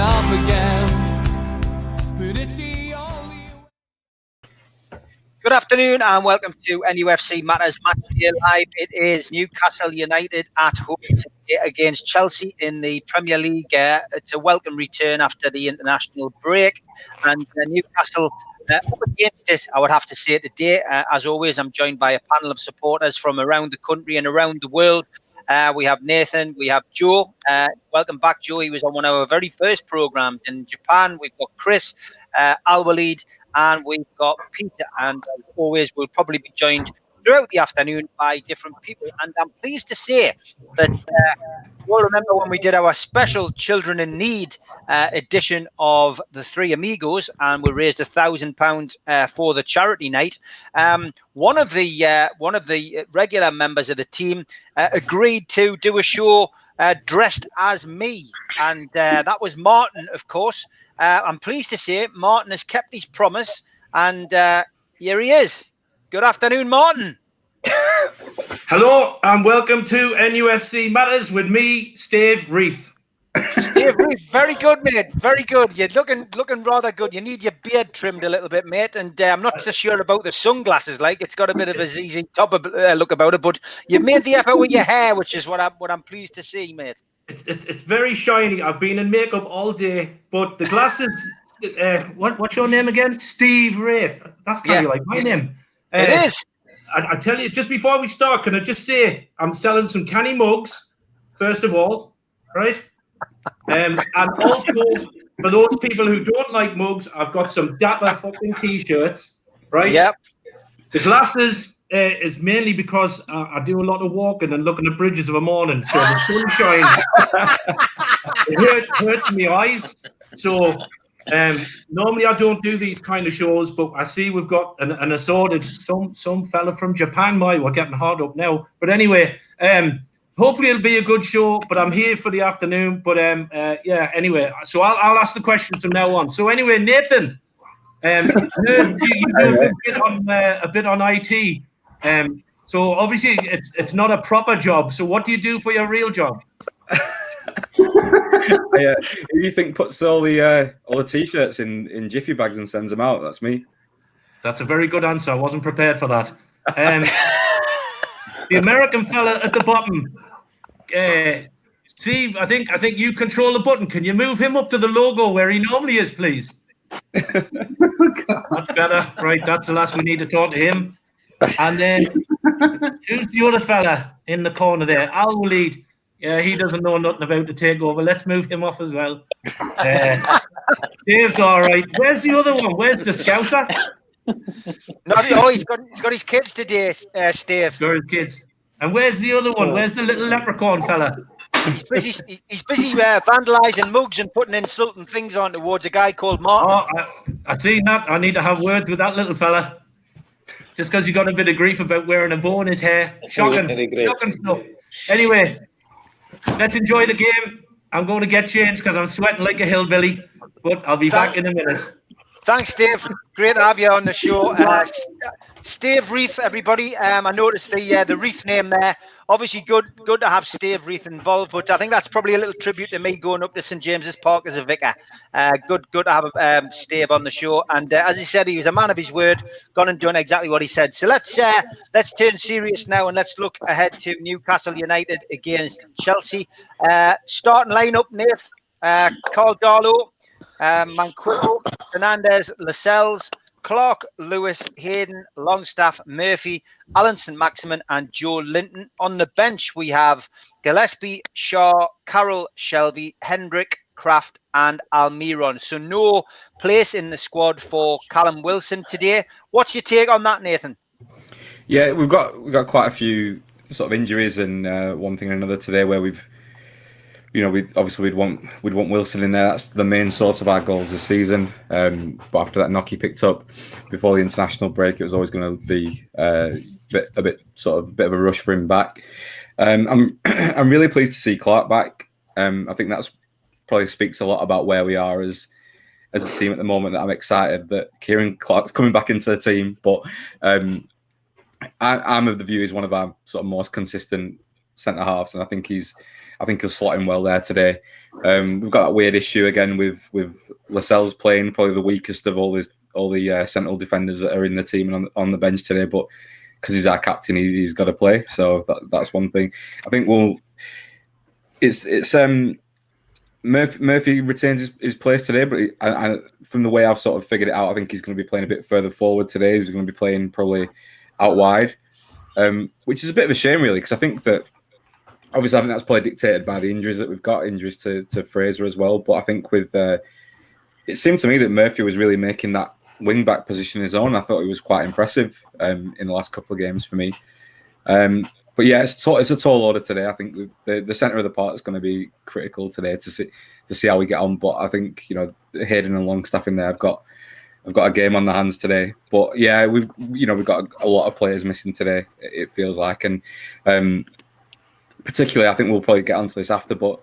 myself again. But it's the only... Good afternoon and welcome to NUFC Matters Match Day Live. It is Newcastle United at home today against Chelsea in the Premier League. It's a welcome return after the international break, and Newcastle up against it, I would have to say today. As always, I'm joined by a panel of supporters from around the country and around the world. We have Nathan, we have Joe. Welcome back, Joe. He was on one of our very first programs in Japan. We've got Chris, Al-Walid, and we've got Peter. And as always, we'll probably be joined throughout the afternoon by different people. And I'm pleased to say that you'll remember when we did our special Children in Need edition of the Three Amigos, and we raised £1,000 for the charity night. One of the regular members of the team agreed to do a show dressed as me, and that was Martin, of course. I'm pleased to say Martin has kept his promise, and here he is. Good afternoon, Martin. Hello and welcome to NUFC Matters with me, Steve Wraith. Steve Wraith, very good, mate. Very good. You're looking rather good. You need your beard trimmed a little bit, mate. And I'm not so sure about the sunglasses. Like, it's got a bit of a ZZ Top look about it, but you've made the effort with your hair, which is what I'm pleased to see, mate. It's very shiny. I've been in makeup all day, but the glasses. What's your name again? Steve Wraith. That's kind of like my name. It is. I tell you, just before we start, can I just say I'm selling some canny mugs, first of all, right? And also, for those people who don't like mugs, I've got some dapper fucking T-shirts, right? Yep. The glasses is mainly because I do a lot of walking and looking at bridges of a morning, so the sun shines. It hurts my eyes, so... normally I don't do these kind of shows, but I see we've got an assorted some fella from Japan. We're getting hard up now. But anyway, hopefully it'll be a good show. But I'm here for the afternoon. But yeah, anyway, so I'll ask the questions from now on. So anyway, Nathan, you do a bit on IT. So obviously it's not a proper job. So what do you do for your real job? Who do you think puts all the T-shirts in jiffy bags and sends them out? That's me. That's a very good answer. I wasn't prepared for that. The American fella at the bottom, Steve. I think you control the button. Can you move him up to the logo where he normally is, please? That's better, right? That's the last we need to talk to him. And then who's the other fella in the corner there? Al-Walid. Yeah, he doesn't know nothing about the takeover. Let's move him off as well. Dave's all right. Where's the other one? Where's the Scouser? He's got his kids today, Steve. Got his kids. And where's the other one? Where's the little leprechaun fella? He's busy vandalising mugs and putting insulting things on towards a guy called Martin. Oh, I seen that. I need to have words with that little fella. Just because he got a bit of grief about wearing a bow in his hair. Shocking stuff. Anyway. Let's enjoy the game. I'm going to get changed because I'm sweating like a hillbilly, but I'll be back in a minute. Thanks, Steve. Great to have you on the show. Steve Wraith, everybody. I noticed the Wraith name there. Obviously, good to have Steve Wraith involved, but I think that's probably a little tribute to me going up to St James's Park as a vicar. Good to have Steve on the show. And as he said, he was a man of his word, gone and done exactly what he said. So let's turn serious now and let's look ahead to Newcastle United against Chelsea. Starting lineup, Nath, Carl Darlow, Manquillo, Fernandez, Lascelles, Clark, Lewis, Hayden, Longstaff, Murphy, Alan St Maximin and Joe Linton. On the bench we have Gillespie, Shaw, Carroll, Shelby, Hendrick, Kraft and Almiron. So no place in the squad for Callum Wilson today. What's your take on that, Nathan? Yeah, we've got quite a few sort of injuries and one thing or another today where we'd want Wilson in there. That's the main source of our goals this season. But after that knock he picked up before the international break, it was always going to be a bit of a rush for him back. I'm really pleased to see Clark back. I think that's probably speaks a lot about where we are as a team at the moment. That I'm excited that Kieran Clark's coming back into the team. But I'm of the view he's one of our sort of most consistent centre halves, and I think he'll slot in well there today. We've got that weird issue again with Lascelles playing, probably the weakest of all the central defenders that are in the team and on the bench today, but because he's our captain, he's got to play. So that's one thing. I think Murphy retains his place today, but I, from the way I've sort of figured it out, I think he's going to be playing a bit further forward today. He's going to be playing probably out wide, which is a bit of a shame, really, because I think that obviously that's probably dictated by the injuries that we've got, injuries to Fraser as well. But I think it seemed to me that Murphy was really making that wing back position his own. I thought he was quite impressive in the last couple of games for me. But yeah, it's a tall order today. I think the centre of the park is going to be critical today to see how we get on. But I think Hayden and Longstaff in there. I've got a game on the hands today. But yeah, we've got a lot of players missing today. It feels like, and particularly I think we'll probably get onto this after. But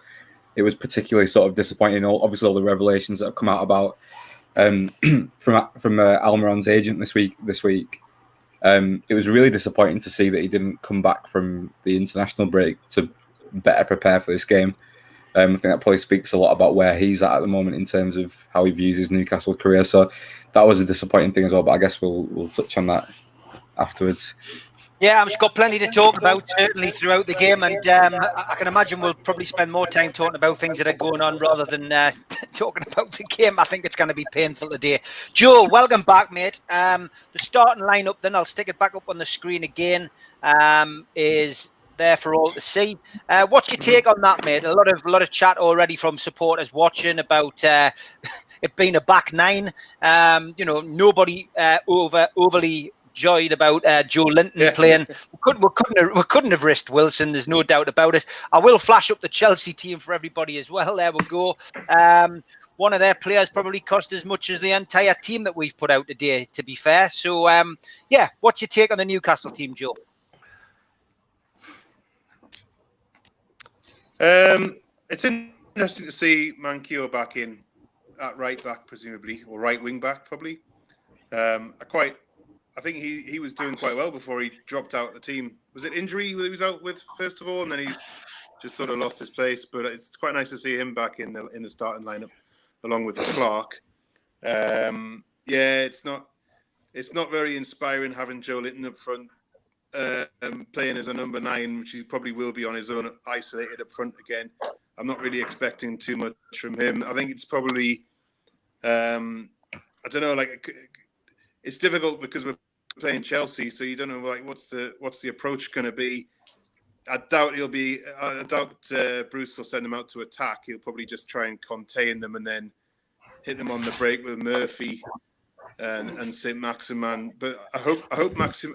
it was particularly sort of disappointing. Obviously, all the revelations that have come out about from Almiron's agent this week. It was really disappointing to see that he didn't come back from the international break to better prepare for this game. I think that probably speaks a lot about where he's at the moment in terms of how he views his Newcastle career. So that was a disappointing thing as well. But I guess we'll touch on that afterwards. Yeah, I've got plenty to talk about, certainly, throughout the game. And I can imagine we'll probably spend more time talking about things that are going on rather than talking about the game. I think it's going to be painful today. Joe, welcome back, mate. The starting lineup, then I'll stick it back up on the screen again, is there for all to see. What's your take on that, mate? A lot of chat already from supporters watching about it being a back nine. Nobody overly joyed about Joe Linton playing. We couldn't have risked Wilson. There's no doubt about it. I will flash up the Chelsea team for everybody as well. There we go. One of their players probably cost as much as the entire team that we've put out today, to be fair. So, what's your take on the Newcastle team, Joe? It's interesting to see Manquillo back in at right back, presumably, or right wing back, probably. I think he was doing quite well before he dropped out of the team. Was it injury that he was out with, first of all, and then he's just sort of lost his place? But it's quite nice to see him back in the starting lineup, along with Clark. It's not very inspiring having Joe Linton up front, playing as a number 9, which he probably will be on his own, isolated up front again. I'm not really expecting too much from him. I think it's probably, I don't know, it's difficult because we're playing Chelsea, so you don't know what's the approach going to be. I doubt Bruce will send them out to attack. He'll probably just try and contain them and then hit them on the break with Murphy and Saint-Maximin. But I hope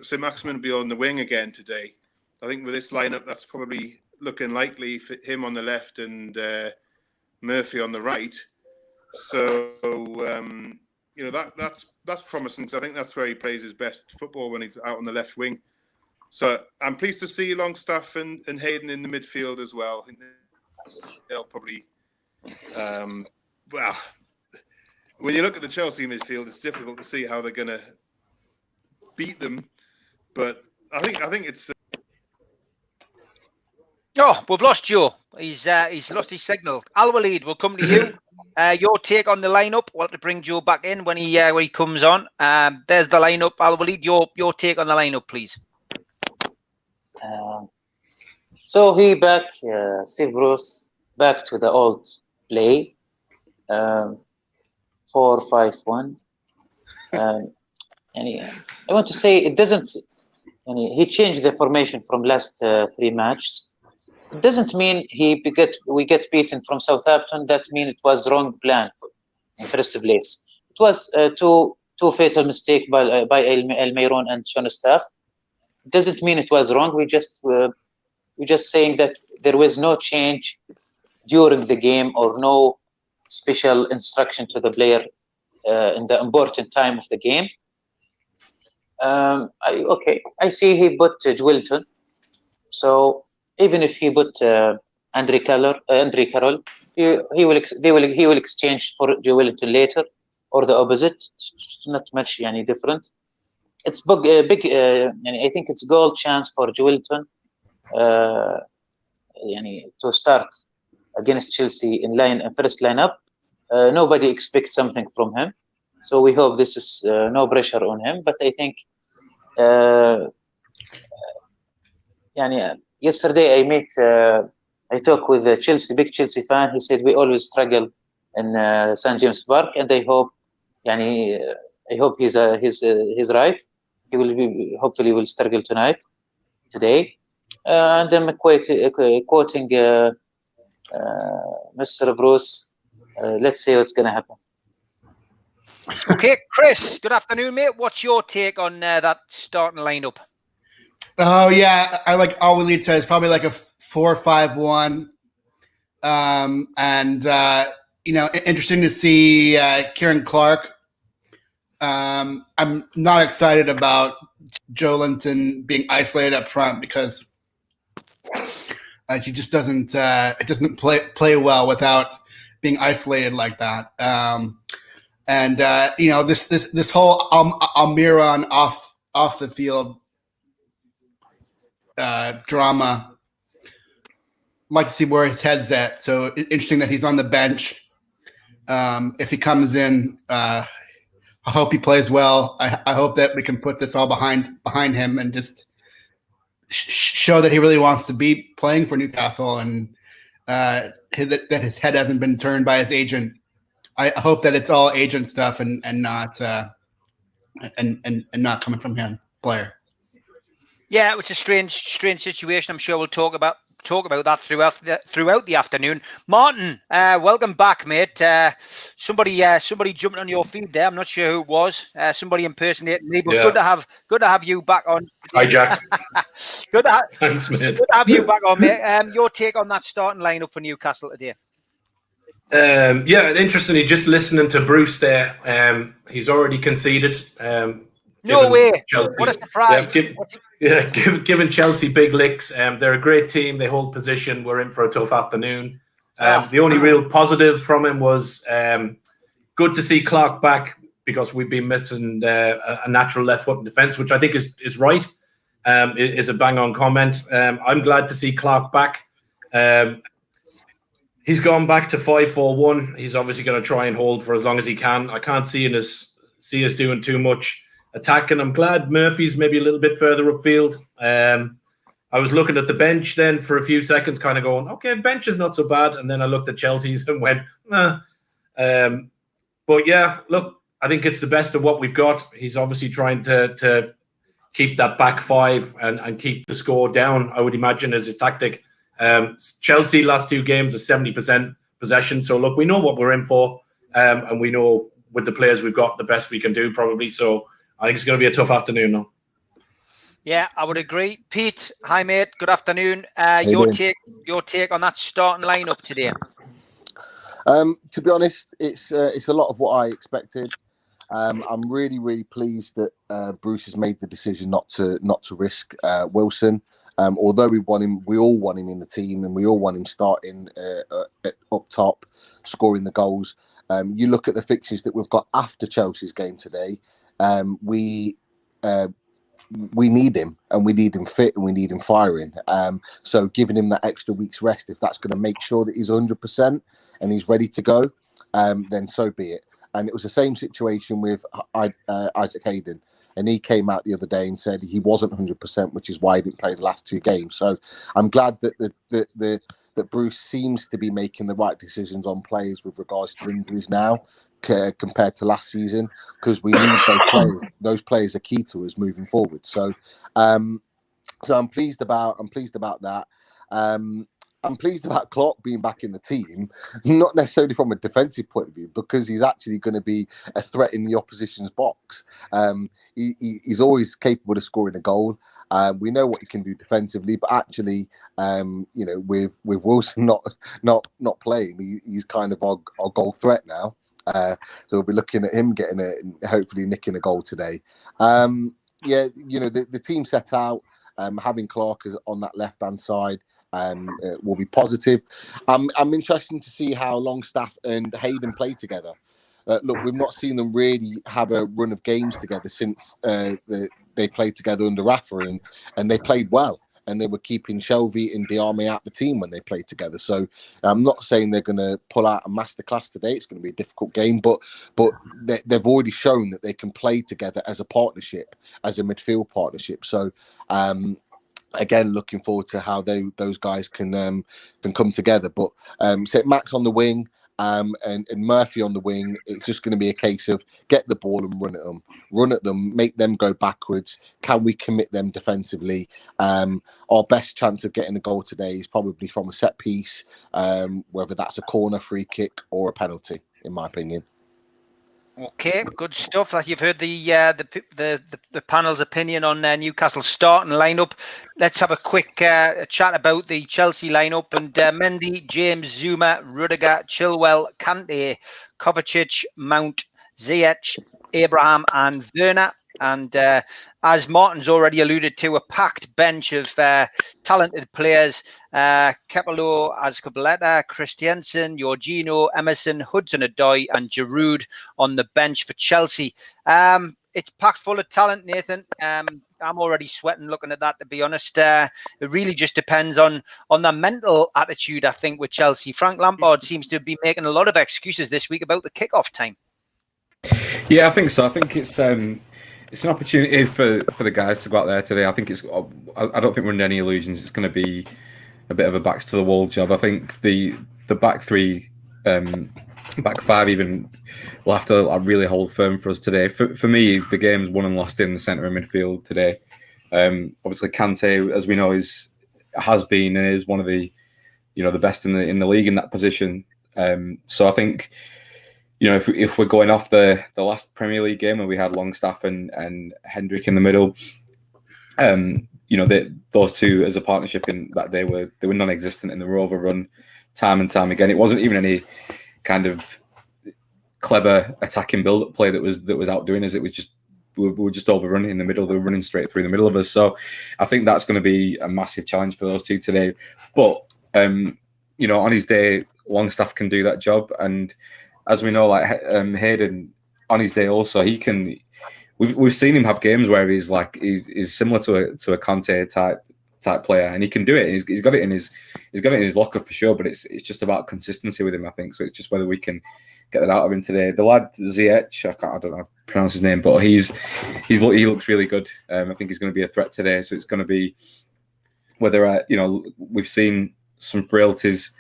Saint-Maximin will be on the wing again today. I think with this lineup, that's probably looking likely for him on the left and Murphy on the right. So that's promising, because I think that's where he plays his best football, when he's out on the left wing. So I'm pleased to see Longstaff and Hayden in the midfield as well. I think they'll probably, when you look at the Chelsea midfield, it's difficult to see how they're going to beat them. But I think it's. We've lost Joe. He's lost his signal. Al-Walid, we'll come to you. Your take on the lineup. We'll have to bring Joe back in when he comes on. There's the lineup. Al-Walid, your take on the lineup, please. So he back, Steve Wraith, back to the old play, 4-5-1. And I want to say it doesn't. He changed the formation from last 3 matches. It doesn't mean we get beaten from Southampton. That means it was wrong plan in first place. It was two fatal mistake by Almiron and Longstaff. It doesn't mean it was wrong. We just saying that there was no change during the game or no special instruction to the player in the important time of the game. I see he put Joelinton. So even if he put Andre Carroll, he will exchange for Joelinton later, or the opposite. It's not much different. It's big. I think it's goal chance for Joelinton. to start against Chelsea in first lineup. Nobody expects something from him, so we hope this is no pressure on him. But I think, yesterday I talked with a big Chelsea fan. He said we always struggle in St. James Park, and I hope he's right. He will hopefully will struggle today. And I'm quoting Mr. Bruce. Let's see what's going to happen. Okay, Chris, good afternoon, mate. What's your take on that starting lineup? Oh, yeah. I like all Walid says, probably like a 4-5-1. Interesting to see Kieran Clark. I'm not excited about Joe Linton being isolated up front because he just doesn't play well without being isolated like that. This whole Almiron off the field drama. I'd like to see where his head's at. So interesting that he's on the bench. If he comes in, I hope he plays well. I hope that we can put this all behind him and just show that he really wants to be playing for Newcastle and that his head hasn't been turned by his agent. I hope that it's all agent stuff and not not coming from him, player. Yeah, it was a strange situation. I'm sure we'll talk about that throughout the afternoon. Martin, welcome back, mate. Somebody jumped on your feed there. I'm not sure who it was. Somebody impersonating me, but good to have you back on. Hi, Jack. Thanks, mate. Good to have you back on, mate. Your take on that starting lineup for Newcastle today? Interestingly, just listening to Bruce there, he's already conceded. No way! Chelsea, what a surprise! Giving Chelsea big licks. They're a great team. They hold position. We're in for a tough afternoon. The only real positive from him was good to see Clark back because we've been missing a natural left foot in defence, which I think is right. Is a bang on comment. I'm glad to see Clark back. He's gone back to 5-4-1. He's obviously going to try and hold for as long as he can. I can't see us doing too much attacking. I'm glad Murphy's maybe a little bit further upfield. I was looking at the bench then for a few seconds, kind of going, okay, bench is not so bad. And then I looked at Chelsea's and went, But yeah, look, I think it's the best of what we've got. He's obviously trying to keep that back five and keep the score down, I would imagine, as his tactic. Chelsea last two games are 70% possession. So look, we know what we're in for, and we know with the players we've got the best we can do probably. So I think it's going to be a tough afternoon now. Yeah, I would agree. Pete, hi mate, good afternoon. Your take on that starting lineup today? To be honest, it's a lot of what I expected. I'm really pleased that Bruce has made the decision not to risk Wilson. Although we all want him in the team, and we all want him starting up top, scoring the goals. You look at the fixtures that we've got after Chelsea's game today. We need him, and we need him fit, and we need him firing. So giving him that extra week's rest, if that's going to make sure that he's 100% and he's ready to go, then so be it. And it was the same situation with Isaac Hayden. And he came out the other day and said he wasn't 100%, which is why he didn't play the last two games. So I'm glad that Bruce seems to be making the right decisions on players with regards to injuries now compared to last season, because we need those players. Those players are key to us moving forward. So, so I'm pleased about that. I'm pleased about Clark being back in the team, not necessarily from a defensive point of view, because he's actually going to be a threat in the opposition's box. He's always capable of scoring a goal. We know what he can do defensively, but actually, with Wilson not playing, he's kind of our goal threat now. So we'll be looking at him getting hopefully nicking a goal today. The team set out, having Clark on that left-hand side. Will be positive. I'm interested to see how Longstaff and Hayden play together. Look, we've not seen them really have a run of games together since they played together under Rafa, and they played well. and they were keeping Shelby and Diarmi out the team when they played together. So I'm not saying they're going to pull out a masterclass today. It's going to be a difficult game, but they've already shown that they can play together as a partnership, as a midfield partnership. So again, looking forward to how those guys can come together. But say Max on the wing and Murphy on the wing, it's just going to be a case of get the ball and run at them, make them go backwards. Can we commit them defensively? Our best chance of getting a goal today is probably from a set piece, whether that's a corner, free kick, or a penalty, in my opinion. Okay, good stuff. Like you've heard the panel's opinion on Newcastle's starting lineup. Let's have a quick chat about the Chelsea lineup. And Mendy, James, Zuma, Rudiger, Chilwell, Kante, Kovacic, Mount, Ziyech, Abraham, and Werner. And as Martin's already alluded to, a packed bench of talented players. Kepalo, Azcaballeta, Christiansen, Jorginho, Emerson, Hudson-Odoi, and Giroud on the bench for Chelsea. It's packed full of talent, Nathan. I'm already sweating looking at that, to be honest. It really just depends on the mental attitude, I think, with Chelsea. Frank Lampard seems to be making a lot of excuses this week about the kickoff time. Yeah, I think so. I think it's an opportunity for the guys to go out there today. I think I don't think we're under any illusions it's going to be a bit of a backs to the wall job. I think the back three, back five even will have to really hold firm for us today. For me, the game's won and lost in the centre of midfield today. Obviously, Kante, as we know, has been and is one of the the best in the league in that position. So I think, if we're going off the last Premier League game where we had Longstaff and Hendrick in the middle, those two as a partnership in that they were non-existent and they were overrun time and time again. It wasn't even any kind of clever attacking build-up play that was outdoing us. It was just we were just overrunning in the middle. They were running straight through the middle of us. So I think that's going to be a massive challenge for those two today. But on his day, Longstaff can do that job, and as we know, like Hayden on his day also, he can. We've seen him have games where he's similar to a Conte type player, and he can do it. He's got it in his locker for sure. But it's just about consistency with him, I think. So it's just whether we can get that out of him today. The lad Ziyech, I don't know how to pronounce his name, but he looks really good. I think he's going to be a threat today. So it's going to be whether we've seen some frailties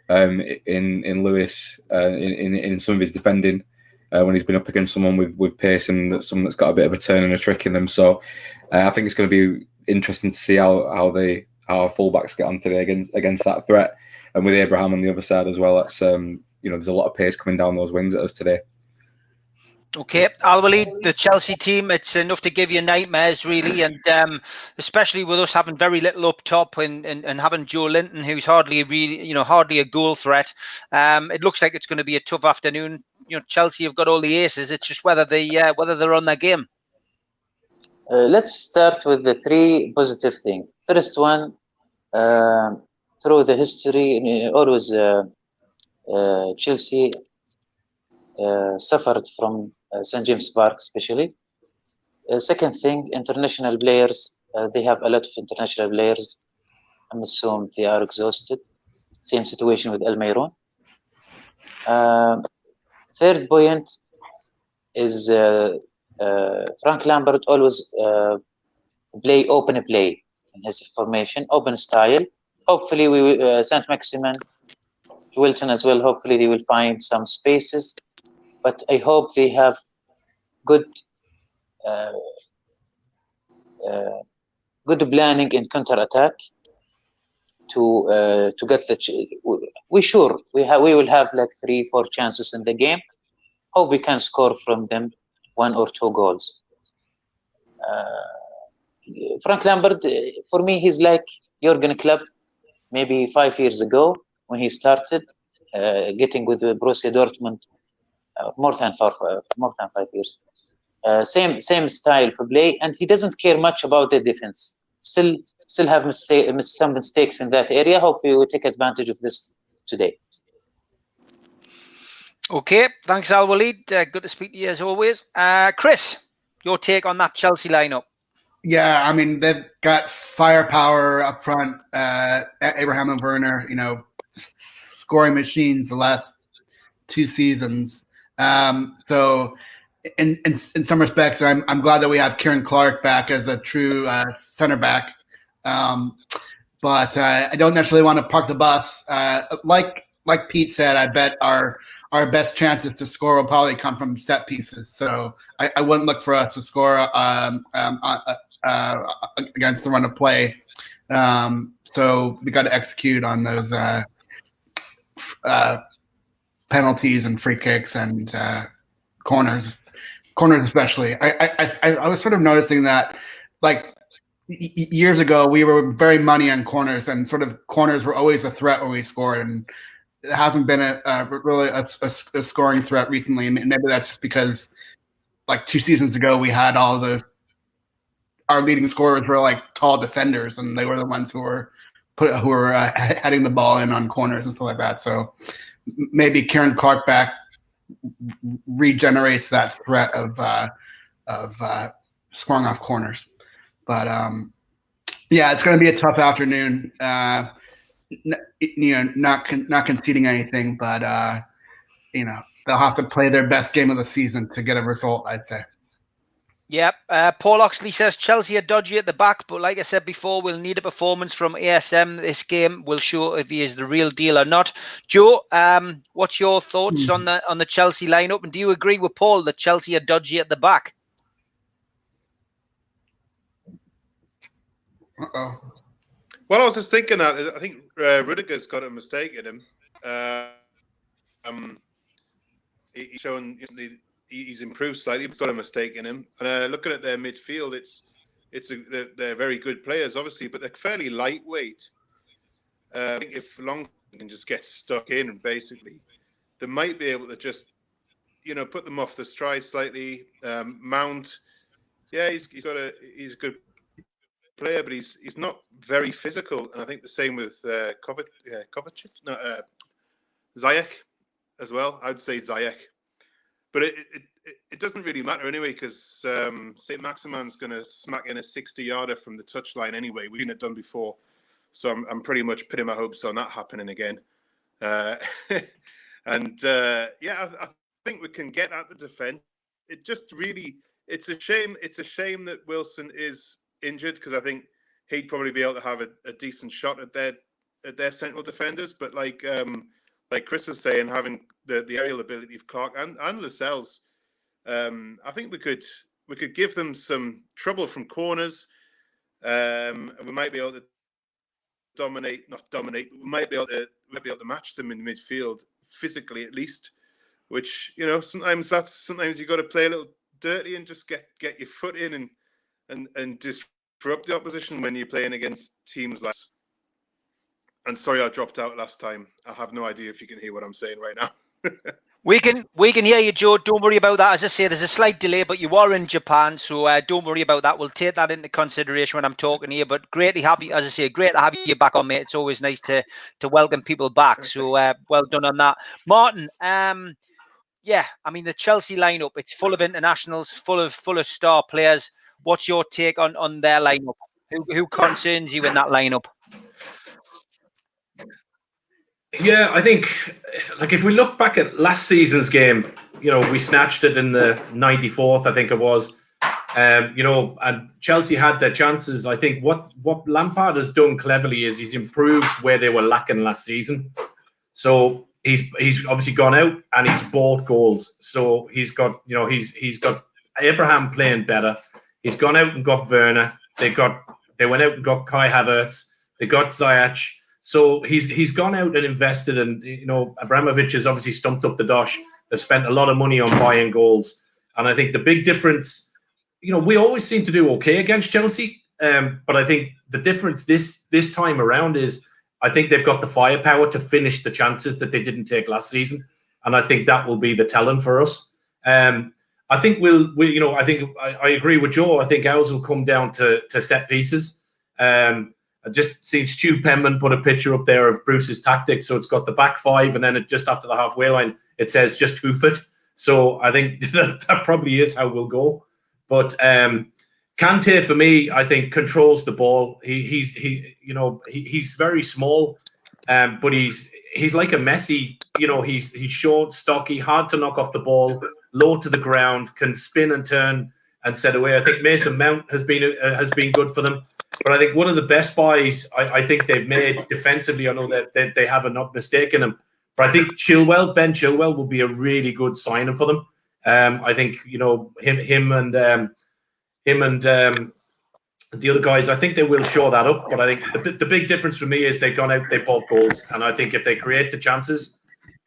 in Lewis in some of his defending. When he's been up against someone with pace and someone that's got a bit of a turn and a trick in them. So I think it's going to be interesting to see how our fullbacks get on today against that threat. And with Abraham on the other side as well, that's there's a lot of pace coming down those wings at us today. Okay, Al-Walid, the Chelsea team, it's enough to give you nightmares, really, and especially with us having very little up top and having Joe Linton, who's hardly a goal threat. It looks like it's going to be a tough afternoon. Chelsea have got all the aces. It's just whether they're on their game. Let's start with the three positive things. First one, through the history, always Chelsea suffered from St. James Park, especially. Second thing, international players. They have a lot of international players. I'm assuming they are exhausted. Same situation with El Mayron. Third point is Frank Lampard always play open play in his formation, open style. Hopefully, we Saint Maximin, Wilton as well. Hopefully, they will find some spaces. But I hope they have good planning in counter-attack to get the. We will have like 3-4 chances in the game. Hope we can score from them 1 or 2 goals. Frank Lampard, for me, he's like Jurgen Klopp, maybe 5 years ago when he started getting with Borussia Dortmund. More than 5 years. Same style for play, and he doesn't care much about the defense. Still have some mistakes in that area. Hopefully, we take advantage of this today. Okay, thanks, Al-Walid. Good to speak to you as always. Chris, your take on that Chelsea lineup? Yeah, I mean, they've got firepower up front. Abraham and Werner, scoring machines the last 2 seasons. So in some respects, I'm glad that we have Kieran Clark back as a true center back. But I don't necessarily want to park the bus. Like Pete said, I bet our best chances to score will probably come from set pieces. So I wouldn't look for us to score against the run of play. So we got to execute on those penalties and free kicks and corners especially. I was sort of noticing that, like, years ago we were very money on corners, and sort of corners were always a threat when we scored, and it hasn't been really a scoring threat recently. And maybe that's just because, like, 2 seasons ago we had all of those. Our leading scorers were like tall defenders, and they were the ones who were heading the ball in on corners and stuff like that. So maybe Kieran Clark back regenerates that threat of scoring off corners. But yeah, it's going to be a tough afternoon. Not conceding anything, but they'll have to play their best game of the season to get a result, I'd say. Yep. Paul Oxley says Chelsea are dodgy at the back, but like I said before, we'll need a performance from ASM. This game will show if he is the real deal or not. Joe, what's your thoughts on the Chelsea lineup? And do you agree with Paul that Chelsea are dodgy at the back? Uh-oh. Well, I was just thinking that I think Rudiger's got a mistake in him. He's shown he's improved slightly, but got a mistake in him. And looking at their midfield, they're very good players, obviously, but they're fairly lightweight. I think if Long can just get stuck in, basically, they might be able to just put them off the stride slightly. Mount, yeah, he's a good player, but he's not very physical, and I think the same with Kovacic, Ziyech as well. I'd say Ziyech, but it doesn't really matter anyway, because St. Maximin's going to smack in a 60-yarder from the touchline anyway. We've seen it done before, so I'm pretty much putting my hopes on that happening again. And I think we can get at the defense. It's a shame. It's a shame that Wilson is injured, because I think he'd probably be able to have a decent shot at their central defenders. But like Chris was saying, having the aerial ability of Clark and Lascelles, I think we could give them some trouble from corners. And we might be able to not dominate. We might be able to match them in midfield physically, at least. Which sometimes you got to play a little dirty and just get your foot in and disrupt the opposition when you're playing against teams like. And sorry, I dropped out last time. I have no idea if you can hear what I'm saying right now. We can hear you, Joe. Don't worry about that. As I say, there's a slight delay, but you are in Japan, so don't worry about that. We'll take that into consideration when I'm talking here. But great to have you, as I say, great to have you back on, mate. It's always nice to welcome people back. So well done on that, Martin. Yeah, I mean, the Chelsea lineup, it's full of internationals, full of star players. What's your take on their lineup? Who concerns you in that lineup? Yeah, I think, like, if we look back at last season's game, we snatched it in the 94th, I think it was. And Chelsea had their chances. I think what Lampard has done cleverly is he's improved where they were lacking last season. So he's obviously gone out and he's bought goals. So he's got he's got Abraham playing better. He's gone out and got Werner. They went out and got Kai Havertz. They got Ziyech. So he's gone out and invested, and Abramovich has obviously stumped up the dosh. They've spent a lot of money on buying goals, and I think the big difference, we always seem to do okay against Chelsea, but I think the difference this time around is I think they've got the firepower to finish the chances that they didn't take last season, and I think that will be the talent for us. I think I agree with Joe. I think ours will come down to set pieces. I just seen Stu Penman put a picture up there of Bruce's tactics. So it's got the back five, and then just after the halfway line, it says just hoof it. So I think that probably is how we'll go. But Kante, for me, I think controls the ball. He's very small, but he's like a Messi. He's short, stocky, hard to knock off the ball, low to the ground, can spin and turn and set away. I think Mason Mount has been good for them. But I think one of the best buys I think they've made defensively, I know that they have not mistaken him, but I think Ben Chilwell will be a really good signing for them. I think him and the other guys, I think they will show that up. But I think the big difference for me is they've gone out, they bought goals, and I think if they create the chances,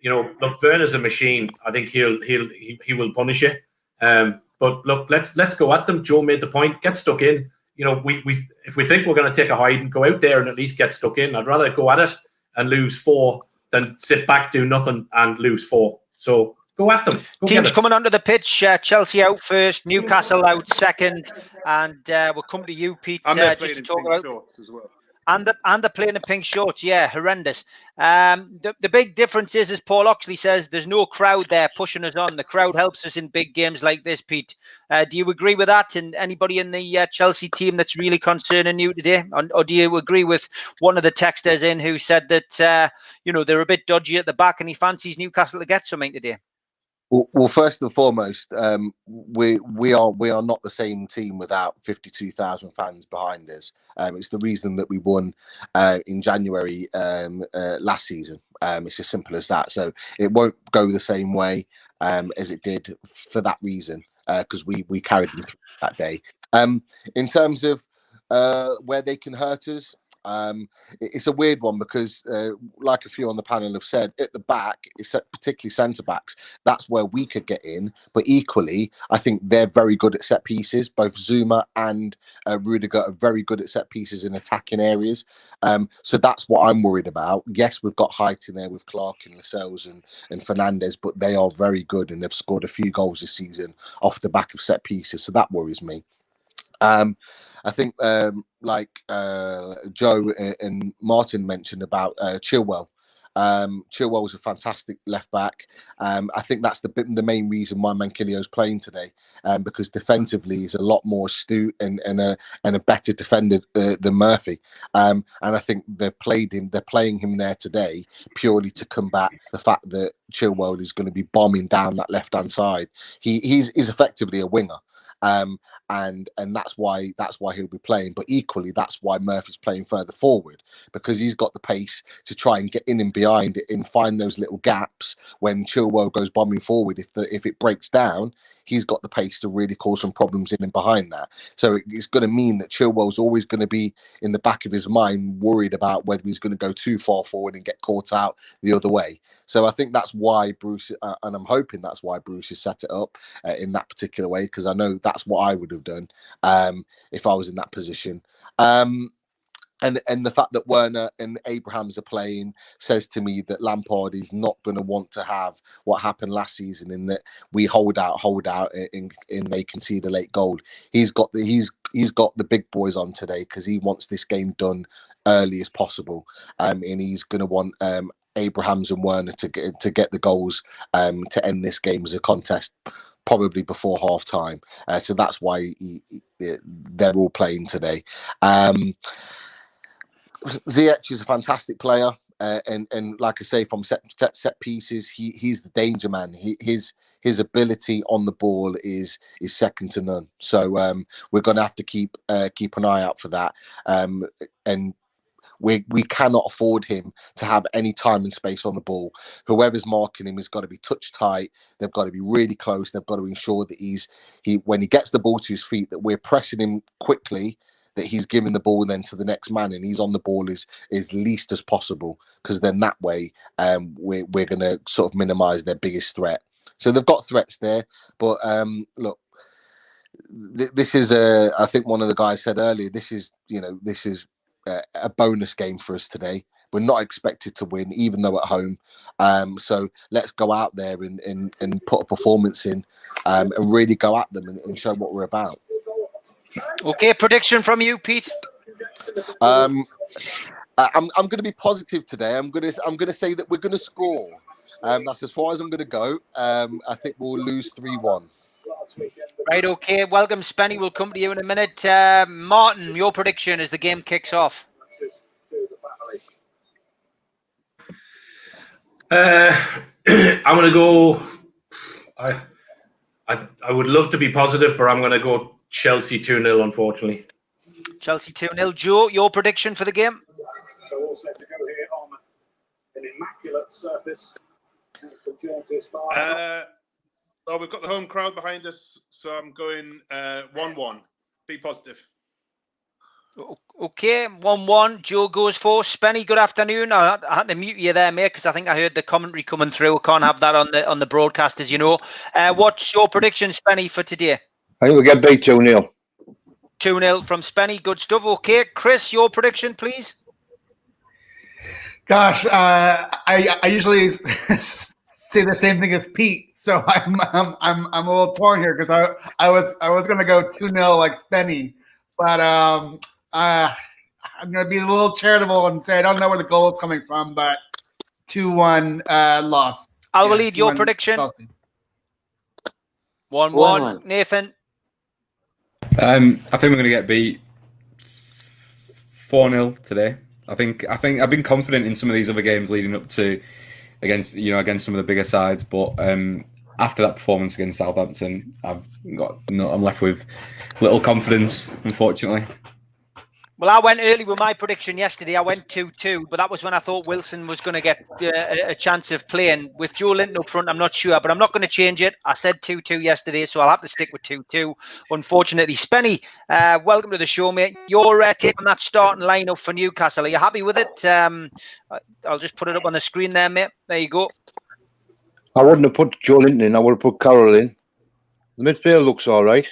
look, Werner's a machine. I think he will punish it. But look, let's go at them. Joe made the point. Get stuck in. If we think we're going to take a hide and go out there and at least get stuck in, I'd rather go at it and lose 4 than sit back, do nothing, and lose 4. So go at them. Teams coming onto the pitch. Chelsea out first, Newcastle out second, and we'll come to you, Pete. And they're just playing to in talk pink about shorts as well. And they're playing in pink shorts. Yeah, horrendous. The big difference is, as Paul Oxley says, there's no crowd there pushing us on. The crowd helps us in big games like this, Pete. Do you agree with that? And anybody in the Chelsea team that's really concerning you today? Or do you agree with one of the texters in who said that, they're a bit dodgy at the back and he fancies Newcastle to get something today? Well, first and foremost, we are not the same team without 52,000 fans behind us. It's the reason that we won in January last season. It's as simple as that. So it won't go the same way as it did for that reason, because we carried them through that day. In terms of where they can hurt us, it's a weird one because, like a few on the panel have said, at the back, particularly centre backs, that's where we could get in. But equally, I think they're very good at set pieces. Both Zuma and Rudiger are very good at set pieces in attacking areas. So that's what I'm worried about. Yes, we've got height in there with Clark and Lascelles and Fernandez, but they are very good and they've scored a few goals this season off the back of set pieces. So that worries me. I think, like Joe and Martin mentioned about Chilwell. Chilwell's a fantastic left back. I think that's the main reason why Manquillo's playing today, because defensively he's a lot more astute and a better defender than Murphy. And I think they're playing him there today purely to combat the fact that Chilwell is going to be bombing down that left hand side. He's effectively a winger. And that's why he'll be playing. But equally, that's why Murphy's playing further forward, because he's got the pace to try and get in and behind it and find those little gaps when Chilwell goes bombing forward. If it breaks down, he's got the pace to really cause some problems in and behind that. So it's going to mean that Chilwell's always going to be in the back of his mind worried about whether he's going to go too far forward and get caught out the other way. So I think that's why Bruce, and I'm hoping that's why Bruce has set it up in that particular way, because I know that's what I would have done if I was in that position. And the fact that Werner and Abrahams are playing says to me that Lampard is not going to want to have what happened last season, in that we hold out, and they concede a late goal. He's got the big boys on today because he wants this game done early as possible, and he's going to want Abrahams and Werner to get the goals to end this game as a contest, probably before half time. So that's why they're all playing today. Ziyech is a fantastic player, and like I say, from set pieces, he's the danger man. His ability on the ball is second to none. So we're going to have to keep an eye out for that. And we cannot afford him to have any time and space on the ball. Whoever's marking him has got to be touch tight. They've got to be really close. They've got to ensure that when he gets the ball to his feet, that we're pressing him quickly, that he's giving the ball then to the next man and he's on the ball as least as possible, because then that way we're going to sort of minimize their biggest threat. So they've got threats there, but look, this is I think one of the guys said earlier, this is a bonus game for us today. We're not expected to win, even though at home. So let's go out there and put a performance in and really go at them and show what we're about. Okay, prediction from you, Pete. I'm going to be positive today. I'm going to say that we're going to score. That's as far as I'm going to go. I think we'll lose 3-1. Right, okay. Welcome, Spenny. We'll come to you in a minute. Martin, your prediction as the game kicks off. I'm going to go. I would love to be positive, but I'm going to go Chelsea 2-0, unfortunately. Chelsea 2-0. Joe, your prediction for the game? So all set to go here on an immaculate surface. Well, we've got the home crowd behind us, so I'm going 1-1. Be positive. Okay, 1-1. Joe goes for. Spenny, good afternoon. I had to mute you there, mate, because I think I heard the commentary coming through. I can't have that on the broadcast, as you know. What's your prediction, Spenny, for today? I think we'll get beat 2-0. 2-0 from Spenny. Good stuff. Okay, Chris, your prediction, please. Gosh, I usually say the same thing as Pete, so I'm a little torn here because I was gonna go 2-0 like Spenny, but I'm gonna be a little charitable and say I don't know where the goal is coming from, but 2-1 loss. I'll lead your prediction. Chelsea. 1-1. Nathan. I think we're going to get beat 4-0 today. I think I've been confident in some of these other games leading up to against some of the bigger sides, but after that performance against Southampton, I'm left with little confidence, unfortunately. Well, I went early with my prediction yesterday. I went 2-2, but that was when I thought Wilson was going to get a chance of playing. With Joe Linton up front, I'm not sure, but I'm not going to change it. I said 2-2 yesterday, so I'll have to stick with 2-2, unfortunately. Spenny, welcome to the show, mate. Your take on that starting lineup for Newcastle, are you happy with it? I'll just put it up on the screen there, mate. There you go. I wouldn't have put Joe Linton in. I would have put Carroll in. The midfield looks all right.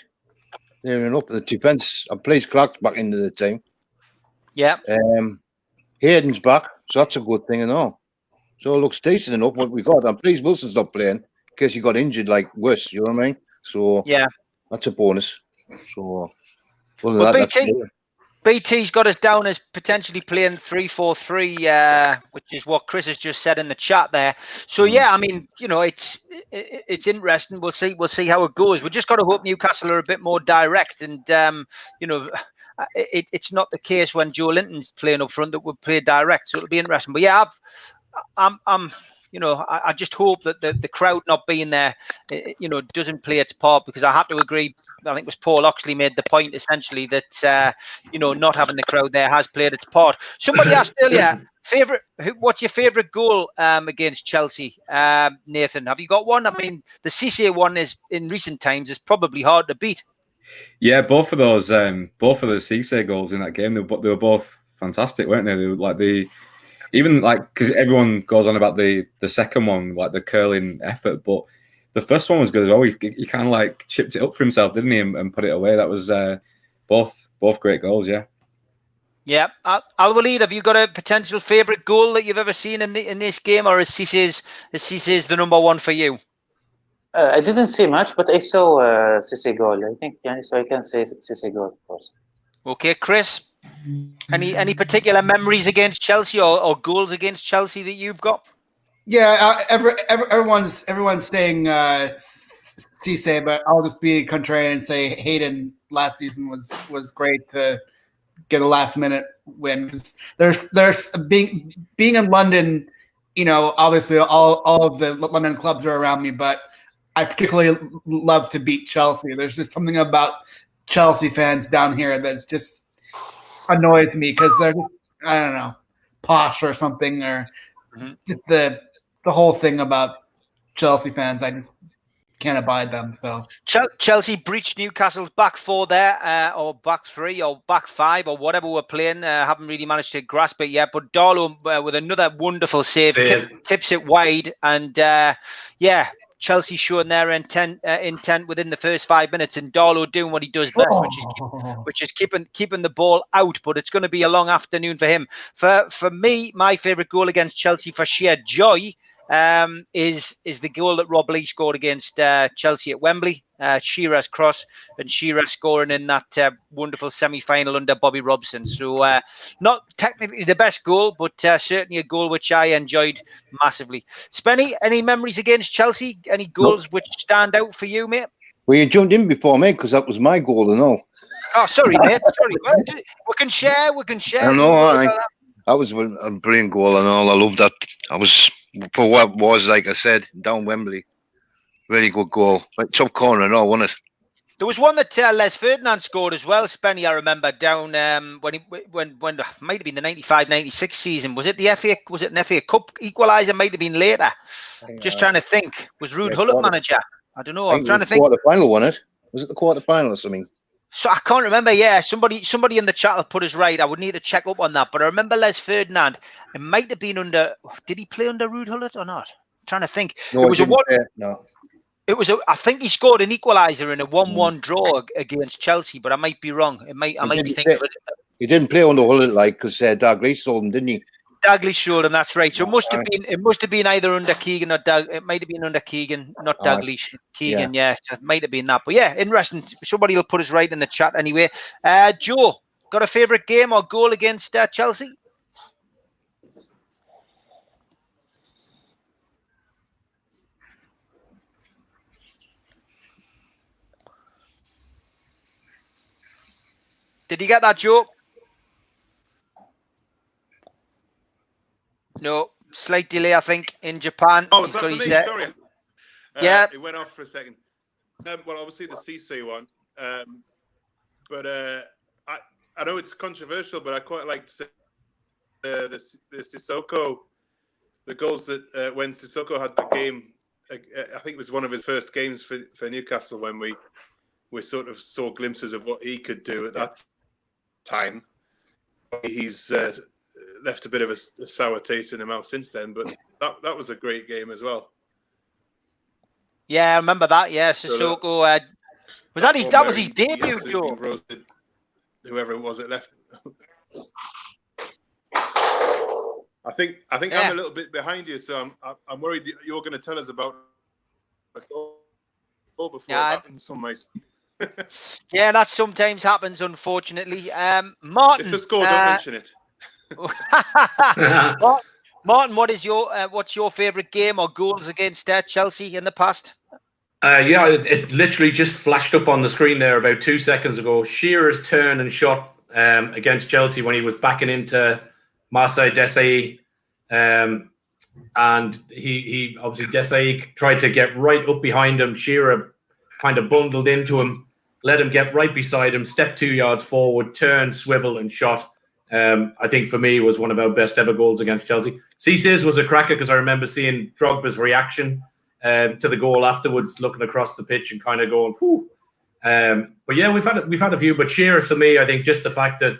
They're up. The defence, I placed Clark's back into the team. Yeah. Hayden's back, so that's a good thing and all. So it looks decent enough what we got. I'm pleased Wilson's not playing in case he got injured like worse, you know what I mean? So yeah, that's a bonus. So well, BT's got us down as potentially playing 3-4-3, which is what Chris has just said in the chat there. So yeah, I mean, it's interesting. We'll see how it goes. We just got to hope Newcastle are a bit more direct, and it's not the case when Joe Linton's playing up front that we'll play direct. So it'll be interesting. But yeah, I just hope that the crowd not being there, doesn't play its part, because I have to agree. I think it was Paul Oxley made the point essentially that not having the crowd there has played its part. Somebody asked earlier, what's your favourite goal against Chelsea? Nathan, have you got one? I mean, the Cisse one is in recent times is probably hard to beat. Yeah, both of the Cisse goals in that game, they were both fantastic, weren't they? They were because everyone goes on about the second one, like the curling effort, but the first one was good as well. He kind of chipped it up for himself, didn't he, and put it away. That was both great goals. Yeah. Yeah, Al-Walid, have you got a potential favourite goal that you've ever seen in this game, or is Cisse's the number one for you? I didn't see much, but I saw Cisse goal. I think, so I can say Cisse goal, of course. Okay, Chris, any particular memories against Chelsea or goals against Chelsea that you've got? Yeah, everyone's saying Cisse, but I'll just be contrarian and say Hayden last season was great to get a last minute win. There's being in London, obviously all of the London clubs are around me, but I particularly love to beat Chelsea. There's just something about Chelsea fans down here that's just annoys me because they're just, I don't know, posh or something, or just the whole thing about Chelsea fans. I just can't abide them. So Chelsea breached Newcastle's back four there, or back three, or back five, or whatever we're playing. Haven't really managed to grasp it yet. But Darlow with another wonderful save. Tips it wide, and Chelsea showing their intent within the first 5 minutes, and Darlow doing what he does best, which is keeping the ball out. But it's going to be a long afternoon for him. For me, my favourite goal against Chelsea for sheer joy is the goal that Rob Lee scored against Chelsea at Wembley. Shearer's cross, and Shearer scoring in that wonderful semi-final under Bobby Robson. So not technically the best goal, but certainly a goal which I enjoyed massively. Spenny, any memories against Chelsea? Any goals which stand out for you, mate? Well, you jumped in before me because that was my goal and all. Oh, sorry, mate. Sorry. Well, we can share. We can share. I know. That was a brilliant goal and all. I love that. I was, for what it was, like I said, down Wembley. Really good goal. Like top corner and all, wasn't it? There was one that Les Ferdinand scored as well, Spenny, I remember, down when might have been the 95-96 season. Was it an FA Cup equaliser? Might have been later. Just trying to think. Was Ruud Gullit manager? I don't know. I'm trying to think. Quarter-final, wasn't it? Was it the quarter-final or something? So I can't remember. Yeah, somebody in the chat will put us right. I would need to check up on that. But I remember Les Ferdinand. It might have been under. Did he play under Ruud Gullit or not? I'm trying to think. No, it was no. It was I think he scored an equaliser in a 1-1 draw against Chelsea, but I might be wrong. I might be thinking of it. He didn't play under Gullit, like, because Dalglish sold him, didn't he? Dalglish showed him. That's right. So it must have been either under Keegan or it might have been under Keegan, not Dalglish. Keegan, yeah. So it might have been that. But yeah, interesting. Somebody will put us right in the chat anyway. Joe, got a favourite game or goal against Chelsea? Did you get that, Joe? No, slight delay, I think, in Japan. Oh, was that for me? Sorry. Yeah. It went off for a second. Well, obviously the Cisse one. But I know it's controversial, but I quite like to say the Sissoko, the goals that when Sissoko had the game, I think it was one of his first games for Newcastle when we sort of saw glimpses of what he could do at that time. He's left a bit of a sour taste in the mouth since then, but that was a great game as well. Yeah, I remember that. Yeah, Sissoko. That was his debut, Joe. Whoever it was that left. I think I'm a little bit behind you, so I'm worried you're going to tell us about a goal before it happens on my. Yeah, that sometimes happens, unfortunately. Martin, if the score, don't mention it. Martin, what's your favourite game or goals against Chelsea in the past? Yeah, it literally just flashed up on the screen there about 2 seconds ago. Shearer's turn and shot against Chelsea when he was backing into Marseille Desailly. And he obviously, Desailly tried to get right up behind him. Shearer kind of bundled into him, let him get right beside him, stepped 2 yards forward, turned, swivel and shot. I think for me was one of our best ever goals against Chelsea. Cisse's was a cracker because I remember seeing Drogba's reaction to the goal afterwards, looking across the pitch and kind of going, whew. But yeah, we've had a few. But Shearer, for me, I think just the fact that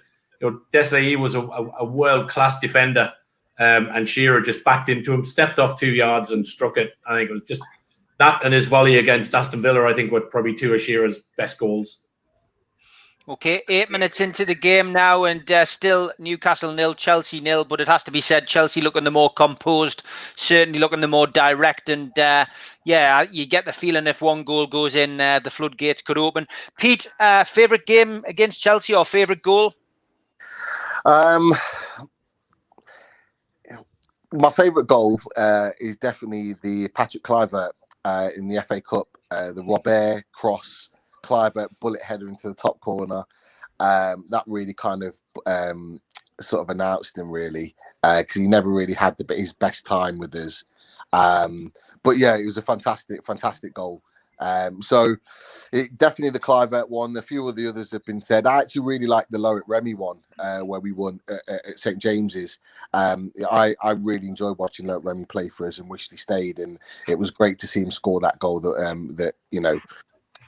Desailly was a world class defender, and Shearer just backed into him, stepped off 2 yards and struck it. I think it was just that and his volley against Aston Villa. I think were probably two of Shearer's best goals. Okay, 8 minutes into the game now, and still Newcastle 0, Chelsea 0. But it has to be said, Chelsea looking the more composed, certainly looking the more direct. And yeah, you get the feeling if one goal goes in, the floodgates could open. Pete, favourite game against Chelsea or favourite goal? My favourite goal is definitely the Patrick Kluivert in the FA Cup, the Robert cross. Kluivert bullet header into the top corner. That really kind of sort of announced him, really, because he never really had his best time with us. But yeah, it was a fantastic goal. So definitely the Kluivert one. A few of the others have been said. I actually really like the Loic Remy one where we won at St James's. I really enjoyed watching Loic Remy play for us and wished he stayed. And it was great to see him score that goal. That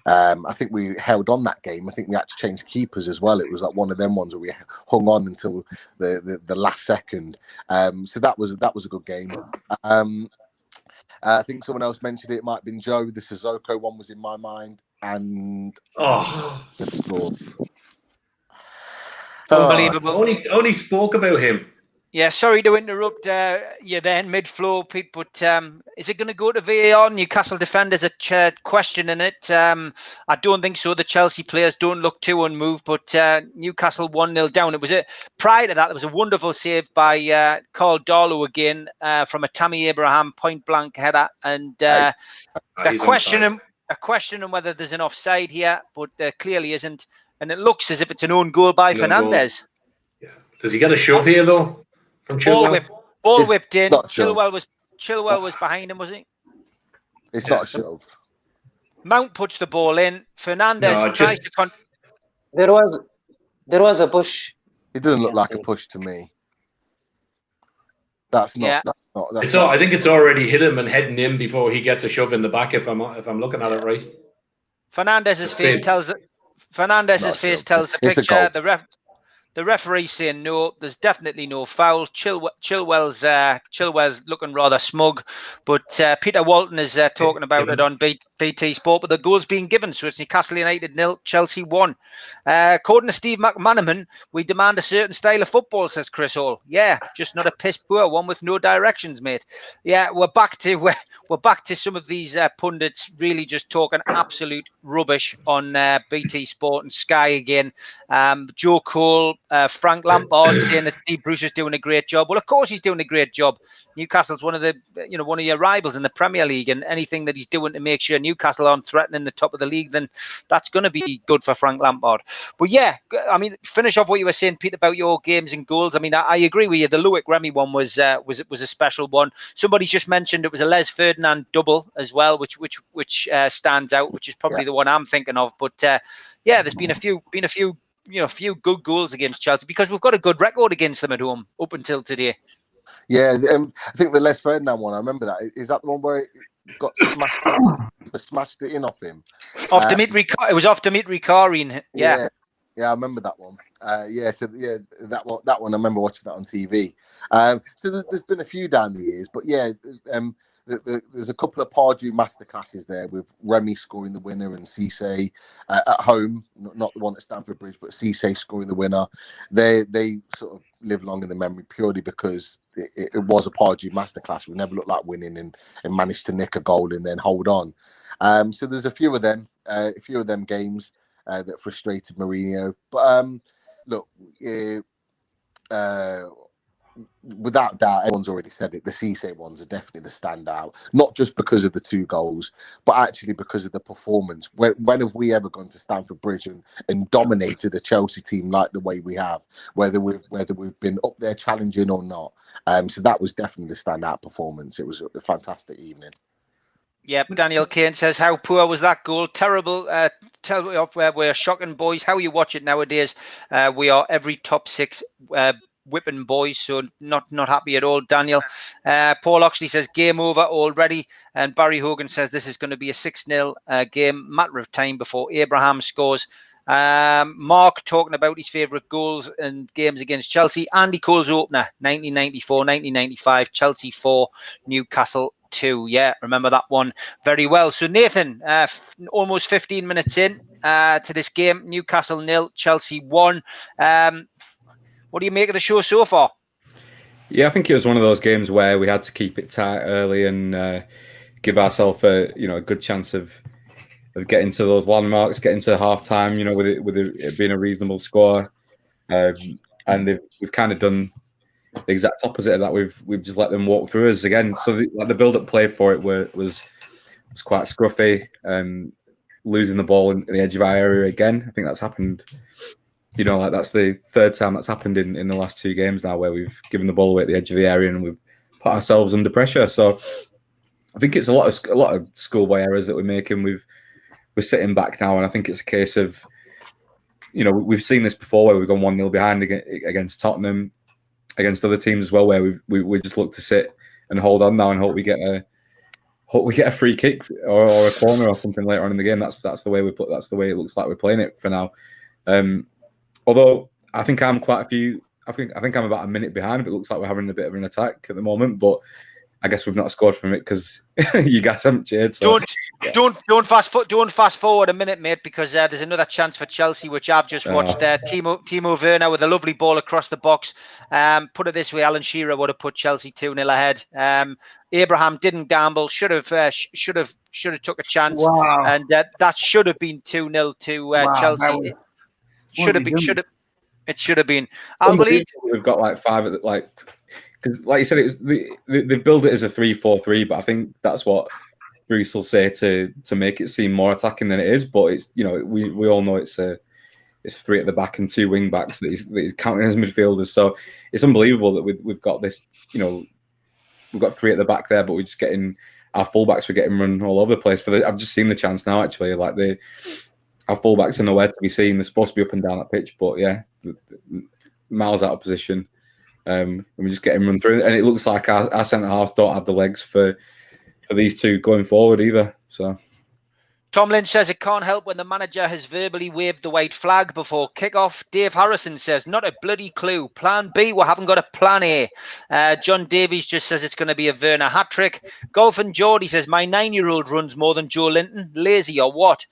I think we held on that game. I think we had to change keepers as well. It was like one of them ones where we hung on until the last second. So that was a good game. I think someone else mentioned it. Might have been Joe. The Sissoko one was in my mind, and the score. Unbelievable. Only spoke about him. Yeah, sorry to interrupt you then mid-flow, Pete, but is it going to go to VAR? Newcastle defenders are questioning it. I don't think so. The Chelsea players don't look too unmoved, but Newcastle 1-0 down. It was prior to that, there was a wonderful save by Carl Darlow again from a Tammy Abraham point-blank header, and they're questioning a question on whether there's an offside here, but there clearly isn't. And it looks as if it's an own goal by An own goal. Fernandez. Yeah. Does he get a shove here though from Chilwell? Ball whipped in. not a shove. Chilwell was behind him, was he? It's not a shove. Mount puts the ball in. Fernandez tries to. There was a push. It doesn't look like a push to me. That's not. Yeah. That's not. I think it's already hit him and heading in before he gets a shove in the back. If I'm looking at it right. Fernandez's face tells the picture. The referee saying no. There's definitely no foul. Chilwell's looking rather smug, but Peter Walton is talking about it on BT Sport. But the goal's being given, so it's Newcastle United 0, Chelsea 1. According to Steve McManaman, we demand a certain style of football, says Chris Hall. Yeah, just not a piss poor one with no directions, mate. Yeah, we're back to some of these pundits really just talking absolute rubbish on BT Sport and Sky again. Joe Cole. Frank Lampard saying that Steve Bruce is doing a great job. Well, of course he's doing a great job. Newcastle's one of your rivals in the Premier League, and anything that he's doing to make sure Newcastle aren't threatening the top of the league, then that's going to be good for Frank Lampard. But yeah, I mean, finish off what you were saying, Pete, about your games and goals. I mean, I agree with you. The Loic Remy one was a special one. Somebody just mentioned it was a Les Ferdinand double as well, which stands out, which is probably the one I'm thinking of. But yeah, there's been a few good goals against Chelsea because we've got a good record against them at home up until today. Yeah, I think the Les Ferdinand one, I remember that. Is that the one where it got smashed it in off him? It was off Dimitri Karin. Yeah, I remember that one. That one. I remember watching that on TV. So there's been a few down the years, but yeah, there's a couple of Pardew masterclasses there with Remy scoring the winner and Cisse at home, not the one at Stamford Bridge, but Cisse scoring the winner. They sort of live long in the memory purely because it was a Pardew masterclass. We never looked like winning and managed to nick a goal and then hold on. So there's a few of them games that frustrated Mourinho. But look, without doubt, everyone's already said it. The Cisse ones are definitely the standout, not just because of the 2 goals, but actually because of the performance. When have we ever gone to Stamford Bridge and dominated a Chelsea team like the way we have, whether we've been up there challenging or not? So that was definitely the standout performance. It was a fantastic evening. Yep, Daniel Kane says, how poor was that goal? Terrible. Tell me up where we're shocking, boys. How you watch it nowadays? We are every top 6 whipping boys, so not happy at all, Daniel. Paul Oxley says game over already, and Barry Hogan says this is going to be a 6-0 game, matter of time before Abraham scores. Mark talking about his favourite goals and games against Chelsea. Andy Cole's opener, 1994, 1995, Chelsea 4, Newcastle 2. Yeah, remember that one very well. So Nathan, almost 15 minutes in to this game, Newcastle 0, Chelsea 1. What do you make of the show so far? Yeah, I think it was one of those games where we had to keep it tight early and give ourselves a good chance of getting to those landmarks, getting to half time, with it being a reasonable score. And we've kind of done the exact opposite of that. We've just let them walk through us again. So the build-up play for it was quite scruffy. Losing the ball in the edge of our area again. I think that's happened. That's the 3rd time that's happened in the last 2 games now, where we've given the ball away at the edge of the area and we've put ourselves under pressure. So I think it's a lot of schoolboy errors that we're making. We're sitting back now, and I think it's a case of, we've seen this before where we've gone 1-0 behind against Tottenham, against other teams as well, where we just look to sit and hold on now and hope we get a free kick or a corner or something later on in the game. That's the way that's the way it looks like we're playing it for now. Although I think I'm quite a few. I think I'm about a minute behind. But it looks like we're having a bit of an attack at the moment. But I guess we've not scored from it because you guys haven't cheered. So. Don't fast forward a minute, mate, because there's another chance for Chelsea, which I've just watched. Timo Werner with a lovely ball across the box. Put it this way, Alan Shearer would have put Chelsea 2-0 ahead. Abraham didn't gamble. Should have took a chance. Wow. And that should have been 2-0 to Chelsea. It should have been. I believe we've got like 5 at because, like you said, they've built it as a 3-4-3, but I think that's what Bruce will say to make it seem more attacking than it is. But it's, you know, we all know it's 3 at the back and 2 wing backs that he's counting as midfielders. So it's unbelievable that we've got this, you know, we've got 3 at the back there, but we're just getting our fullbacks, we're getting run all over the place. I've just seen the chance now, actually, like our fullbacks are nowhere to be seen. They're supposed to be up and down that pitch, but yeah, miles out of position. And we just get him run through, and it looks like our centre halves don't have the legs for these two going forward either. So Tom Lynch says it can't help when the manager has verbally waved the white flag before kickoff. Dave Harrison says not a bloody clue. Plan B, we haven't got a plan A. John Davies just says it's going to be a Werner hat-trick. Golf and Geordie says my 9-year-old runs more than Joe Linton. Lazy or what?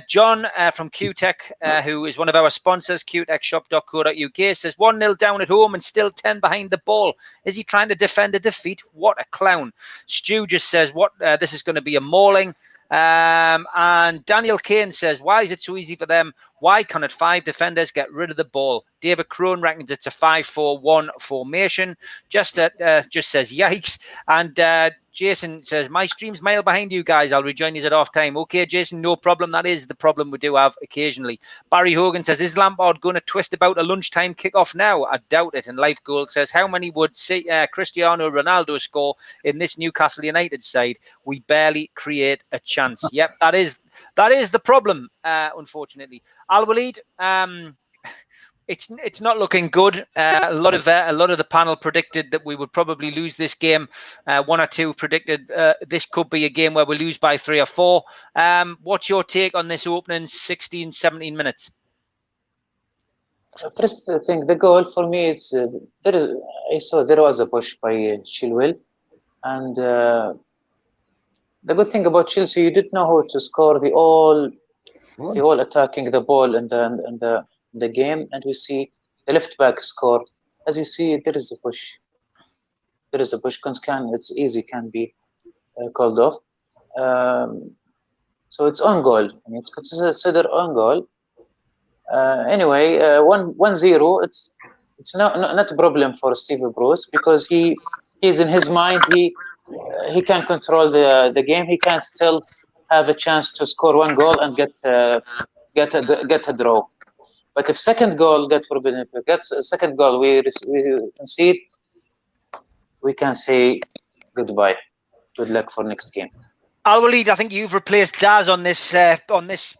John from QTech, who is one of our sponsors, qtechshop.co.uk, says 1-0 down at home and still 10 behind the ball. Is he trying to defend a defeat? What a clown. Stu just says this is going to be a mauling. And Daniel Kane says, why is it so easy for them? Why cannot 5 defenders get rid of the ball? David Crone reckons it's a 5-4-1 formation. Just says yikes. And Jason says, my stream's mile behind you guys. I'll rejoin you at half time. Okay, Jason, no problem. That is the problem we do have occasionally. Barry Hogan says, is Lampard going to twist about a lunchtime kickoff now? I doubt it. And Life Gold says, how many would Cristiano Ronaldo score in this Newcastle United side? We barely create a chance. Yep, that is the problem, unfortunately. Al-Walid, it's not looking good. A lot of the panel predicted that we would probably lose this game. 1 or 2 predicted this could be a game where we lose by 3 or 4. What's your take on this opening 16, 17 minutes? First thing, the goal for me is I saw there was a push by Chilwell, and the good thing about Chelsea, you didn't know how to score. They all attacking the ball in the game, and we see the left back score. As you see, there is a push. It's easy, can be called off. So it's on goal. I mean, it's considered on goal. Anyway, 1-0. It's not a problem for Steve Bruce, because he's in his mind. He can control the game. He can still have a chance to score 1 goal and get a draw. But if second goal get forbidden, if we get a second goal, we concede, we can say goodbye. Good luck for next game. Al-Walid, I think you've replaced Daz on this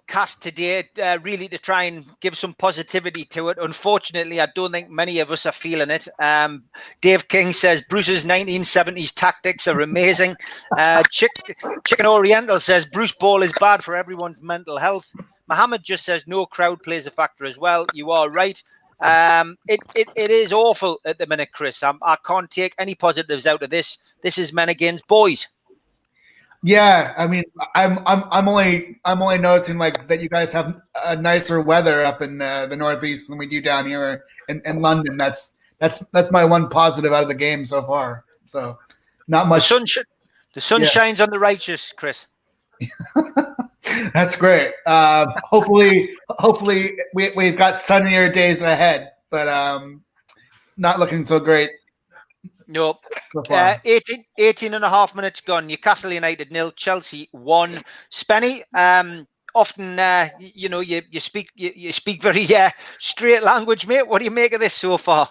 cast today, really to try and give some positivity to it. Unfortunately, I don't think many of us are feeling it. Dave King says Bruce's 1970s tactics are amazing. Chicken Oriental says Bruce Ball is bad for everyone's mental health. Mohammed just says no crowd plays a factor as well. You are right. It is awful at the minute, Chris. I can't take any positives out of this. This is men against boys. Yeah, I mean, I'm only noticing like that you guys have nicer weather up in the Northeast than we do down here in London. That's my one positive out of the game so far. So not much. The sun shines on the righteous, Chris. That's great. Hopefully we've got sunnier days ahead, but not looking so great. Nope. So 18 and a half minutes gone. Newcastle United 0, Chelsea 1. Spenny, often you speak very straight language, mate. What do you make of this so far?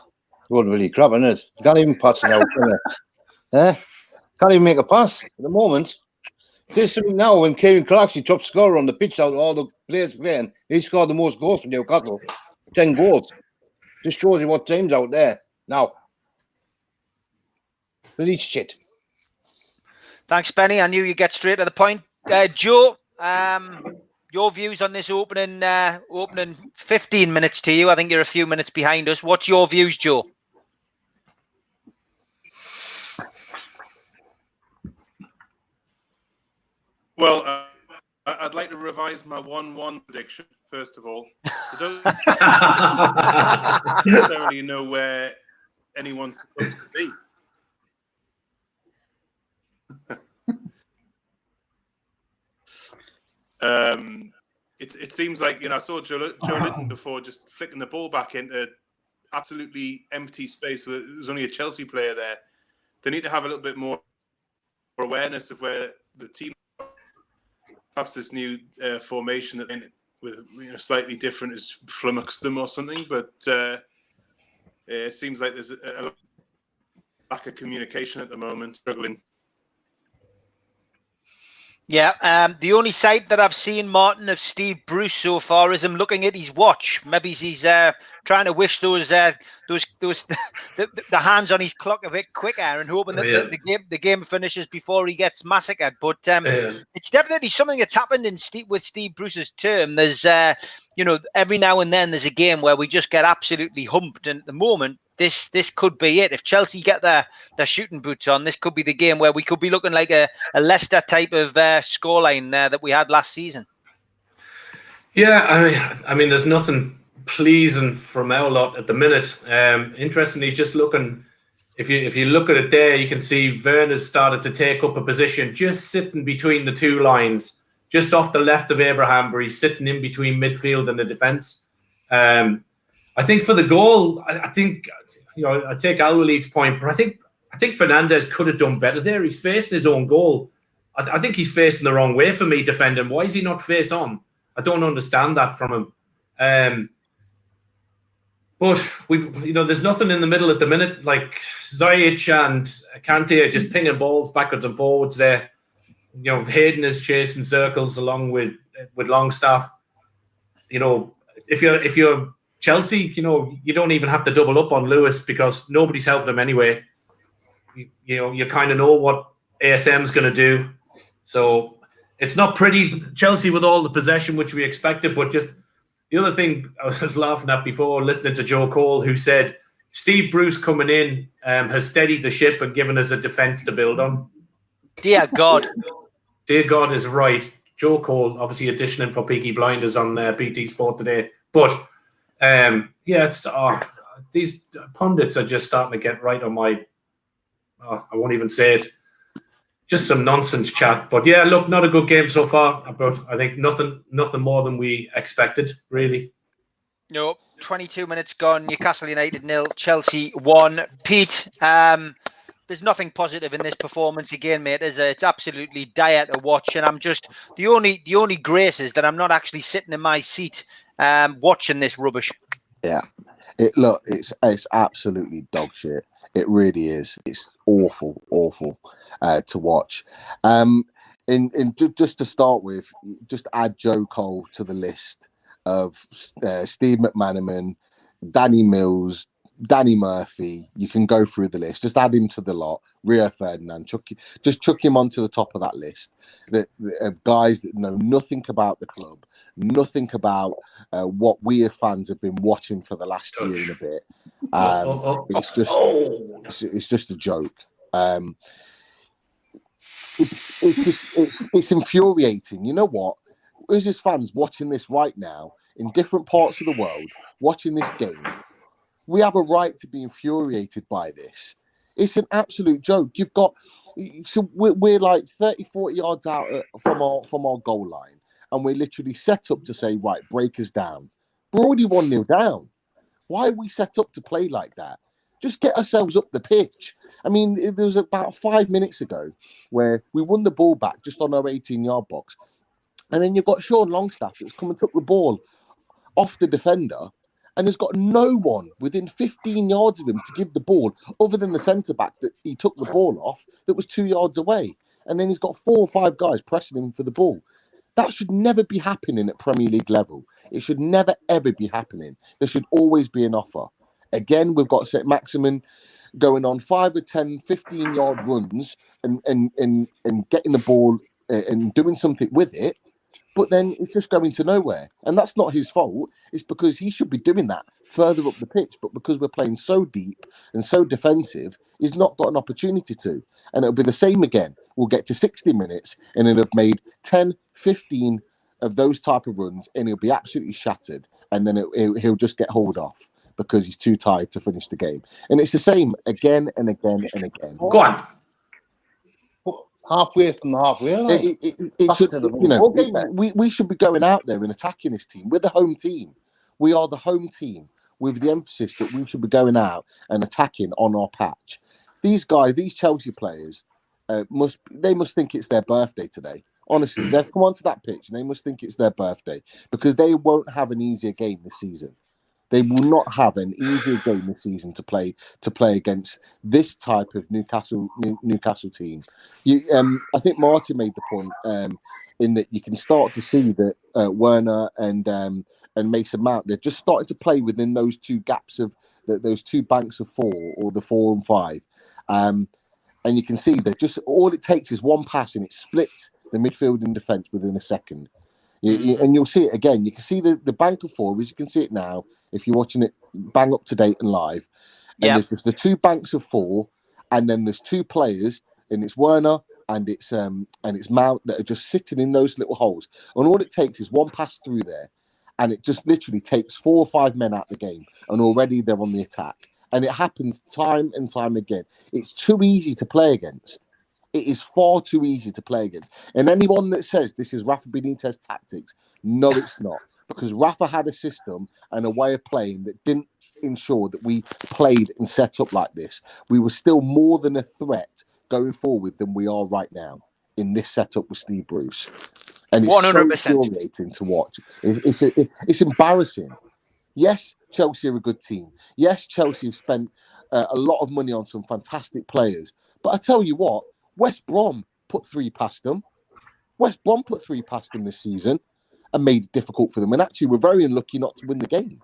Well, really crap, isn't it? You can't even pass it out, can you? Can't even make a pass at the moment. There's something now when Kieran Clark's the top scorer on the pitch out of all the players playing. He scored the most goals for Newcastle. 10 goals. Just shows you what team's out there now. Really shit. Thanks, Benny. I knew you'd get straight to the point. Joe, your views on this opening 15 minutes to you. I think you're a few minutes behind us. What's your views, Joe? Well, I'd like to revise my 1-1 prediction, first of all. I don't necessarily know where anyone's supposed to be. It seems like, I saw Joe Linton before just flicking the ball back into absolutely empty space. There's only a Chelsea player there. They need to have a little bit more awareness of where the team are perhaps this new formation that with slightly different has flummoxed them or something. But it seems like there's a lack of communication at the moment, struggling. Yeah, the only side that I've seen, Martin, of Steve Bruce so far is him looking at his watch. Maybe he's trying to wish those the hands on his clock a bit quicker and hoping that the game finishes before he gets massacred. But it's definitely something that's happened with Steve Bruce's term. There's every now and then there's a game where we just get absolutely humped, and at the moment, this could be it. If Chelsea get their shooting boots on, this could be the game where we could be looking like a Leicester type of scoreline that we had last season. Yeah, I mean, there's nothing pleasing from our lot at the minute. Interestingly, just looking, if you look at it there, you can see Werner's started to take up a position just sitting between the two lines, just off the left of Abraham, where he's sitting in between midfield and the defence. I think for the goal, I think, I take Al-Walid's point, but I think Fernandez could have done better there. He's facing his own goal. I think he's facing the wrong way for me defending. Why is he not face on? I don't understand that from him. But there's nothing in the middle at the minute. Like Ziyech and Kante are just pinging balls backwards and forwards there. Hayden is chasing circles along with Longstaff. If you're Chelsea, you don't even have to double up on Lewis because nobody's helping him anyway. You kind of know what ASM's going to do. So it's not pretty, Chelsea with all the possession, which we expected. But just the other thing I was laughing at before, listening to Joe Cole, who said Steve Bruce coming in has steadied the ship and given us a defence to build on. Dear God. Dear God is right. Joe Cole, obviously auditioning for Peaky Blinders on BT Sport today. But it's these pundits are just starting to get right on my. I won't even say it. Just some nonsense chat. But yeah, look, not a good game so far. But I think nothing more than we expected, really. No, 22 minutes gone. Newcastle United 0, Chelsea 1. Pete, there's nothing positive in this performance again, mate. It's absolutely dire to watch, and I'm just the only grace is that I'm not actually sitting in my seat watching this rubbish. Yeah, it's absolutely dog shit. It really is. It's awful to watch. And just to start with, just add Joe Cole to the list of Steve McManaman, Danny Mills, Danny Murphy. You can go through the list. Just add him to the lot. Rio Ferdinand, chuck him onto the top of that list. Of guys that know nothing about the club, nothing about what we as fans have been watching for the last year and a bit. It's just a joke. It's infuriating. You know what? Us as fans watching this right now in different parts of the world, watching this game, we have a right to be infuriated by this. It's an absolute joke. We're like 30, 40 yards out from our goal line, and we're literally set up to say, right, break us down. We're already 1-0 down. Why are we set up to play like that? Just get ourselves up the pitch. I mean, there was about 5 minutes ago where we won the ball back just on our 18-yard box, and then you've got Sean Longstaff that's come and took the ball off the defender and has got no one within 15 yards of him to give the ball other than the centre-back that he took the ball off that was 2 yards away. And then he's got 4 or 5 guys pressing him for the ball. That should never be happening at Premier League level. It should never, ever be happening. There should always be an offer. Again, we've got St. Maximin going on 5 or 10, 15-yard runs and getting the ball and doing something with it. But then it's just going to nowhere. And that's not his fault. It's because he should be doing that further up the pitch. But because we're playing so deep and so defensive, he's not got an opportunity to. And it'll be the same again. We'll get to 60 minutes and he'll have made 10, 15 of those type of runs and he'll be absolutely shattered. And then he'll just get hauled off because he's too tired to finish the game. And it's the same again and again and again. Go on. Halfway from the halfway line. We should be going out there and attacking this team. We're the home team. We are the home team with the emphasis that we should be going out and attacking on our patch. These guys, these Chelsea players, must think it's their birthday today. Honestly, they've come onto that pitch and they must think it's their birthday because they won't have an easier game this season. They will not have an easier game this season to play against this type of Newcastle team. I think Martin made the point in that you can start to see that Werner and Mason Mount, they're just starting to play within those two gaps of those two banks of four, or the 4 and 5, and you can see that just all it takes is one pass and it splits the midfield and defence within a second. And you'll see it again. You can see the bank of 4, as you can see it now if you're watching it bang up to date and live. And there's just the 2 banks of 4, and then there's 2 players, and it's Werner and it's Mount that are just sitting in those little holes. And all it takes is one pass through there, and it just literally takes 4 or 5 men out of the game, and already they're on the attack. And it happens time and time again. It's too easy to play against. It is far too easy to play against. And anyone that says this is Rafa Benitez tactics, no, it's not. Because Rafa had a system and a way of playing that didn't ensure that we played and set up like this. We were still more than a threat going forward than we are right now in this setup with Steve Bruce. And it's 100%. So infuriating to watch. It's embarrassing. Yes, Chelsea are a good team. Yes, Chelsea have spent a lot of money on some fantastic players. But I tell you what, West Brom put 3 past them. West Brom put 3 past them this season and made it difficult for them. And actually, we're very unlucky not to win the game.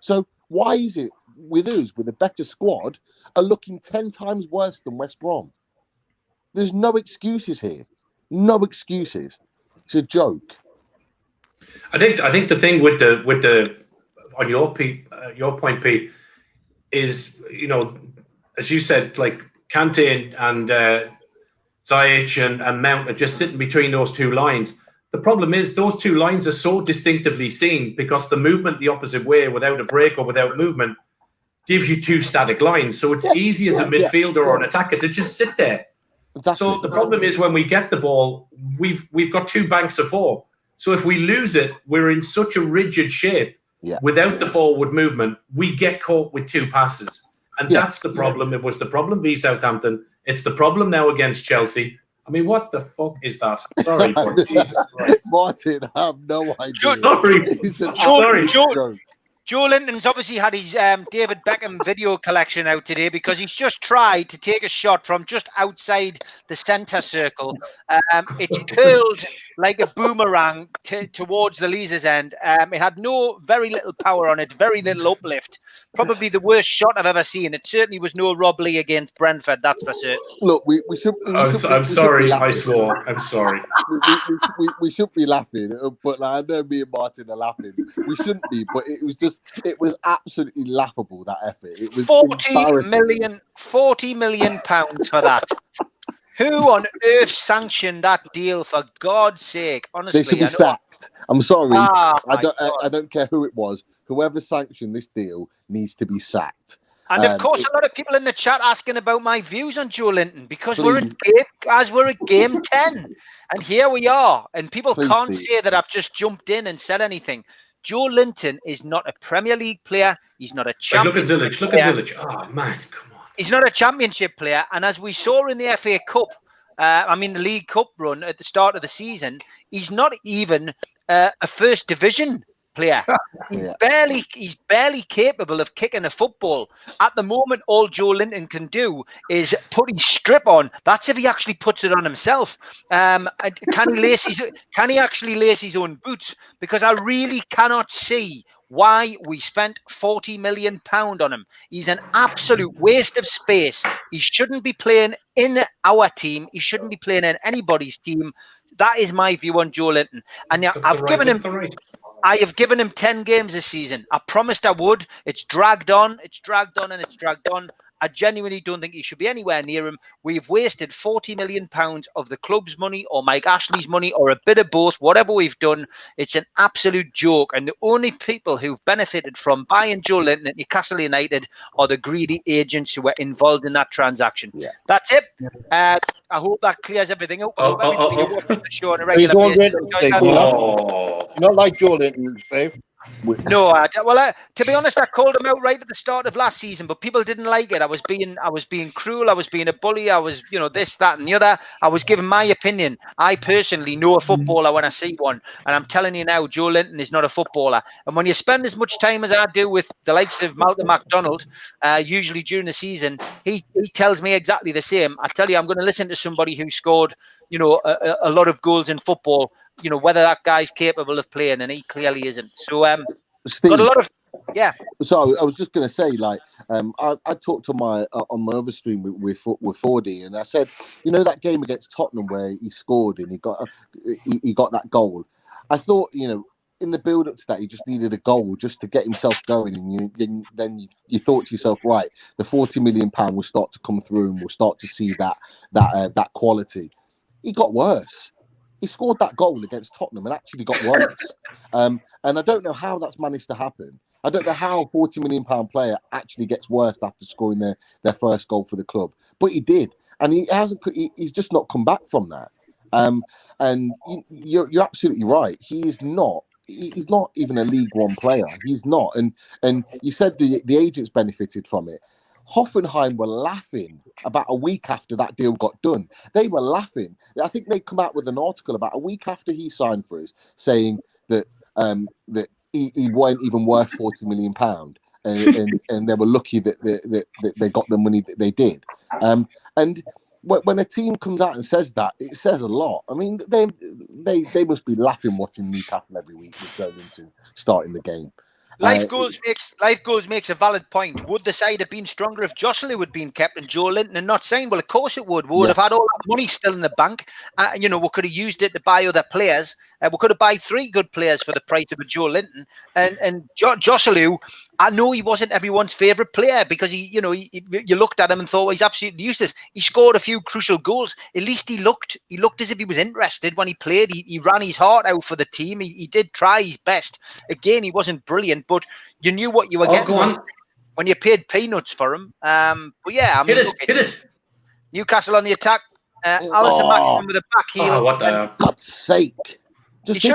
So why is it with us, with a better squad, are looking 10 times worse than West Brom? There's no excuses here. No excuses. It's a joke. I think the thing with the on your point, Pete, is, as you said, like Kante and Ziyech and Mount are just sitting between those 2 lines. The problem is those 2 lines are so distinctively seen because the movement the opposite way without a break or without movement gives you 2 static lines. So it's easy as a midfielder or an attacker to just sit there. Exactly. So the problem is when we get the ball, we've got 2 banks of 4. So if we lose it, we're in such a rigid shape. Without the forward movement, we get caught with 2 passes. And that's the problem. It was the problem v Southampton. It's the problem now against Chelsea. I mean, what the fuck is that? Sorry, but Jesus Christ. Martin, I have no idea. Sorry. Joe Linton's obviously had his David Beckham video collection out today because he's just tried to take a shot from just outside the centre circle. It curled like a boomerang towards the Leazer's end. It had very little power on it, very little uplift. Probably the worst shot I've ever seen. It certainly was no Rob Lee against Brentford, that's for certain. Look, we should. I'm sorry. I swore. I'm sorry. We should be laughing, but I know me and Martin are laughing. We shouldn't be, but it was absolutely laughable, that effort. It was 40 million pounds for that. Who on earth sanctioned that deal, for God's sake? Honestly, they should be sacked. I'm sorry. I don't care who it was. Whoever sanctioned this deal needs to be sacked. And of course, a lot of people in the chat asking about my views on Joe Linton because we're at game 10, and here we are, and people can't say that I've just jumped in and said anything. Joe Linton is not a Premier League player. He's not a championship player. Look at Zilic. Oh, man, come on. He's not a championship player. And as we saw in the FA Cup, the League Cup run at the start of the season, he's not even a first division player. He's barely capable of kicking a football. At the moment, all Joe Linton can do is put his strip on. That's if he actually puts it on himself. Can he actually lace his own boots? Because I really cannot see why we spent £40 million on him. He's an absolute waste of space. He shouldn't be playing in our team. He shouldn't be playing in anybody's team. That is my view on Joe Linton. And I have given him 10 games this season. I promised I would. It's dragged on. I genuinely don't think he should be anywhere near him. We've wasted £40 million of the club's money or Mike Ashley's money or a bit of both. Whatever we've done, it's an absolute joke. And the only people who've benefited from buying Joe Linton at Newcastle United are the greedy agents who were involved in that transaction. That's it. I hope that clears everything up. You don't get Not like Joe Linton, Steve. No, to be honest, I called him out right at the start of last season, but people didn't like it. I was being cruel. I was being a bully. I was, this, that, and the other. I was giving my opinion. I personally know a footballer when I see one, and I'm telling you now, Joe Linton is not a footballer. And when you spend as much time as I do with the likes of Malcolm MacDonald, usually during the season, he tells me exactly the same. I tell you, I'm going to listen to somebody who scored, a lot of goals in football. Whether that guy's capable of playing, and he clearly isn't. So, Steve, got a lot of, yeah. So I was just going to say, I talked on my other stream with 4D, and I said, that game against Tottenham where he scored and he got that goal. I thought, in the build up to that, he just needed a goal just to get himself going, and then you thought to yourself, right, the £40 million will start to come through, and we'll start to see that quality. He got worse. He scored that goal against Tottenham and actually got worse. And I don't know how that's managed to happen. I don't know how a £40 million player actually gets worse after scoring their first goal for the club. But he did. And he's just not come back from that. And you're absolutely right. He's not even a League One player. He's not. And you said the agents benefited from it. Hoffenheim were laughing about a week after that deal got done. They were laughing. I think they come out with an article about a week after he signed for us, saying that that he weren't even worth £40 million, and they were lucky that they got the money that they did. And when a team comes out and says that, it says a lot. I mean, they must be laughing watching Newcastle every week returning to starting the game. Life goals makes a valid point. Would the side have been stronger if Joselu had been kept and Joe Linton and not signed? Well, of course it would. We would have had all that money still in the bank. We could have used it to buy other players. We could have bought 3 good players for the price of a Joe Linton. And Joselu, I know he wasn't everyone's favourite player because you looked at him and thought, well, he's absolutely useless. He scored a few crucial goals. At least he looked as if he was interested when he played. He ran his heart out for the team. He did try his best. Again, he wasn't brilliant, but you knew what you were getting when you paid peanuts for him. But yeah, I mean, hit it. Newcastle on the attack. Alisson Maximum with a back heel. Oh, what the? God's sake! Just He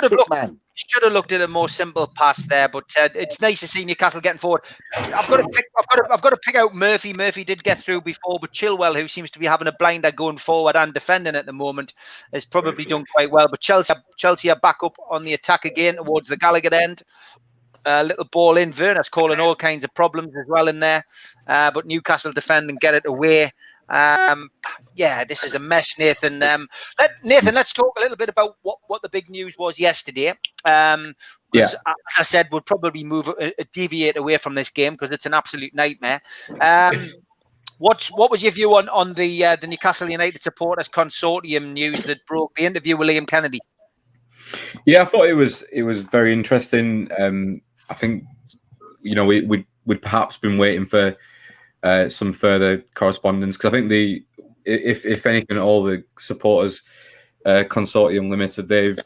should have looked at a more simple pass there, but it's nice to see Newcastle getting forward. I've got to pick out Murphy. Murphy did get through before, but Chilwell, who seems to be having a blinder going forward and defending at the moment, has probably done quite well. But Chelsea are back up on the attack again towards the Gallagher end. Little ball in. Werner's calling all kinds of problems as well in there, but Newcastle defend and get it away. This is a mess, Nathan. Nathan, let's talk a little bit about what the big news was yesterday. As I said, we'll probably deviate away from this game because it's an absolute nightmare. What was your view on the Newcastle United supporters consortium news that broke the interview with Liam Kennedy? Yeah, I thought it was very interesting. I think we'd perhaps been waiting for some further correspondence because I think if anything, all the supporters consortium limited, they've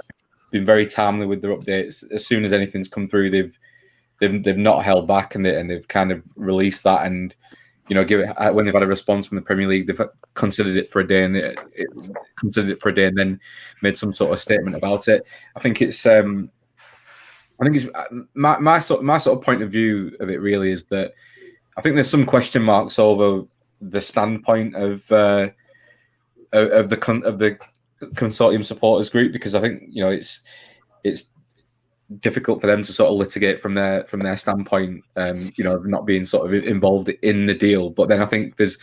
been very timely with their updates. As soon as anything's come through, they've not held back and they've kind of released that and when they've had a response from the Premier League, they've considered it for a day and then made some sort of statement about it. I think it's my sort of point of view of it really is that I think there's some question marks over the standpoint of the consortium supporters group because I think it's difficult for them to sort of litigate from their standpoint, not being sort of involved in the deal. But then I think there's,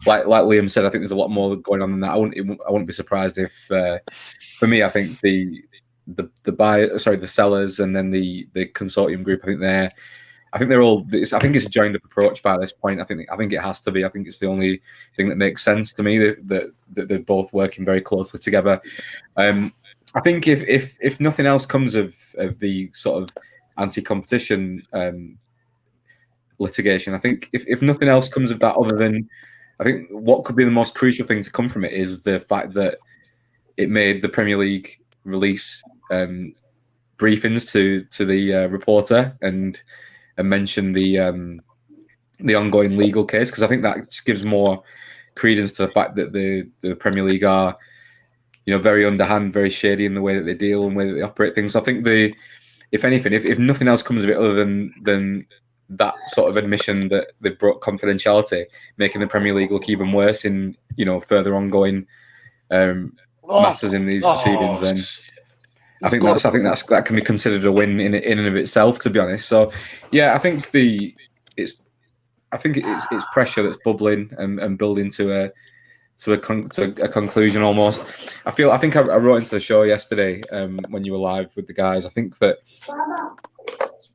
like Liam said, I think there's a lot more going on than that. I wouldn't be surprised if, for me, I think the sellers and then the consortium group, I think it's a joined up approach by this point. I think it has to be. I think it's the only thing that makes sense to me that they're both working very closely together. I think if nothing else comes of the sort of anti-competition litigation, I think if nothing else comes of that other than, I think what could be the most crucial thing to come from it is the fact that it made the Premier League release briefings to the reporter and mention the ongoing legal case, because I think that just gives more credence to the fact that the Premier League are very underhand, very shady in the way that they deal and the way that they operate things. I think if anything, if nothing else comes of it other than that sort of admission that they brought confidentiality, making the Premier League look even worse in further ongoing matters in these proceedings, then I think that can be considered a win in and of itself, to be honest. So yeah, I think it's pressure that's bubbling and building to a conclusion almost. I think I wrote into the show yesterday when you were live with the guys. I think that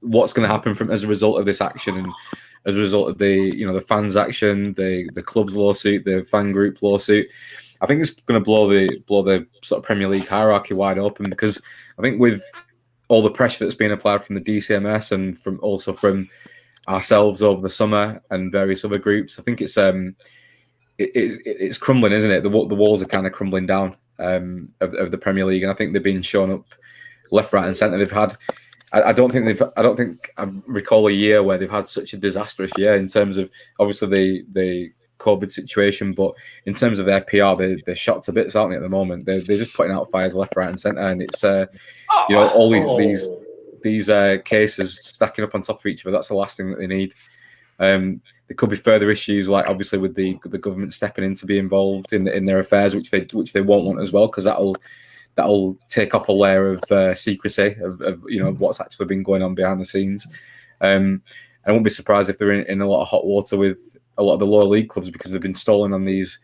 what's going to happen as a result of this action and as a result of the fans' action, the club's lawsuit, the fan group lawsuit, I think it's going to blow the sort of Premier League hierarchy wide open, because I think with all the pressure that's being applied from the DCMS and from ourselves over the summer and various other groups, I think it's crumbling, isn't it? The walls are kind of crumbling down of the Premier League, and I think they've been shown up left, right, and centre. They've had. I don't think I recall a year where they've had such a disastrous year in terms of obviously the COVID situation, but in terms of their PR, they're shot to bits, aren't they? At the moment, they're just putting out fires left, right, and centre, and it's all these cases stacking up on top of each other. That's the last thing that they need. There could be further issues, like obviously with the government stepping in to be involved in their affairs, which they won't want as well, because that'll take off a layer of secrecy of what's actually been going on behind the scenes. I won't be surprised if they're in a lot of hot water with a lot of the lower league clubs, because they've been stalling on these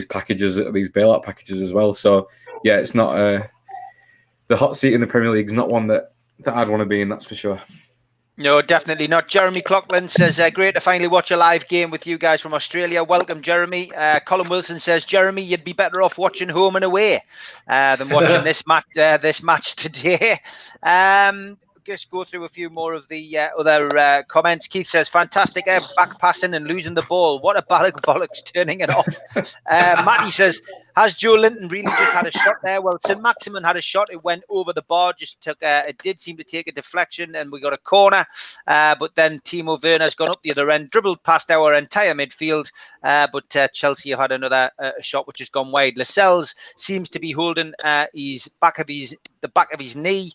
packages, these bailout packages as well. So yeah, it's not the hot seat in the Premier League is not one that I'd want to be in, that's for sure. No, definitely not. Jeremy Cloughlin says, great to finally watch a live game with you guys from Australia. Welcome, Jeremy. Colin Wilson says, Jeremy, you'd be better off watching home and away than watching this match today. Just go through a few more of the other comments. Keith says, fantastic back passing and losing the ball. What a bollocks turning it off. Matty says, has Joe Linton really just had a shot there? Well, St. Maximin had a shot. It went over the bar. It did seem to take a deflection, and we got a corner. But then Timo Werner's gone up the other end, dribbled past our entire midfield. But Chelsea had another shot which has gone wide. Lascelles seems to be holding the back of his knee.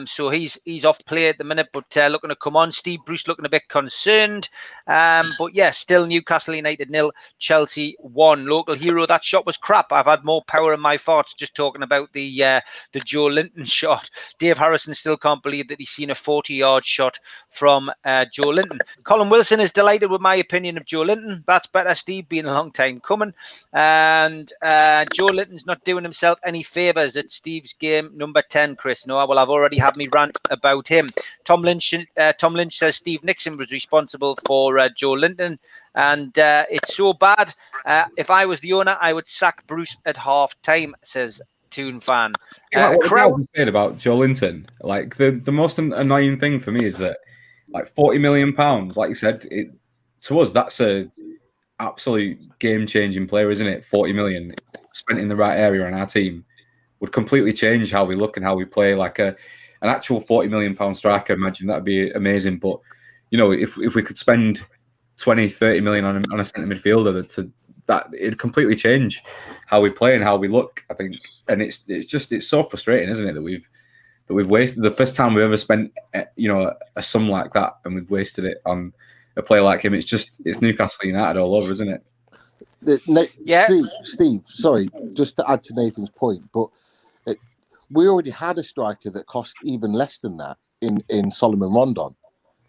So he's off play at the minute, but looking to come on. Steve Bruce looking a bit concerned. But yeah, still Newcastle United 0, Chelsea 1. Local hero, that shot was crap. I've had more power in my thoughts just talking about the Joe Linton shot. Dave Harrison still can't believe that he's seen a 40-yard shot from Joe Linton. Colin Wilson is delighted with my opinion of Joe Linton. That's better, Steve, been a long time coming. And Joe Linton's not doing himself any favours at Steve's game number 10, Chris. No, well, I've already had me rant about him. Tom Lynch says Steve Nixon was responsible for Joe Linton, and it's so bad. If I was the owner, I would sack Bruce at half time, says Toon Fan. What you said about Joe Linton, like the most annoying thing for me is that, like, £40 million, like you said, to us that's a absolute game-changing player, isn't it? 40 million spent in the right area on our team would completely change how we look and how we play. Like an actual £40 million striker, imagine that'd be amazing. But if we could spend 20, 30 million on a centre midfielder, it'd completely change how we play and how we look, I think. And it's so frustrating, isn't it, that we've wasted the first time we've ever spent a sum like that, and we've wasted it on a player like him. It's Newcastle United all over, isn't it? Yeah. Steve, sorry, just to add to Nathan's point, but we already had a striker that cost even less than that in Solomon Rondon.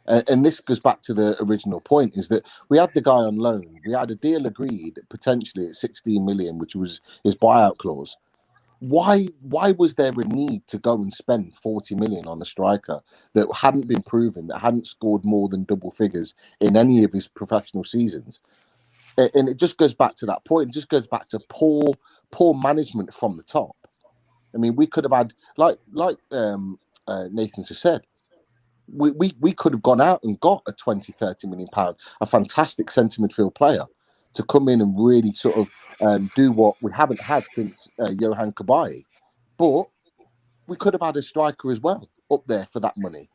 And this goes back to the original point, is that we had the guy on loan. We had a deal agreed potentially at 16 million, which was his buyout clause. Why was there a need to go and spend 40 million on a striker that hadn't been proven, that hadn't scored more than double figures in any of his professional seasons? And it just goes back to that point. It just goes back to poor management from the top. I mean, we could have had, like Nathan just said, we could have gone out and got a 20-30 million pound, a fantastic centre midfield player to come in and really sort of do what we haven't had since Johan Cabaye. But we could have had a striker as well up there for that money,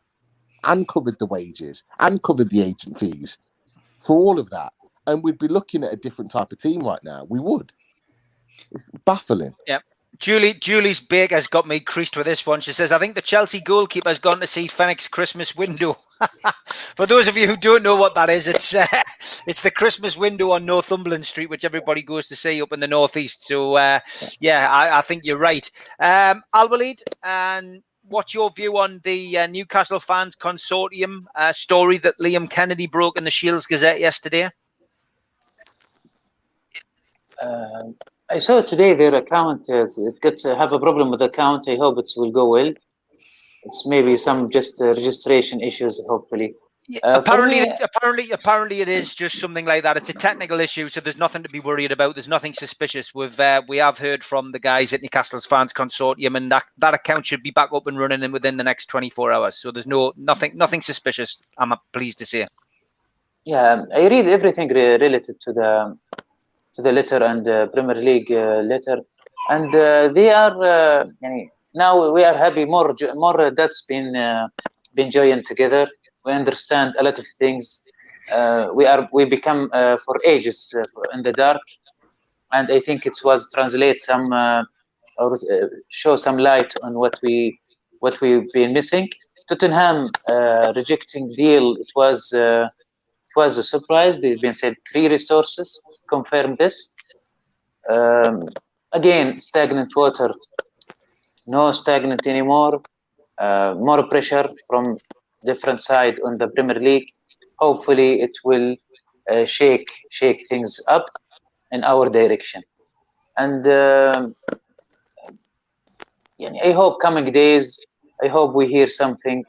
and covered the wages and covered the agent fees for all of that, and we'd be looking at a different type of team right now. We would. It's baffling. Yep. Julie's Baker's got me creased with this one. She says, I think the Chelsea goalkeeper's gone to see Fenwick's Christmas window. For those of you who don't know what that is, it's the Christmas window on Northumberland Street, which everybody goes to see up in the northeast. So, I think you're right. Al-Walid, and what's your view on the Newcastle Fans Consortium story that Liam Kennedy broke in the Shields Gazette yesterday? I saw today their account have a problem with the account. I hope it will go well. It's maybe some just registration issues, hopefully. Apparently it is just something like that. It's a technical issue, so there's nothing to be worried about. There's nothing suspicious. We have heard from the guys at Newcastle's Fans Consortium, and that account should be back up and running within the next 24 hours. So there's nothing suspicious, I'm pleased to say. Yeah, I read everything related to the letter and the Premier League letter, and they are now we are happy. More that's been joined together. We understand a lot of things. We become for ages in the dark, and I think it was translate some or show some light on what we've been missing. Tottenham rejecting deal. It was a surprise. There's been said 3 resources confirm this. Again, stagnant water. No stagnant anymore. More pressure from different side on the Premier League. Hopefully, it will shake things up in our direction. And I hope coming days. I hope we hear something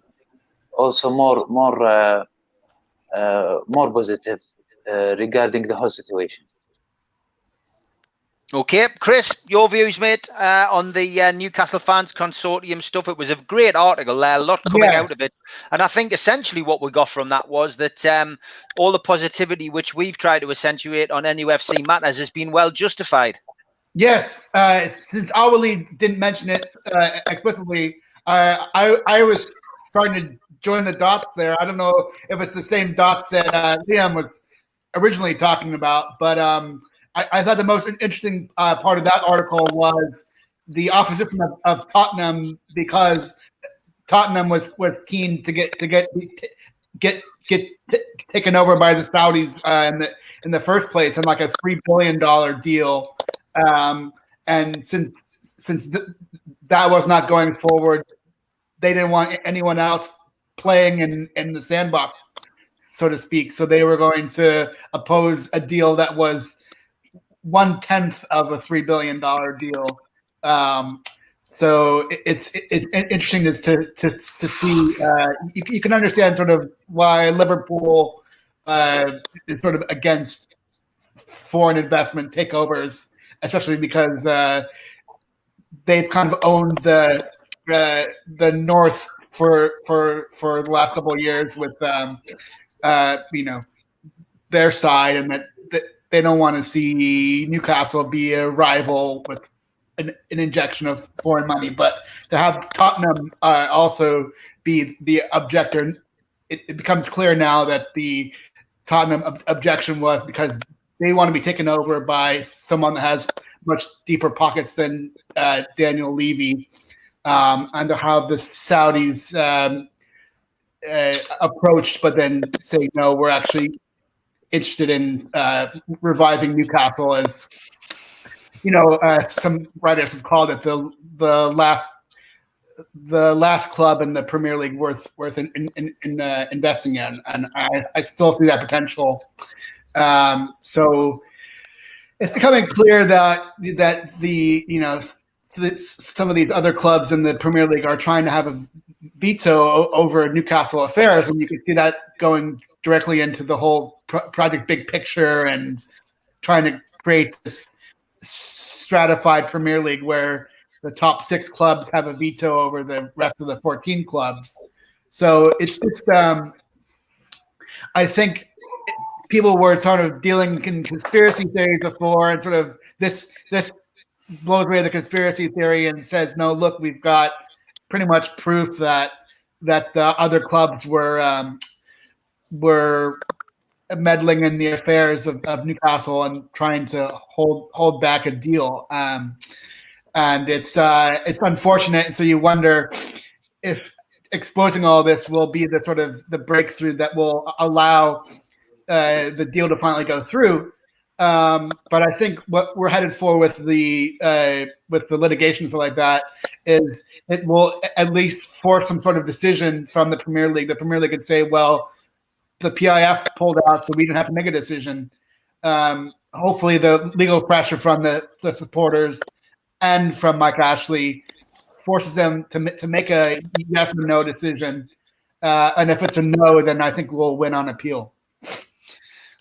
also more positive regarding the whole situation. Okay, Chris, your views, mate, on the Newcastle Fans Consortium stuff. It was a great article, a lot coming out of it. And I think essentially what we got from that was that all the positivity which we've tried to accentuate on NUFC matters has been well justified. Yes, since Al-Walid didn't mention it explicitly, I was starting to join the dots there. I don't know if it's the same dots that Liam was originally talking about, but I thought the most interesting part of that article was the opposition of Tottenham, because Tottenham was keen to get taken over by the Saudis in the first place, in like a $3 billion deal. And since that was not going forward, they didn't want anyone else playing in the sandbox, so to speak. So they were going to oppose a deal that was 1/10 of a $3 billion deal. So it's interesting to see. You can understand sort of why Liverpool is sort of against foreign investment takeovers, especially because they've kind of owned the North for the last couple of years with their side, and that they don't want to see Newcastle be a rival with an injection of foreign money. But to have Tottenham also be the objector, it becomes clear now that the Tottenham objection was because they want to be taken over by someone that has much deeper pockets than Daniel Levy, and to have the Saudis approached, but then say, no, we're actually interested in reviving Newcastle, as some writers have called it the last club in the Premier League worth investing in, and I still see that potential. So it's becoming clear that some of these other clubs in the Premier League are trying to have a veto over Newcastle affairs, and you can see that going directly into the whole project big picture and trying to create this stratified Premier League where the top 6 clubs have a veto over the rest of the 14 clubs. So it's just, I think people were sort of dealing in conspiracy theories before, and sort of this blows away the conspiracy theory and says, no, look, we've got pretty much proof that the other clubs were meddling in the affairs of Newcastle and trying to hold back a deal. and it's unfortunate. And so you wonder if exposing all this will be the sort of the breakthrough that will allow the deal to finally go through. But I think what we're headed for with the litigation and stuff like that is it will at least force some sort of decision from the Premier League. The Premier League could say, well, the PIF pulled out, so we didn't have to make a decision. Hopefully the legal pressure from the supporters and from Mike Ashley forces them to make a yes or no decision. And if it's a no, then I think we'll win on appeal.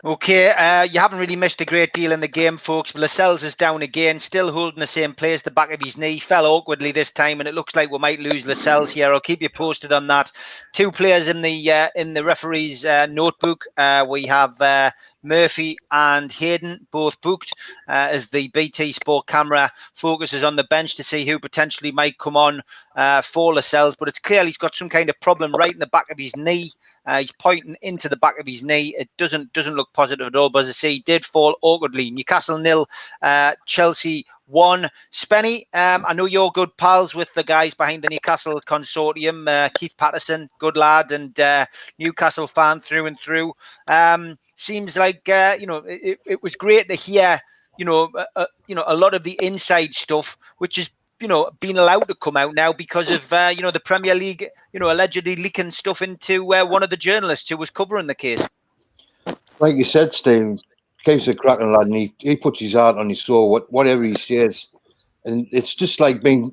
Okay, you haven't really missed a great deal in the game, folks. Lascelles is down again, still holding the same place, the back of his knee. Fell awkwardly this time, and it looks like we might lose Lascelles here. I'll keep you posted on that. 2 players in the referee's notebook. We have Murphy and Hayden, both booked, as the BT Sport camera focuses on the bench to see who potentially might come on for Lascelles. But it's clear he's got some kind of problem right in the back of his knee. He's pointing into the back of his knee. It doesn't look positive at all, but as I say, he did fall awkwardly. Newcastle 0, Chelsea 1. Spenny, I know you're good pals with the guys behind the Newcastle consortium. Keith Patterson, good lad, and Newcastle fan through and through. Seems like it was great to hear a lot of the inside stuff, which is being allowed to come out now because of the Premier League allegedly leaking stuff into one of the journalists who was covering the case. Like you said, Steve, Keith's a cracking lad, and he puts his heart on his soul, whatever he says. And it's just like being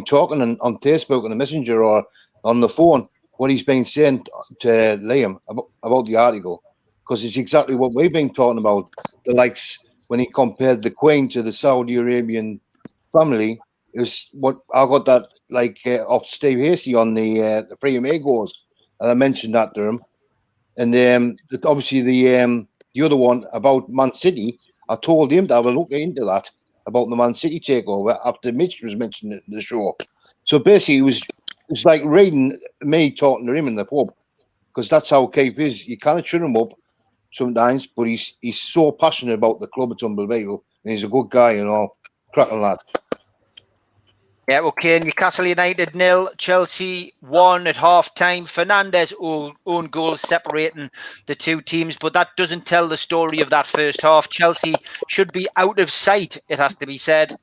talking on Facebook, on the messenger, or on the phone, what he's been saying to Liam about the article. Because it's exactly what we've been talking about. The likes, when he compared the Queen to the Saudi Arabian family, it was what I got that off Steve Hasty on the Free Amigos, and I mentioned that to him. And obviously the other one about Man City, I told him to have a look into that about the Man City takeover after Mitch was mentioned it in the show. So basically, it was like reading me talking to him in the pub, because that's how Keith is. You kind of shut him up sometimes, but he's so passionate about the club. It's unbelievable, and he's a good guy and all. Cracking lad. Yeah, okay. Newcastle United 0, Chelsea 1 at half-time. Fernandez own goal separating the two teams, but that doesn't tell the story of that first half. Chelsea should be out of sight, it has to be said.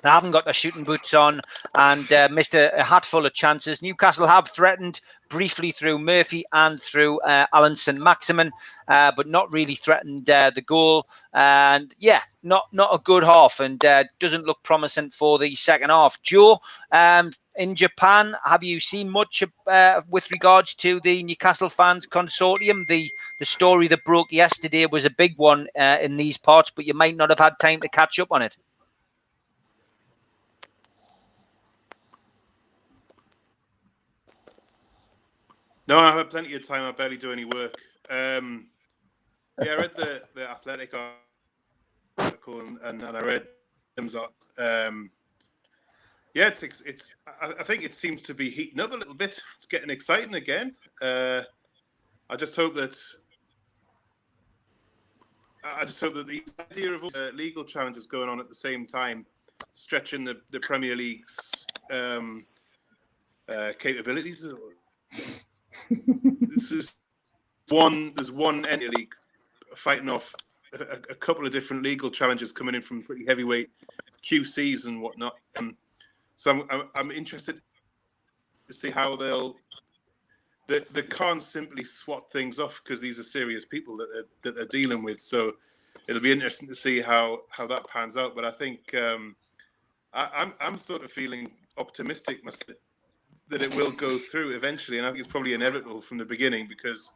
They haven't got their shooting boots on and missed a hatful of chances. Newcastle have threatened briefly through Murphy and through Alan Maximin, but not really threatened the goal. And yeah, not a good half, and doesn't look promising for the second half. Joe, in Japan, have you seen much with regards to the Newcastle fans consortium? The story that broke yesterday was a big one in these parts, but you might not have had time to catch up on it. No, I've had plenty of time. I barely do any work. I read the Athletic article and I read Tim's up. Yeah, it's. I think it seems to be heating up a little bit. It's getting exciting again. I just hope that. The idea of legal challenges going on at the same time, stretching the Premier League's capabilities. There's one entity league fighting off a couple of different legal challenges coming in from pretty heavyweight QCs and whatnot. So I'm interested to see how they can't simply swat things off, because these are serious people that they're dealing with. So it'll be interesting to see how that pans out. But I think I'm sort of feeling optimistic that it will go through eventually, and I think it's probably inevitable from the beginning, because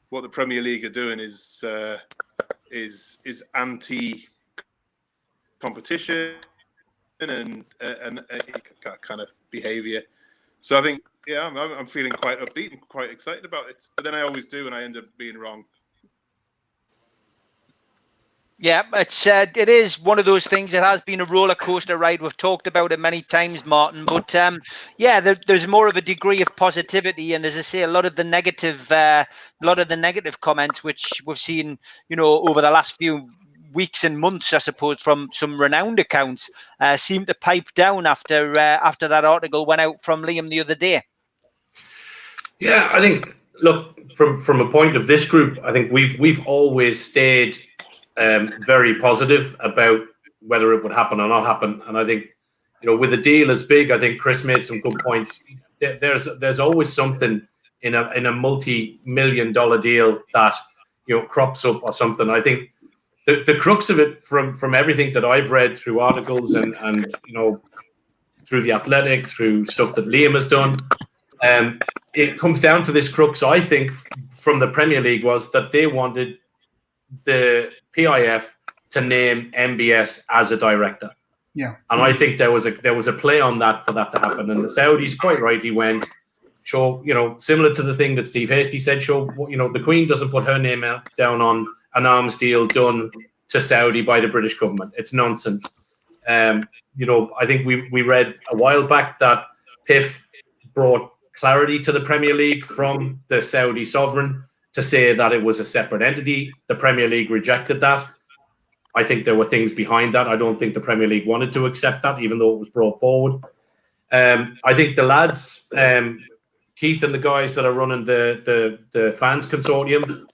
what the Premier League are doing is anti-competition and that kind of behaviour. So I think, yeah, I'm feeling quite upbeat and quite excited about it. But then I always do, and I end up being wrong. Yeah, it is one of those things. It has been a roller coaster ride. We've talked about it many times, Martin. But yeah, there's more of a degree of positivity, and as I say, a lot of the negative comments which we've seen, over the last few weeks and months, I suppose, from some renowned accounts, seemed to pipe down after that article went out from Liam the other day. Yeah, I think, look, from a point of this group, I think we've always stayed very positive about whether it would happen or not happen. And I think, with a deal as big, I think Chris made some good points. There's always something in a multi-million-dollar deal that crops up or something. I think the crux of it, from everything that I've read through articles and through The Athletic, through stuff that Liam has done, it comes down to this crux, I think, from the Premier League, was that they wanted the PIF to name MBS as a director. Yeah. And I think there was a play on that for that to happen. And the Saudis, quite rightly, went, sure, similar to the thing that Steve Hasty said, sure, the Queen doesn't put her name down on an arms deal done to Saudi by the British government. It's nonsense. I think we read a while back that PIF brought clarity to the Premier League from the Saudi sovereign to say that it was a separate entity. The Premier League rejected that. I think there were things behind that. I don't think the Premier League wanted to accept that, even though it was brought forward. I think the lads, Keith and the guys that are running the fans consortium,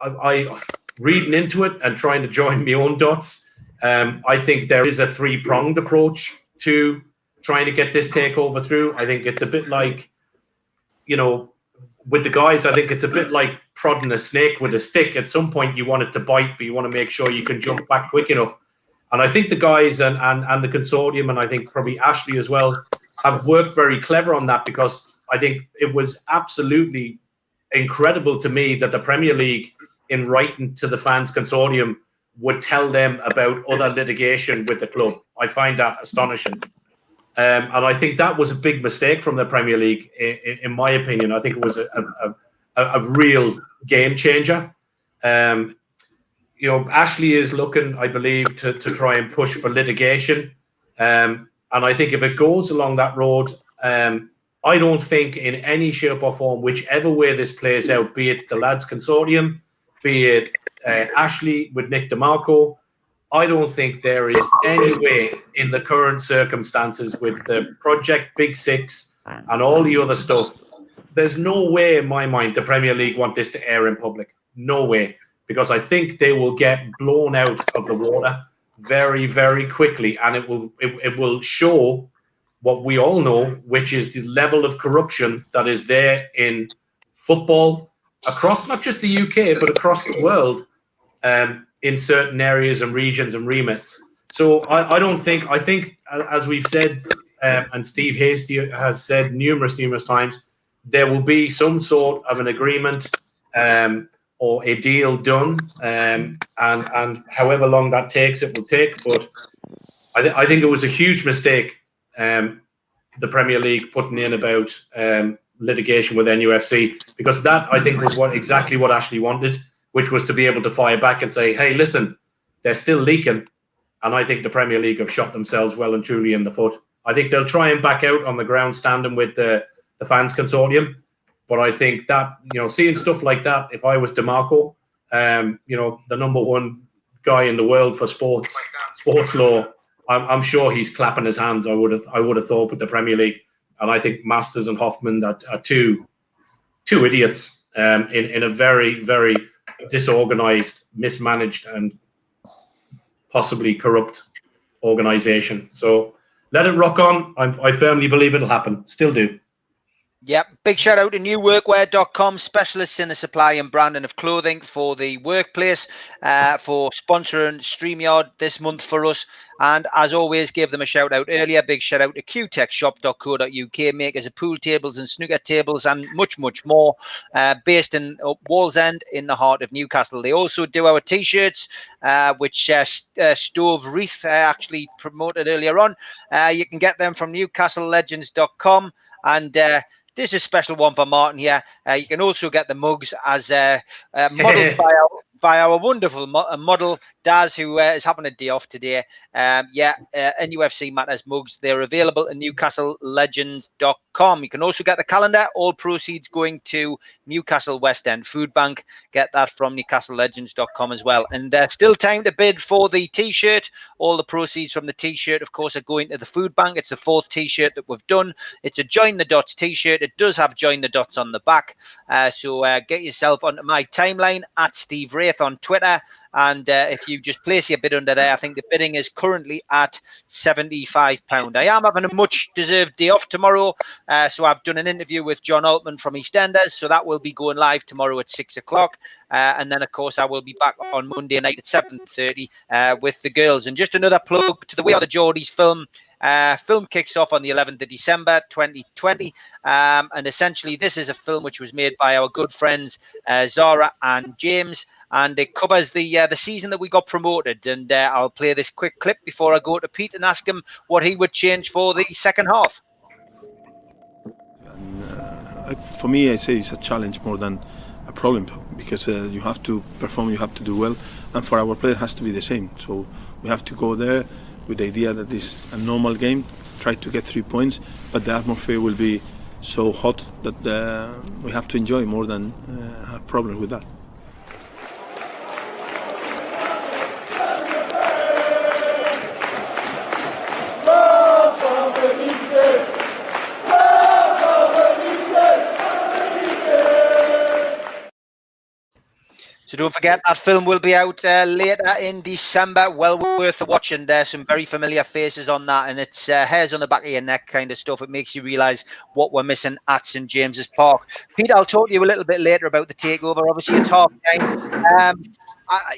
I reading into it and trying to join my own dots, I think there is a three-pronged approach to trying to get this takeover through. I think it's a bit like, with the guys, I think it's a bit like prodding a snake with a stick. At some point you want it to bite, but you want to make sure you can jump back quick enough. And I think the guys and the consortium, and I think probably Ashley as well, have worked very clever on that, because I think it was absolutely incredible to me that the Premier League, in writing to the fans consortium, would tell them about other litigation with the club. I find that astonishing. And I think that was a big mistake from the Premier League, in my opinion. I think it was a real game changer. Ashley is looking, I believe, to try and push for litigation. And I think if it goes along that road, I don't think in any shape or form, whichever way this plays out, be it the lads consortium, be it Ashley with Nick DeMarco, I don't think there is any way in the current circumstances with the Project Big Six and all the other stuff, there's no way in my mind the Premier League want this to air in public. No way. Because I think they will get blown out of the water very, very quickly. And it will show what we all know, which is the level of corruption that is there in football across not just the UK, but across the world, in certain areas and regions and remits. So I think, as we've said, and Steve Hasty has said numerous times, there will be some sort of an agreement or a deal done, and however long that takes, it will take. But I think it was a huge mistake, the Premier League putting in about litigation with NUFC, because that, I think, was exactly what Ashley wanted, which was to be able to fire back and say, hey, listen, they're still leaking. And I think the Premier League have shot themselves well and truly in the foot. I think they'll try and back out on the ground standing with the fans consortium. But I think that, seeing stuff like that, if I was DeMarco, the number one guy in the world for sports law, I'm sure he's clapping his hands. I would have thought with the Premier League. And I think Masters and Hoffman are two idiots in a very, very disorganized, mismanaged, and possibly corrupt organization. So let it rock on. I firmly believe it'll happen. Still do. Yep. Big shout out to newworkwear.com, specialists in the supply and branding of clothing for the workplace, for sponsoring StreamYard this month for us. And as always, gave them a shout out earlier. Big shout out to qtechshop.co.uk, makers of pool tables and snooker tables and much, much more, based in Wallsend in the heart of Newcastle. They also do our t-shirts, which Steve Wraith actually promoted earlier on. You can get them from newcastlelegends.com. And this is a special one for Martin here. You can also get the mugs as modeled by our wonderful model, Daz, who is having a day off today. NUFC Matters mugs. They're available at newcastlelegends.com. newcastlewestend.com. You can also get the calendar. All proceeds going to Newcastle West End Food Bank. Get that from newcastlelegends.com as well. And still time to bid for the T-shirt. All the proceeds from the T-shirt, of course, are going to the food bank. It's the 4th T-shirt that we've done. It's a Join the Dots T-shirt. It does have Join the Dots on the back. So get yourself onto my timeline at Steve Wraith on Twitter. And if you just place your bid under there, I think the bidding is currently at £75. I am having a much-deserved day off tomorrow. So I've done an interview with John Altman from EastEnders. So that will be going live tomorrow at 6 o'clock. And then, of course, I will be back on Monday night at 7:30 with the girls. And just another plug to the We Are the Geordies film. Film kicks off on the 11th of December 2020. And essentially, this is a film which was made by our good friends Zara and James. And it covers the season that we got promoted. And I'll play this quick clip before I go to Pete and ask him what he would change for the second half. For me, I say it's a challenge more than a problem, because you have to perform, you have to do well, and for our player it has to be the same. So we have to go there with the idea that this is a normal game, try to get 3 points, but the atmosphere will be so hot that we have to enjoy more than have problems with that. So don't forget, that film will be out later in December. Well worth a watch, and there's some very familiar faces on that, and it's hairs on the back of your neck kind of stuff. It makes you realise what we're missing at St James's Park. Pete, I'll talk to you a little bit later about the takeover. Obviously, it's half time.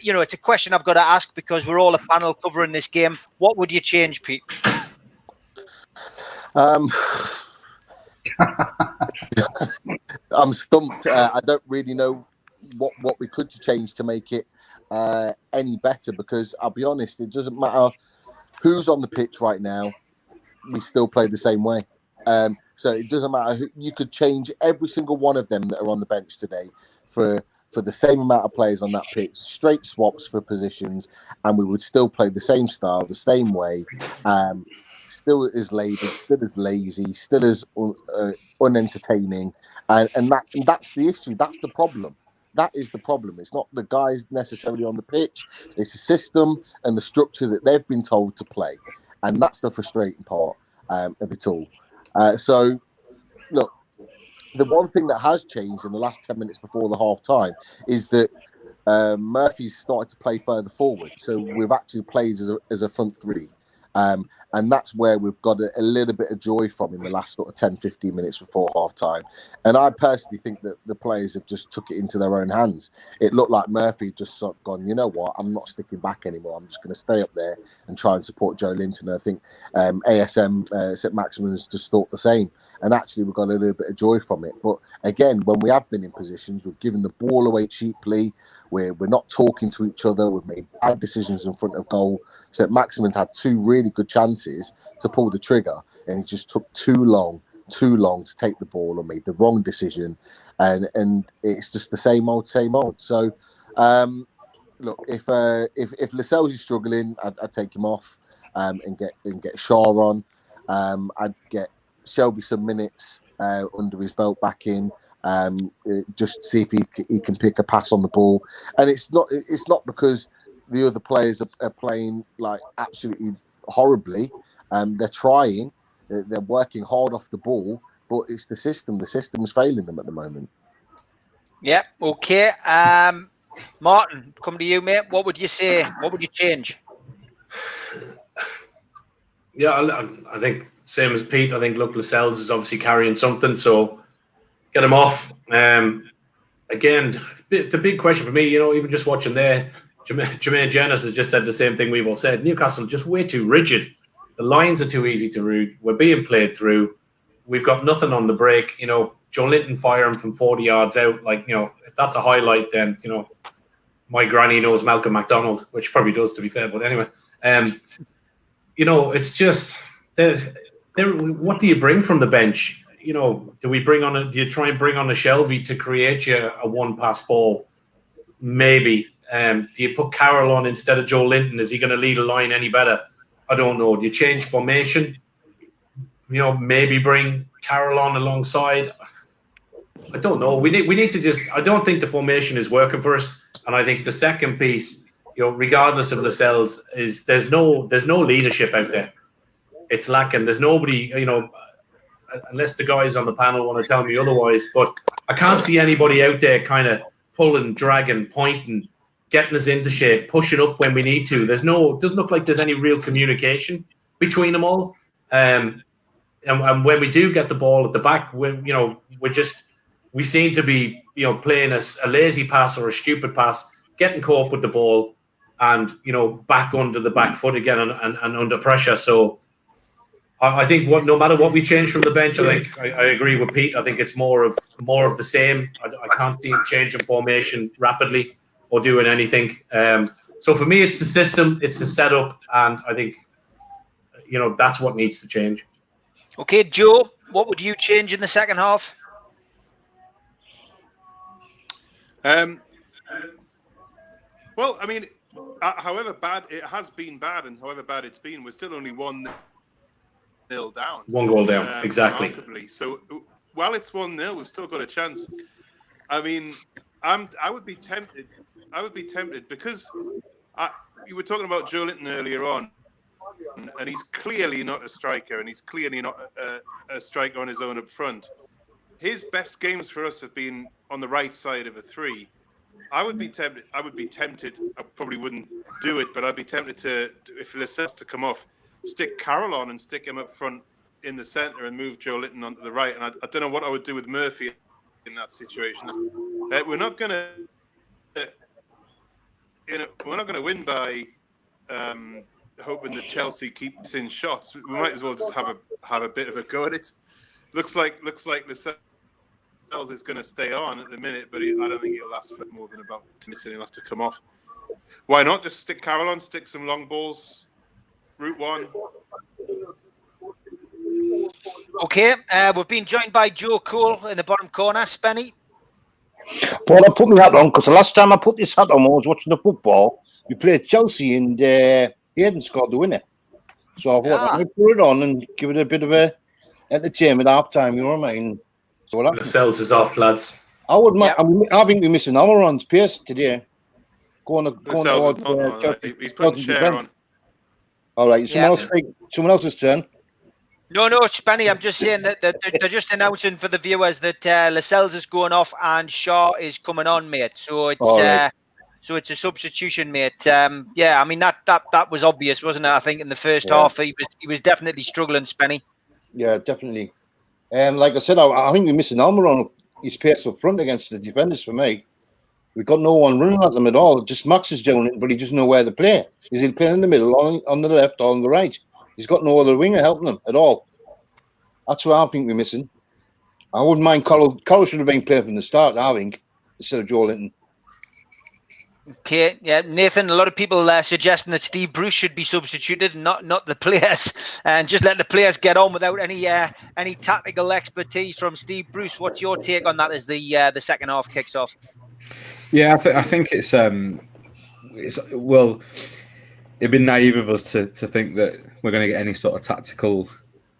It's a question I've got to ask because we're all a panel covering this game. What would you change, Pete? I'm stumped. I don't really know what we could change to make it any better, because I'll be honest, it doesn't matter who's on the pitch right now, we still play the same way. So it doesn't matter who, you could change every single one of them that are on the bench today for the same amount of players on that pitch, straight swaps for positions, and we would still play the same style, the same way, still as laboured, still as lazy, still as unentertaining, and that's the issue, that's the problem. That is the problem. It's not the guys necessarily on the pitch. It's the system and the structure that they've been told to play. And that's the frustrating part of it all. So, look, the one thing that has changed in the last 10 minutes before the half time is that Murphy's started to play further forward. So we've actually played as a front three. And that's where we've got a little bit of joy from in the last sort of 10, 15 minutes before half time. And I personally think that the players have just took it into their own hands. It looked like Murphy just sort of gone, you know what, I'm not sticking back anymore. I'm just going to stay up there and try and support Joe Linton. I think ASM, St Maximin's just thought the same. And actually, we've got a little bit of joy from it. But again, when we have been in positions, we've given the ball away cheaply. We're not talking to each other. We've made bad decisions in front of goal. St Maximin's had 2 really good chances to pull the trigger, and he just took too long to take the ball and made the wrong decision. And it's just the same old. So, look, if Lascelles is struggling, I'd take him off and get Shaw on. I'd get Shelby some minutes under his belt back in, just see if he can pick a pass on the ball. And it's not because the other players are playing like absolutely horribly. They're trying, they're working hard off the ball, but it's the system. The system's failing them at the moment. Yeah. Okay. Martin, come to you, mate. What would you say? What would you change? Yeah, I think same as Pete. I think, look, Lascelles is obviously carrying something, so get him off. Again, the big question for me, even just watching there, Jermaine Jenas has just said the same thing we've all said. Newcastle just way too rigid. The lines are too easy to read. We're being played through. We've got nothing on the break. Joe Linton fire him from 40 yards out. If that's a highlight, then, my granny knows Malcolm MacDonald, which probably does, to be fair. But anyway, it's just what do you bring from the bench? Do you try and bring on a Shelby to create you a one-pass ball? Maybe. Do you put Carroll on instead of Joe Linton? Is he going to lead a line any better? I don't know. Do you change formation? maybe bring Carroll on alongside. I don't know. We need to just. I don't think the formation is working for us, and I think the second piece, regardless of Lascelles, is there's no leadership out there. It's lacking. There's nobody, unless the guys on the panel want to tell me otherwise. But I can't see anybody out there kind of pulling, dragging, pointing, getting us into shape, pushing up when we need to. Doesn't look like there's any real communication between them all. And when we do get the ball at the back, we seem to be playing a lazy pass or a stupid pass, getting caught with the ball, and back under the back foot again and under pressure. So I think no matter what we change from the bench, I think I agree with Pete. I think it's more of the same. I can't see him changing formation rapidly or doing anything. So for me, it's the system, it's the setup, and I think that's what needs to change. Okay, Joe, what would you change in the second half? Well, I mean, however bad it has been, and however bad it's been, we're still only 1-0 down. 1 goal down, exactly. Remarkably. So while it's 1-0, we've still got a chance. I mean, I would be tempted. Because you were talking about Joe Linton earlier on, and he's clearly not a striker, and he's clearly not a striker on his own up front. His best games for us have been on the right side of a 3. I would be tempted. I probably wouldn't do it, but I'd be tempted to, if Lascelles to come off, stick Carroll on and stick him up front in the centre and move Joe Linton onto the right. And I don't know what I would do with Murphy in that situation. We're not going to, win by hoping that Chelsea keeps in shots. We might as well just have a bit of a go at it. Looks like Lascelles is going to stay on at the minute, but I don't think he'll last for more than about 10 minutes and he'll have to come off. Why not just stick Carroll on, stick some long balls, route 1. Okay, we've been joined by Joe Cole in the bottom corner. Spenny? Paul, I put my hat on because the last time I put this hat on, I was watching the football. We played Chelsea and Hayden scored the winner. So I thought I'd put it on and give it a bit of a entertainment half time, you know what I mean? So Lascelles is off, lads. I would. I think we're missing Almiron's pace today. He's putting Share on. All right, someone else's turn. No, Spenny, I'm just saying that they're just announcing for the viewers that Lascelles is going off and Shaw is coming on, mate. So it's it's a substitution, mate. I mean that was obvious, wasn't it? I think in the first half he was definitely struggling, Spenny. Yeah, definitely. And like I said, I think we're missing Almiron. His pace up front against the defenders for me. We've got no one running at them at all. Just Max is doing it, but he doesn't know where to play. Is he playing in the middle, on the left, or on the right? He's got no other winger helping him at all. That's what I think we're missing. I wouldn't mind Carroll. Carroll should have been playing from the start, I think, instead of Joe Linton. Okay, yeah, Nathan. A lot of people suggesting that Steve Bruce should be substituted, and not the players, and just let the players get on without any tactical expertise from Steve Bruce. What's your take on that as the second half kicks off? Yeah, I think it's well, it'd be naive of us to think that we're going to get any sort of tactical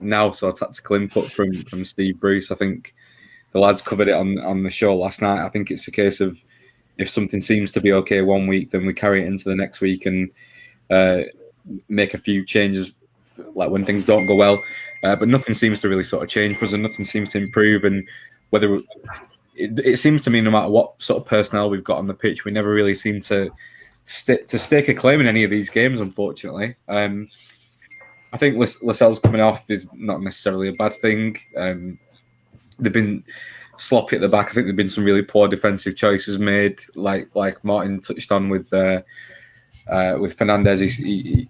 input from Steve Bruce. I think the lads covered it on the show last night. I think it's a case of, if something seems to be okay one week, then we carry it into the next week and make a few changes, like when things don't go well. But nothing seems to really sort of change for us, and nothing seems to improve. And whether it seems to me, no matter what sort of personnel we've got on the pitch, we never really seem to stake a claim in any of these games, unfortunately. I think Lascelles coming off is not necessarily a bad thing. They've been sloppy at the back. I think there've been some really poor defensive choices made, like Martin touched on with Fernandez. He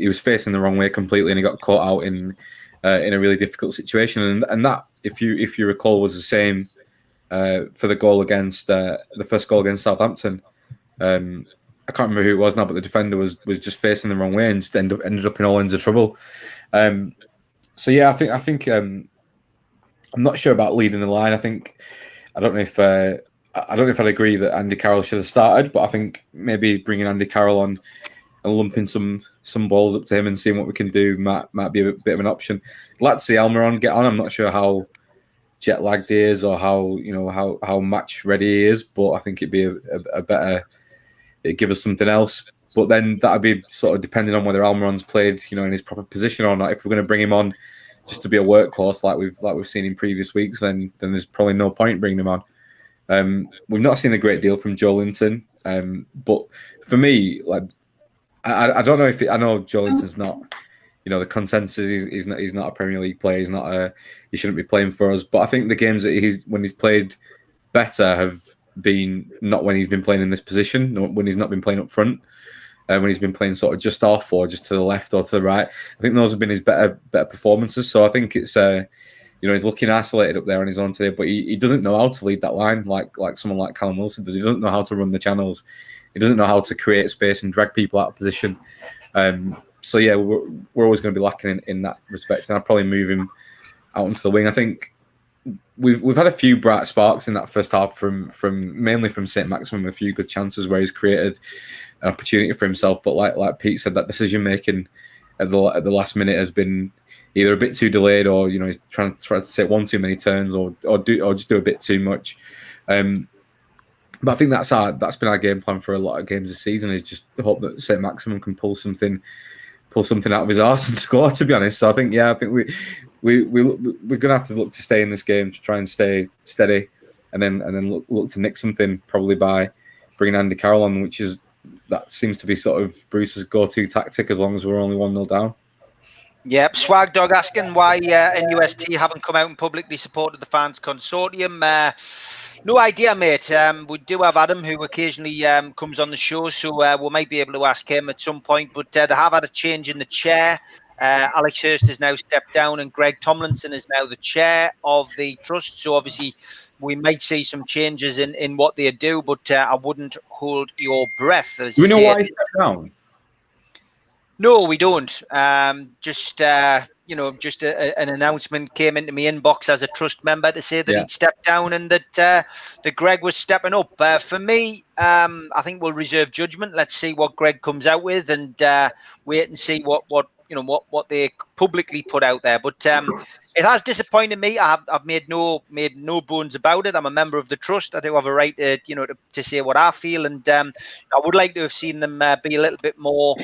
was facing the wrong way completely, and he got caught out in a really difficult situation. And that, if you recall, was the same for the goal against the first goal against Southampton. I can't remember who it was now, but the defender was just facing the wrong way and just ended up in all ends of trouble. So yeah, I think. I'm not sure about leading the line. I don't know if I'd agree that Andy Carroll should have started, but I think maybe bringing Andy Carroll on lumping some balls up to him and seeing what we can do might be a bit of an option. Glad to see Almiron get on. I'm not sure how jet lagged he is or how match ready he is, but I think it'd be a better, it'd give us something else. But then that'd be sort of depending on whether Almiron's played, in his proper position or not. If we're going to bring him on just to be a workhorse like we've seen in previous weeks, then there's probably no point bringing him on. We've not seen a great deal from Joelinton, but for me, like I don't know if I know Joelinton's not, the consensus he's not a Premier League player. He shouldn't be playing for us. But I think the games that when he's played better have been not when he's been playing in this position, not when he's not been playing up front, when he's been playing sort of just off or just to the left or to the right. I think those have been his better performances. So I think it's he's looking isolated up there on his own today, but he doesn't know how to lead that line like someone like Callum Wilson does. He doesn't know how to run the channels. He doesn't know how to create space and drag people out of position. So yeah, we're always going to be lacking in that respect, and I'll probably move him out into the wing. I think we've had a few bright sparks in that first half from mainly from St. Maximin, a few good chances where he's created an opportunity for himself. But like Pete said, that decision making at the last minute has been either a bit too delayed, or he's trying to take one too many turns, or just do a bit too much. But I think that's been our game plan for a lot of games this season, is just hope that St. Maximin can pull something out of his arse and score, to be honest. So I think we're gonna have to look to stay in this game, to try and stay steady, and then look to nick something, probably by bringing Andy Carroll on, that seems to be sort of Bruce's go-to tactic as long as we're only 1-0 down. Yep, Swag Dog asking why NUST haven't come out and publicly supported the fans consortium. No idea, mate. We do have Adam, who occasionally comes on the show, so we might be able to ask him at some point. But they have had a change in the chair. Alex Hurst has now stepped down, and Greg Tomlinson is now the chair of the trust. So obviously, we might see some changes in what they do, but I wouldn't hold your breath. Do we know why he stepped down? No, we don't. Just an announcement came into my inbox as a trust member to say that he'd stepped down and that Greg was stepping up. For me, I think we'll reserve judgment. Let's see what Greg comes out with, and wait and see what they publicly put out there. But it has disappointed me. I've made no bones about it. I'm a member of the trust. I do have a right to say what I feel, and I would like to have seen them be a little bit more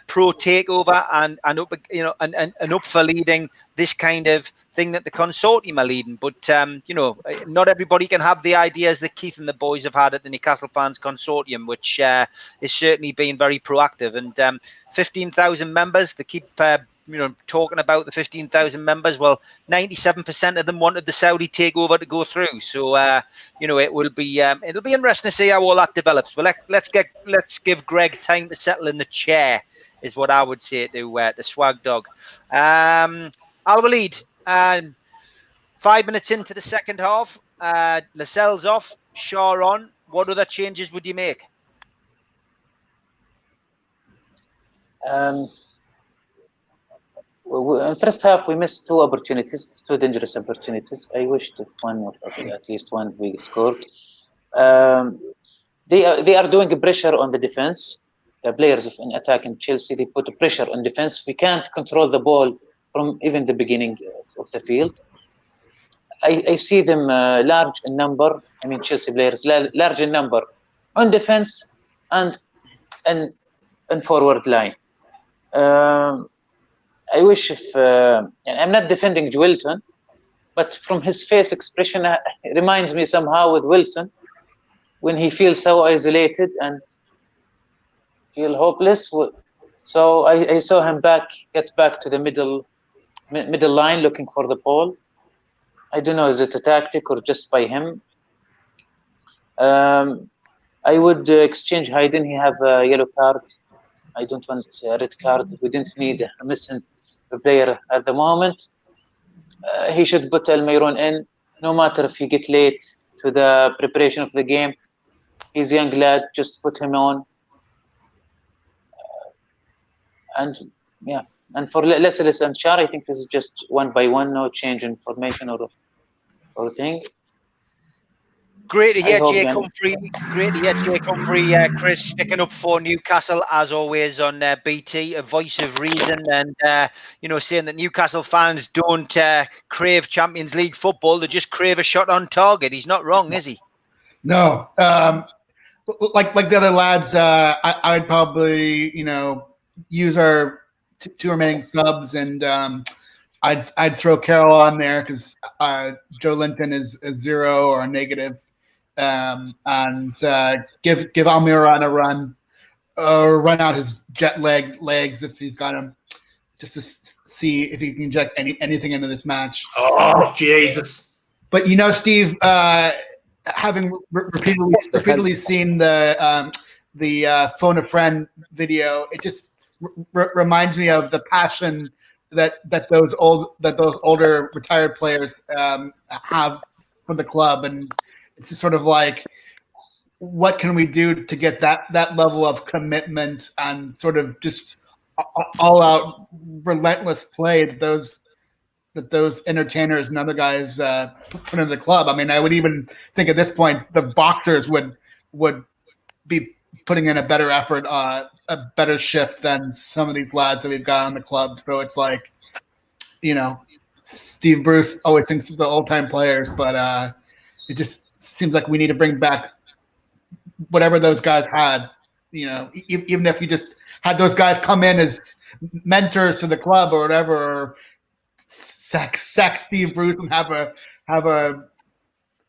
pro takeover and up and up for leading this kind of thing that the consortium are leading. But not everybody can have the ideas that Keith and the boys have had at the Newcastle Fans Consortium, which is certainly been very proactive. And 15,000 members. They keep talking about the 15,000 members. Well, 97% of them wanted the Saudi takeover to go through. So it'll be interesting to see how all that develops. But let's give Greg time to settle in the chair, is what I would say to the Swag Dog. Al Walid, 5 minutes into the second half, Lascelles off, Shaw on. What other changes would you make? In the first half, we missed two dangerous opportunities. I wished if at least one we scored. They are doing a pressure on the defense. The players in attacking Chelsea, they put a pressure on defense. We can't control the ball from even the beginning of the field. I see them large in number. I mean, Chelsea players large in number on defense and forward line. I wish if I'm not defending Joelinton, but from his face expression, it reminds me somehow with Wilson when he feels so isolated and feel hopeless. So I saw him get back to the middle line looking for the ball. I don't know, is it a tactic or just by him? I would exchange Hayden. He have a yellow card. I don't want a red card. We didn't need a missing player at the moment. He should put Almiron in, no matter if he get late to the preparation of the game. He's a young lad, just put him on. And for Lascelles and Char, I think this is just one by one, no change in formation or thing. Great to I hear hope Jake then. Humphrey. Great to hear Jake Humphrey, Chris, sticking up for Newcastle as always on BT, a voice of reason, and saying that Newcastle fans don't crave Champions League football; they just crave a shot on target. He's not wrong, is he? No, like the other lads, I'd probably use our two remaining subs, and I'd throw Carroll on there because Joe Linton is a 0 or a negative, and give Almiron a run, or run out his jet legs if he's got him, just to see if he can inject anything into this match. Oh, Jesus. But Steve, having repeatedly seen the phone a friend video, it just reminds me of the passion that those older retired players have for the club, and it's just sort of like, what can we do to get that level of commitment and sort of just all out relentless play that those entertainers and other guys put into the club. I mean, I would even think at this point the boxers would be putting in a better effort, a better shift than some of these lads that we've got on the club. So it's like, Steve Bruce always thinks of the old-time players, but it just seems like we need to bring back whatever those guys had. Even if you just had those guys come in as mentors to the club or whatever, or sack Steve Bruce and have a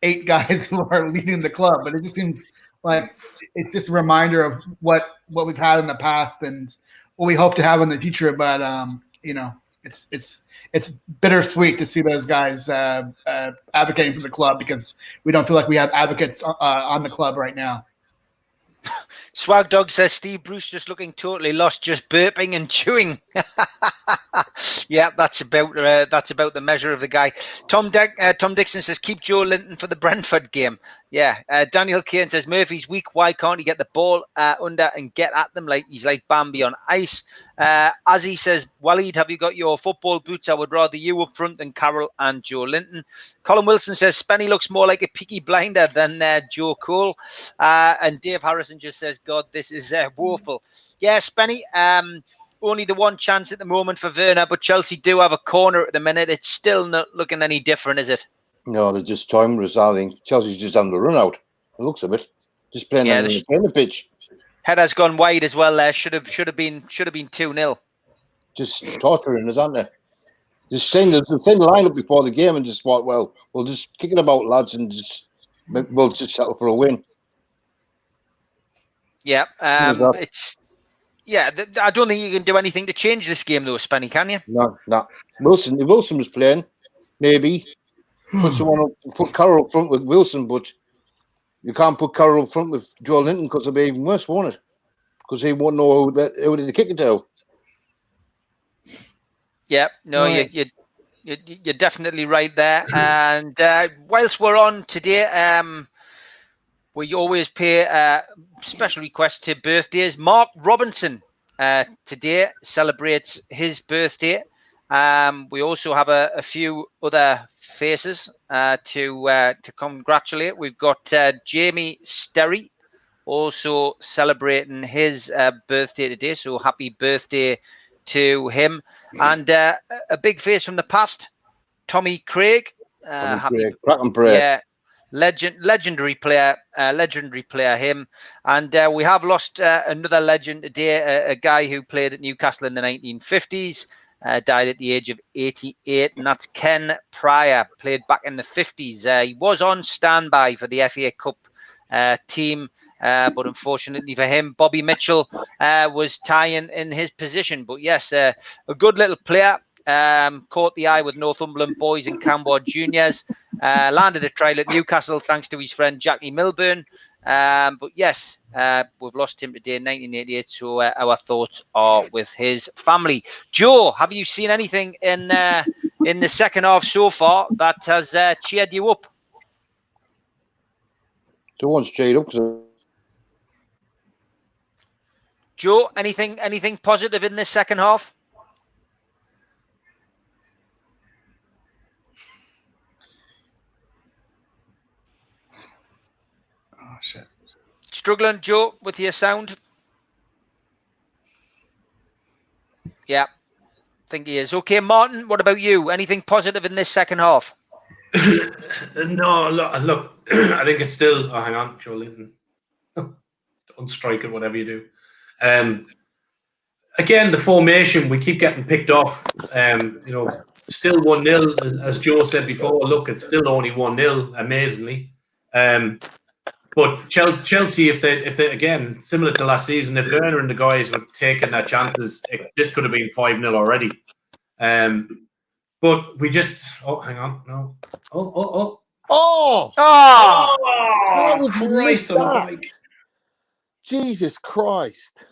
8 guys who are leading the club. But it just seems like it's just a reminder of what we've had in the past and what we hope to have in the future. But it's bittersweet to see those guys advocating for the club, because we don't feel like we have advocates on the club right now. Swag Dog says Steve Bruce just looking totally lost, just burping and chewing. Yeah, that's about the measure of the guy. Tom Dixon says keep Joe Linton for the Brentford game. Yeah. Daniel Kane says Murphy's weak. Why can't he get the ball under and get at them like he's like Bambi on ice? Azzy says, Waleed, have you got your football boots? I would rather you up front than Carroll and Joe Linton. Colin Wilson says Spenny looks more like a Peaky Blinder than Joe Cole. And Dave Harrison just says, God, this is woeful. Yeah, Spenny, only the one chance at the moment for Werner, but Chelsea do have a corner at the minute. It's still not looking any different, is it? No, they're just timeless. I think Chelsea's just having the run out. It looks a bit. Just playing on the pitch. Header's gone wide as well there. Should have been 2-0. Just torturing us, aren't they? Just send the lineup before the game and just thought, well, we'll just kick it about, lads, and we'll just settle for a win. Yeah, I don't think you can do anything to change this game, though, Spenny, can you? No. Wilson, if Wilson was playing, maybe put Carroll up front with Wilson, but you can't put Carroll up front with Joe Linton because it'll be even worse, won't it? Because he won't know who to kick it to. Yeah, no, right. You're definitely right there. And whilst we're on today, we always pay special requests to birthdays. Mark Robinson today celebrates his birthday. We also have a few other faces to congratulate. We've got Jamie Sterry also celebrating his birthday today. So happy birthday to him. And a big face from the past, Tommy Craig. Yeah, legendary player him. And we have lost another legend today, a guy who played at Newcastle in the 1950s, died at the age of 88, and that's Ken Pryor, played back in the 50s. He was on standby for the FA Cup team, but unfortunately for him, Bobby Mitchell was tying in his position. But yes, a good little player. Caught the eye with Northumberland boys and Canberra juniors, landed a trial at Newcastle thanks to his friend Jackie Milburn. But yes, we've lost him today in 1988, so our thoughts are with his family. Joe, have you seen anything in the second half so far that has cheered you up? The one's cheered up. Joe, anything positive in this second half? struggling, Joe, with your sound? Yeah, I think he is. Okay, Martin, what about you? Anything positive in this second half? No, look, I think it's still. Oh, hang on, Joe Linton. Don't strike it, whatever you do. Again, the formation, we keep getting picked off. Still 1-0, as Joe said before. Look, it's still only 1-0, amazingly. But Chelsea, if they again, similar to last season, if Werner and the guys were taking their chances, this could have been 5-0 already. But we just. Oh, hang on, no. Oh! Christ almighty! Jesus Christ!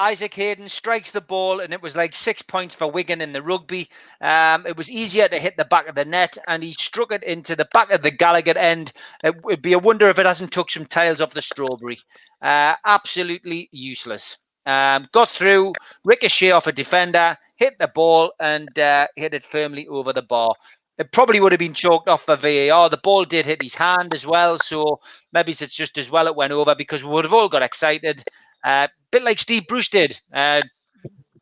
Isaac Hayden strikes the ball, and it was like 6 points for Wigan in the rugby. It was easier to hit the back of the net, and he struck it into the back of the Gallagher end. It would be a wonder if it hasn't took some tiles off the strawberry. Absolutely useless. Got through, ricochet off a defender, hit the ball, and hit it firmly over the bar. It probably would have been chalked off for VAR. The ball did hit his hand as well, so maybe it's just as well it went over, because we would have all got excited. Bit like Steve Bruce did,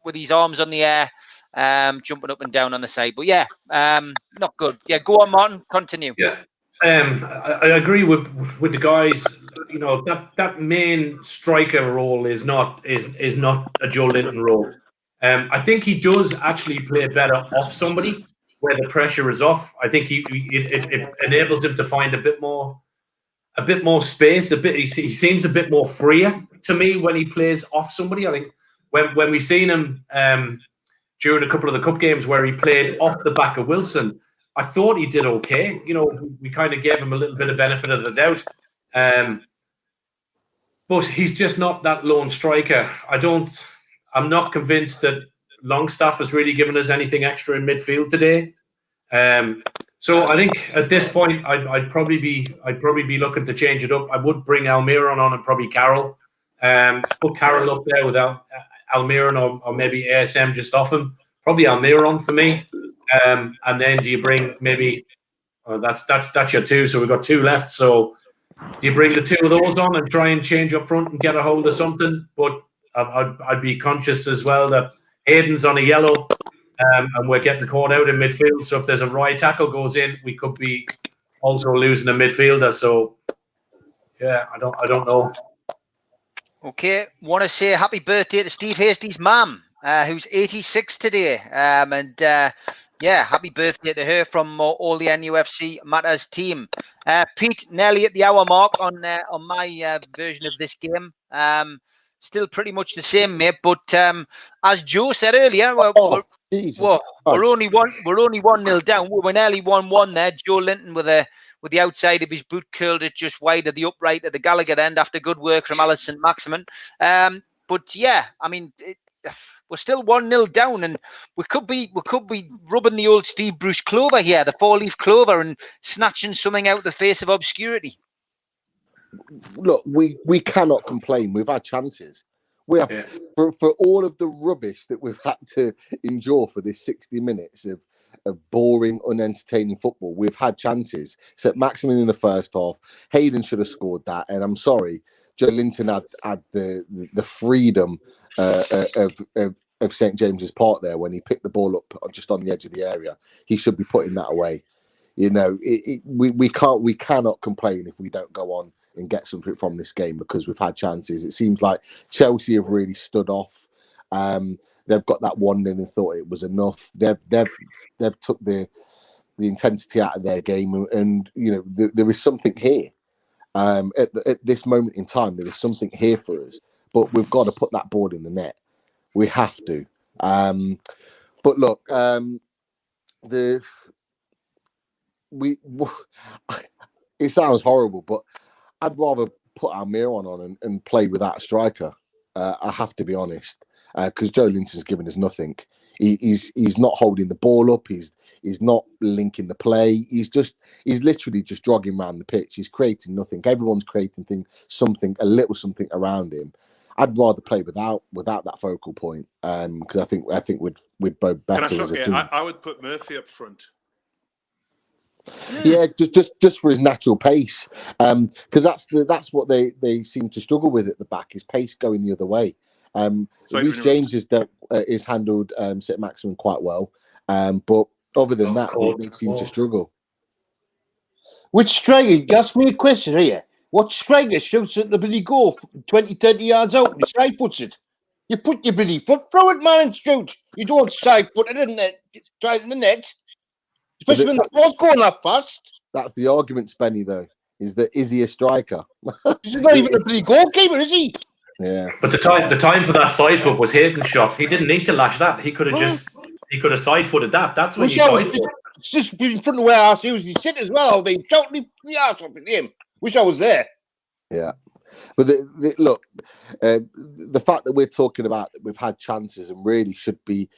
with his arms on the air, jumping up and down on the side. But yeah, not good. Yeah, go on, Martin. Continue. Yeah, I agree with the guys. You know, that main striker role is not a Joe Linton role. I think he does actually play better off somebody where the pressure is off. I think it enables him to find a bit more space. He seems a bit more freer to me when he plays off somebody. I think when we seen him during a couple of the cup games where he played off the back of Wilson, I thought he did okay. You know, we kind of gave him a little bit of benefit of the doubt. But he's just not that lone striker. I'm not convinced that Longstaff has really given us anything extra in midfield today. So I think at this point, I'd probably be looking to change it up. I would bring Almiron on and probably Carroll. Put Carroll up there without Almiron or maybe ASM just off him. Probably Almiron for me. And then do you bring maybe? That's your two. So we've got two left. So do you bring the two of those on and try and change up front and get a hold of something? But I'd be conscious as well that Hayden's on a yellow. And we're getting caught out in midfield. So if there's a right tackle goes in, we could be also losing a midfielder. So yeah, I don't know. Okay, want to say happy birthday to Steve Hastie's mum, who's 86 today. Yeah, happy birthday to her from all the NUFC Matters team. Pete, nearly at the hour mark on my version of this game. Still pretty much the same, mate. But as Joe said earlier, we're only 1-0 down. We're nearly 1-1 there. Joe Linton with the outside of his boot curled it just wide of the upright at the Gallagher end after good work from Alison Maximin. But yeah, I mean, we're still 1-0 down, and we could be rubbing the old Steve Bruce clover here, the 4-leaf clover, and snatching something out the face of obscurity. Look, we cannot complain. We've had chances. We have for all of the rubbish that we've had to endure for this 60 minutes of boring, unentertaining football. We've had chances. Except Maximin in the first half. Hayden should have scored that, and I'm sorry, Joe Linton had the freedom of St James's Park there when he picked the ball up just on the edge of the area. He should be putting that away. You know, we cannot complain if we don't go on and get something from this game because we've had chances. It seems like Chelsea have really stood off. They've got that 1-0 and thought it was enough. They've took the intensity out of their game, and you know there is something here. At this moment in time, there is something here for us, but we've got to put that ball in the net. We have to. But look, it sounds horrible, but I'd rather put Almiron on and play without a striker. I have to be honest, because Joe Linton's given us nothing. He's not holding the ball up. He's not linking the play. He's literally just jogging around the pitch. He's creating nothing. Everyone's creating a little something around him. I'd rather play without that focal point, because I think we'd both better as a team. I would put Murphy up front. Yeah, just for his natural pace, because that's what they seem to struggle with at the back, is pace going the other way. Reece James is handled St. Maximin quite well, but other than that, they seem to struggle. Which striker? Ask me a question here. What striker shoots at the bloody goal 20, 30 yards out and side puts it? You put your bloody foot through it, man, and shoot. You don't side put it in there, try it in the net. Especially when the ball's going up fast. That's the argument, Spenny, though. Is he a striker? He's not even a bloody goalkeeper, is he? Yeah. But the time for that side foot was Hayden's shot. He didn't need to lash that. He could have side footed that. That's when you side foot. It's just in front of where I usually sit as well. They totally the arse off at him. Wish I was there. Yeah. But look, the fact that we're talking about that we've had chances and really should be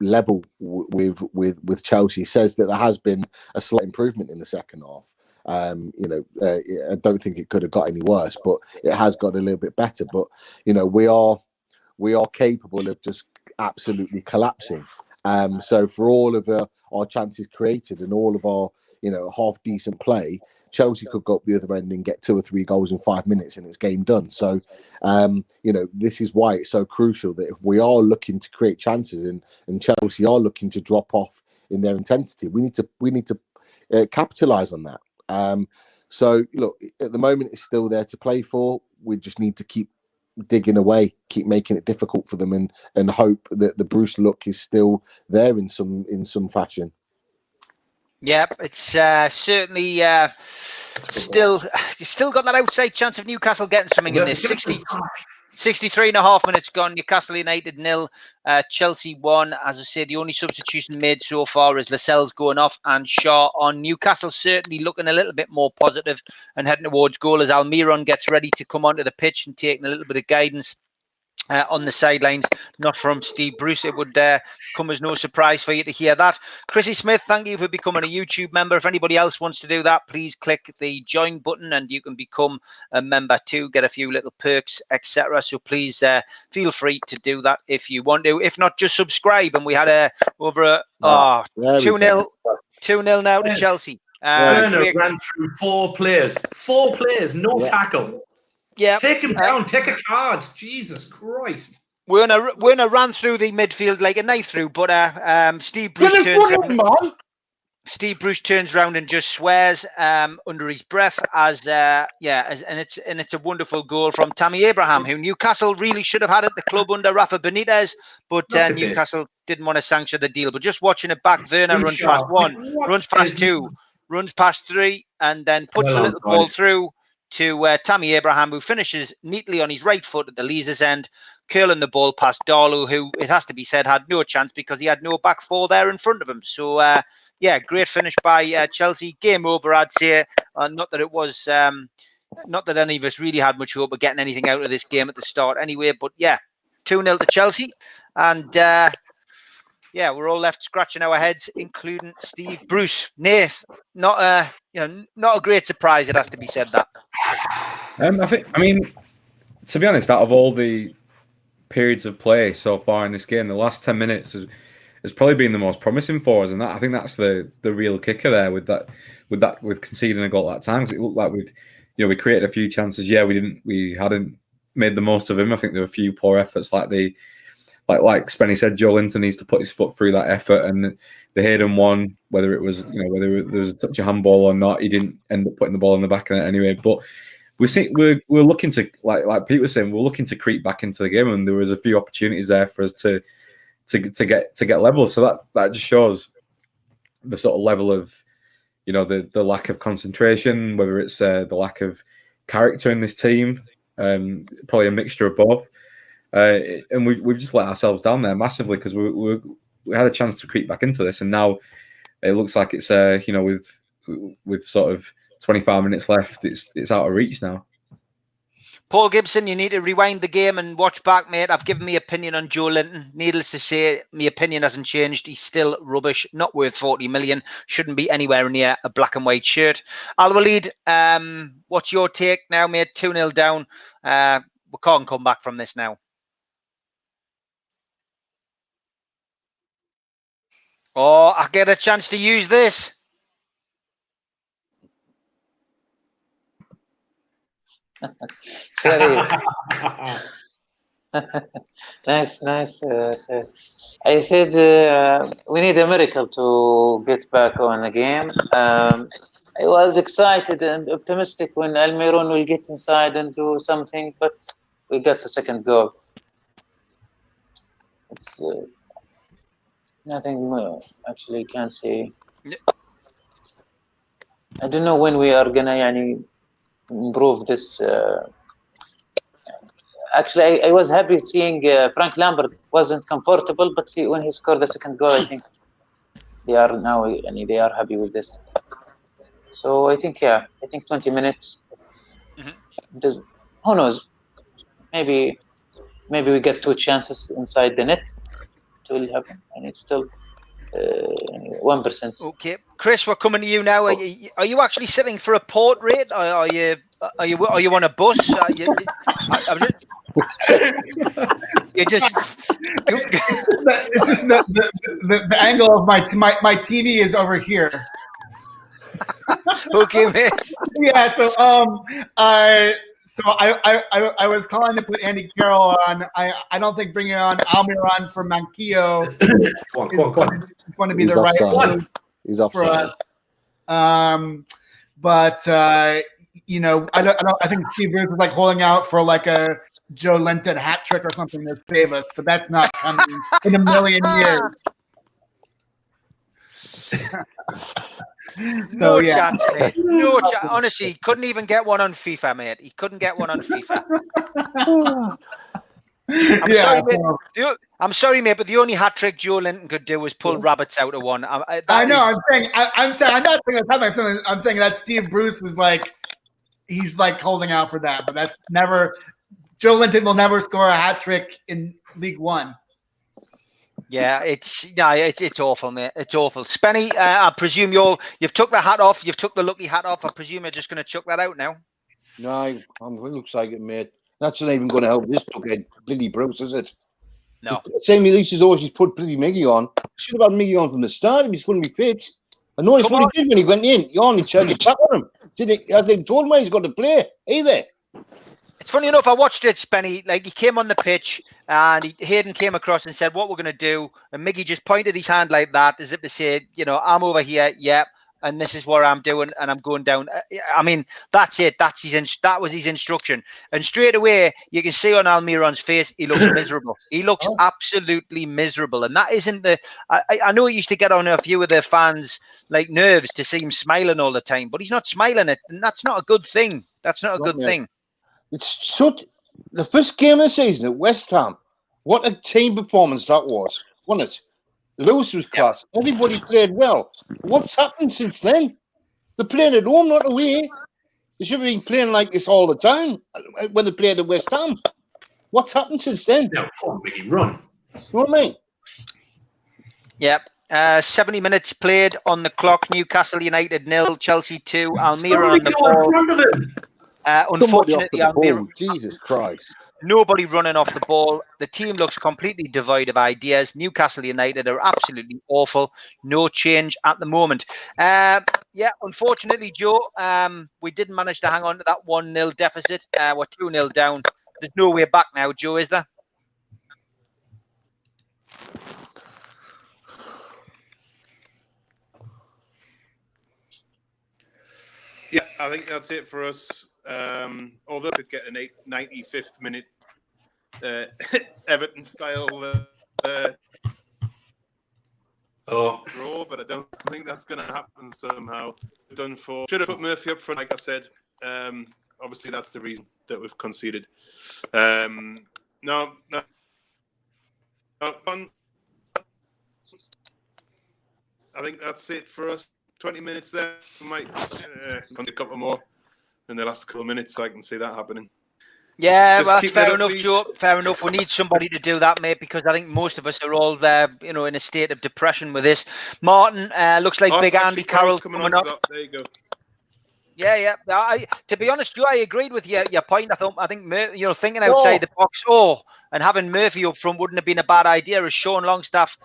level with Chelsea says that there has been a slight improvement in the second half. I don't think it could have got any worse, but it has got a little bit better. But we are capable of just absolutely collapsing. So for all of our chances created and all of our half decent play, Chelsea could go up the other end and get 2 or 3 goals in 5 minutes and it's game done. So, this is why it's so crucial that if we are looking to create chances and Chelsea are looking to drop off in their intensity, we need to capitalise on that. So, look, at the moment it's still there to play for. We just need to keep digging away, keep making it difficult for them, and hope that the Bruce look is still there in some fashion. Yeah, it's certainly still got that outside chance of Newcastle getting something in this. 63 and a half minutes gone. Newcastle United 0, Chelsea 1. As I said, the only substitution made so far is Lascelles going off and Shaw on. Newcastle certainly looking a little bit more positive and heading towards goal as Almiron gets ready to come onto the pitch and taking a little bit of guidance on the sidelines, not from Steve Bruce. It would come as no surprise for you to hear that. Chrissy Smith, thank you for becoming a YouTube member. If anybody else wants to do that, please click the join button and you can become a member too, get a few little perks, etc. So please feel free to do that if you want to. If not, just subscribe. And we had over a 2-0 now to Chelsea. Werner ran through 4 players, no tackle. Yeah, take him down. Take a card. Jesus Christ. Werner ran through the midfield like a knife through, but Steve Bruce turns around and just swears under his breath and it's a wonderful goal from Tammy Abraham, who Newcastle really should have had at the club under Rafa Benitez, but Newcastle didn't want to sanction the deal. But just watching it back, Werner runs past 1, runs past 2, runs past 3, and then puts a little ball through to Tammy Abraham, who finishes neatly on his right foot at the Leazes end, curling the ball past Darlow, who, it has to be said, had no chance because he had no back 4 there in front of him. So, great finish by Chelsea. Game over, I'd say. Not that it was, not that any of us really had much hope of getting anything out of this game at the start anyway, but 2-0 to Chelsea. And, we're all left scratching our heads, including Steve Bruce. Nath, not a great surprise, it has to be said that. I mean, to be honest, out of all the periods of play so far in this game, the last 10 minutes has probably been the most promising for us, and I think that's the real kicker there with conceding a goal at that time. Because it looked like we created a few chances. Yeah, we hadn't made the most of them. I think there were a few poor efforts, like Spenny said, Joe Linton needs to put his foot through that effort, and the Hayden one, whether it was whether there was a touch of handball or not, he didn't end up putting the ball in the back of it anyway. But we're looking to, like Pete was saying, we're looking to creep back into the game, and there was a few opportunities there for us to get level. So that just shows the sort of level of the lack of concentration, whether it's the lack of character in this team, probably a mixture of both. And we just let ourselves down there massively because we had a chance to creep back into this, and now it looks like it's with sort of 25 minutes left, it's out of reach now. Paul Gibson, you need to rewind the game and watch back, mate. I've given my opinion on Joe Linton. Needless to say, my opinion hasn't changed. He's still rubbish, not worth 40 million. Shouldn't be anywhere near a black and white shirt. Al-Walid, what's your take now, mate? 2-0 down. We can't come back from this now. Oh, I get a chance to use this. Sorry. Nice. I said we need a miracle to get back on the game. I was excited and optimistic when Almiron will get inside and do something, but we got a second goal. It's nothing more, actually, can't say. I don't know when we are gonna improve this. Actually, I was happy seeing Frank Lambert wasn't comfortable, but when he scored the second goal, I think they are now, they are happy with this. So I think 20 minutes. Who knows? Maybe we get 2 chances inside the net. It will happen, and it's still 1%. Okay, Chris, we're coming to you now. Are you actually sitting for a portrait? Are you on a bus? You just. It's just the angle of my TV is over here. Okay, mate. Yeah. So I was calling to put Andy Carroll on. I don't think bringing on Almiron for Manquillo is going to be the right one. He's offside. But I think Steve Wraith was like holding out for like a Joe Linton hat trick or something to save us, but that's not coming in a million years. No chance, mate. No chance. Honestly, he couldn't even get one on FIFA, mate. He couldn't get one on FIFA. I'm sorry, mate, but the only hat trick Joe Linton could do was pull rabbits out of one. I'm saying I'm not saying that's I'm saying that Steve Bruce was like, he's like holding out for that, but that's never. Joe Linton will never score a hat trick in League One. Yeah, it's awful, mate. It's awful. Spenny, I presume you've took the hat off. You've took the lucky hat off. I presume you're just going to chuck that out now. No, it looks like it, mate. That's not even going to help this fucking bloody Bruce, is it? No. Same Elise has always put bloody Miggy on. Should have had Miggy on from the start if he's going to be fit. I know it's what he did when he went in. He only turned his back on him. He hasn't told him where he's got to play either. It's funny enough, I watched it, Spenny. Like, he came on the pitch and Hayden came across and said, what we're going to do. And Miggy just pointed his hand like that as if to say, I'm over here. Yeah. And this is what I'm doing. And I'm going down. I mean, that's it. That was his instruction. And straight away, you can see on Almiron's face, he looks miserable. He looks absolutely miserable. And that isn't I know he used to get on a few of the fans' like nerves to see him smiling all the time, but he's not smiling. And that's not a good thing. That's not a good thing. It's the first game of the season at West Ham. What a team performance that was, wasn't it? Lewis was class. Yep. Everybody played well. What's happened since then? They're playing at home, not away. They should have been playing like this all the time when they played at West Ham. What's happened since then? No, Mickey, run. You know what I mean? Yep. 70 minutes played on the clock. Newcastle United 0, Chelsea 2. Almiron on the ball. Unfortunately, Almiron, Jesus Christ. Nobody running off the ball. The team looks completely devoid of ideas. Newcastle United are absolutely awful. No change at the moment. Unfortunately, Joe, we didn't manage to hang on to that 1-0 deficit. We're 2-0 down. There's no way back now, Joe, is there? Yeah, I think that's it for us. Although we could get a 95th minute Everton style draw, but I don't think that's going to happen somehow. Done for. Should have put Murphy up front, like I said. Obviously, that's the reason that we've conceded. No. I think that's it for us. 20 minutes there. We might a couple more in the last couple of minutes, so I can see that happening. Yeah, well, that's fair enough, Joe. Fair enough. We need somebody to do that, mate, because I think most of us are all in a state of depression with this. Martin, looks like big Andy Carroll coming up. There you go. Yeah. To be honest, Joe, I agreed with your point. I think thinking outside the box, and having Murphy up front wouldn't have been a bad idea. As Sean Longstaff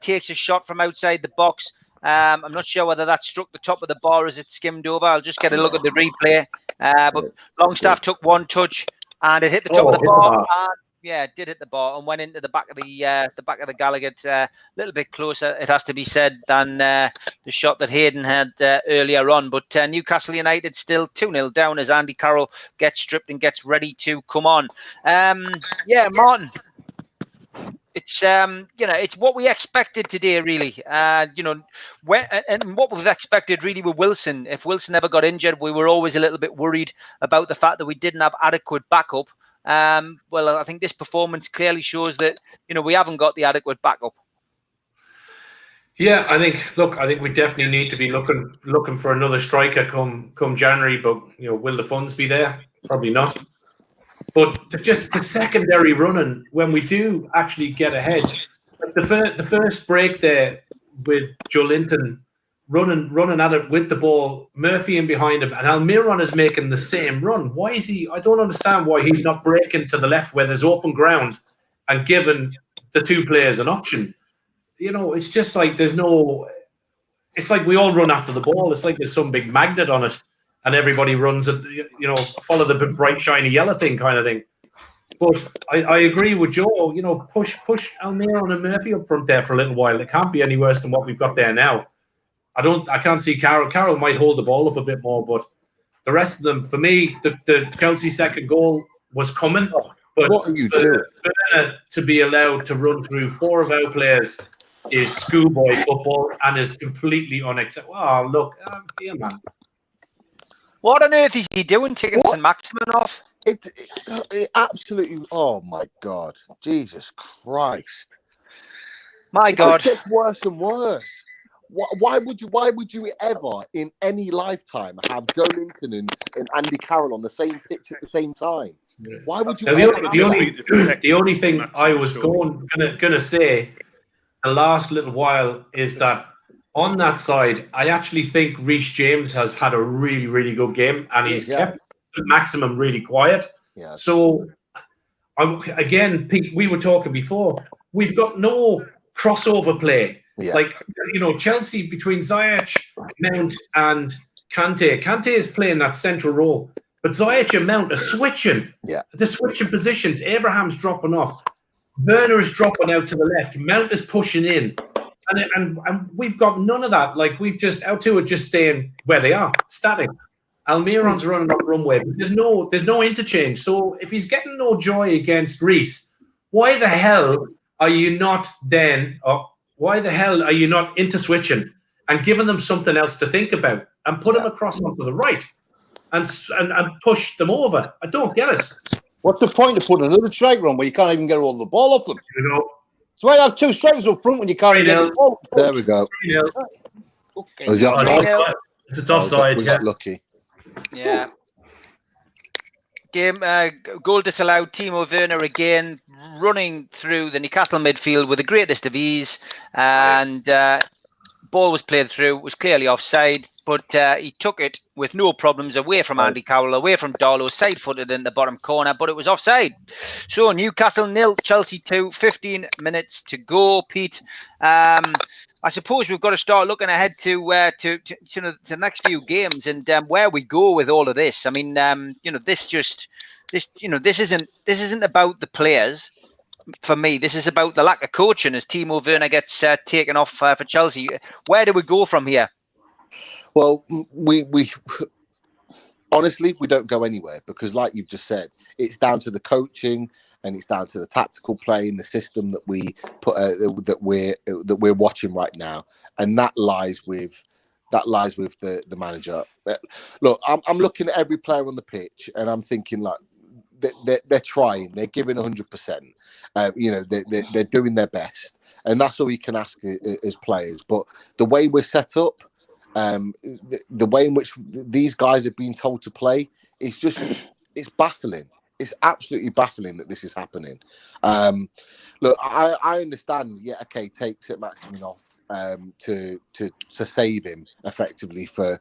takes a shot from outside the box, I'm not sure whether that struck the top of the bar as it skimmed over. I'll just get a look at the replay. But Longstaff took one touch and it hit the top of the bar. And, yeah, it did hit the bar and went into the back of the Gallagher. A little bit closer, it has to be said, than the shot that Hayden had earlier on. But Newcastle United still 2-0 down as Andy Carroll gets stripped and gets ready to come on. Yeah, Martin. It's it's what we expected today, really. And what we've expected really with Wilson. If Wilson ever got injured, we were always a little bit worried about the fact that we didn't have adequate backup. Well, I think this performance clearly shows that we haven't got the adequate backup. Yeah, I think we definitely need to be looking for another striker come January. But will the funds be there? Probably not. But just the secondary running when we do actually get ahead, the first break there with Joe Linton running at it with the ball, Murphy in behind him, and Almiron is making the same run. Why is he? I don't understand why he's not breaking to the left where there's open ground and giving the two players an option. It's just like there's no. It's like we all run after the ball. It's like there's some big magnet on it, and everybody runs at follow the bright shiny yellow thing kind of thing. But I agree with Joe. Push Almiron and Murphy up front there for a little while. It can't be any worse than what we've got there now. I can't see Carroll. Carroll might hold the ball up a bit more, but the rest of them, for me, the Chelsea second goal was coming. But what are you doing? To be allowed to run through four of our players is schoolboy football and is completely unacceptable. Oh, look, here, man. What on earth is he doing, taking St. Maximin off? It absolutely. Oh my God, Jesus Christ! My God, it gets worse and worse. Why would you ever in any lifetime have Joe Linton and Andy Carroll on the same pitch at the same time? Why would you? The only thing I was gonna say the last little while is that on that side, I actually think Reece James has had a really, really good game, and he's kept Maximum really quiet. Yeah. So again, Pete, we were talking before. We've got no crossover play. Yeah. Like, Chelsea between Ziyech, Mount, and Kante. Kante is playing that central role, but Ziyech and Mount are switching. Yeah. They're switching positions. Abraham's dropping off. Werner is dropping out to the left. Mount is pushing in. And we've got none of that. Like, our two are just staying where they are, static. Almiron's running up runway, but there's no interchange. So if he's getting no joy against Reece, why the hell are you not into switching and giving them something else to think about and put them across onto the right and push them over? I don't get it. What's the point of putting another striker on where you can't even get all the ball off them? So I have two strikers up front when you can't get the ball. There we go. Okay. It's a tough side. We got lucky. Yeah. Game goal disallowed. Timo Werner again running through the Newcastle midfield with the greatest of ease, and ball was played through. Was clearly offside, but he took it with no problems away from Andy Carroll, away from Darlow, side-footed in the bottom corner, but it was offside. So Newcastle 0, Chelsea 2. 15 minutes to go. Pete, I suppose we've got to start looking ahead to the next few games and where we go with all of this. I mean, this isn't about the players. For me, this is about the lack of coaching as Timo Werner gets taken off for Chelsea. Where do we go from here? Well, we honestly, we don't go anywhere because, like you've just said, it's down to the coaching and it's down to the tactical play and the system that we put that we're watching right now, and that lies with the manager. Look, I'm looking at every player on the pitch and I'm thinking like they're trying, they're giving 100%. They're doing their best, and that's all you can ask as players. But the way we're set up, the way in which these guys have been told to play, it's baffling. It's absolutely baffling that this is happening. Look, I understand. Yeah, okay, take St. Maximin off to save him effectively for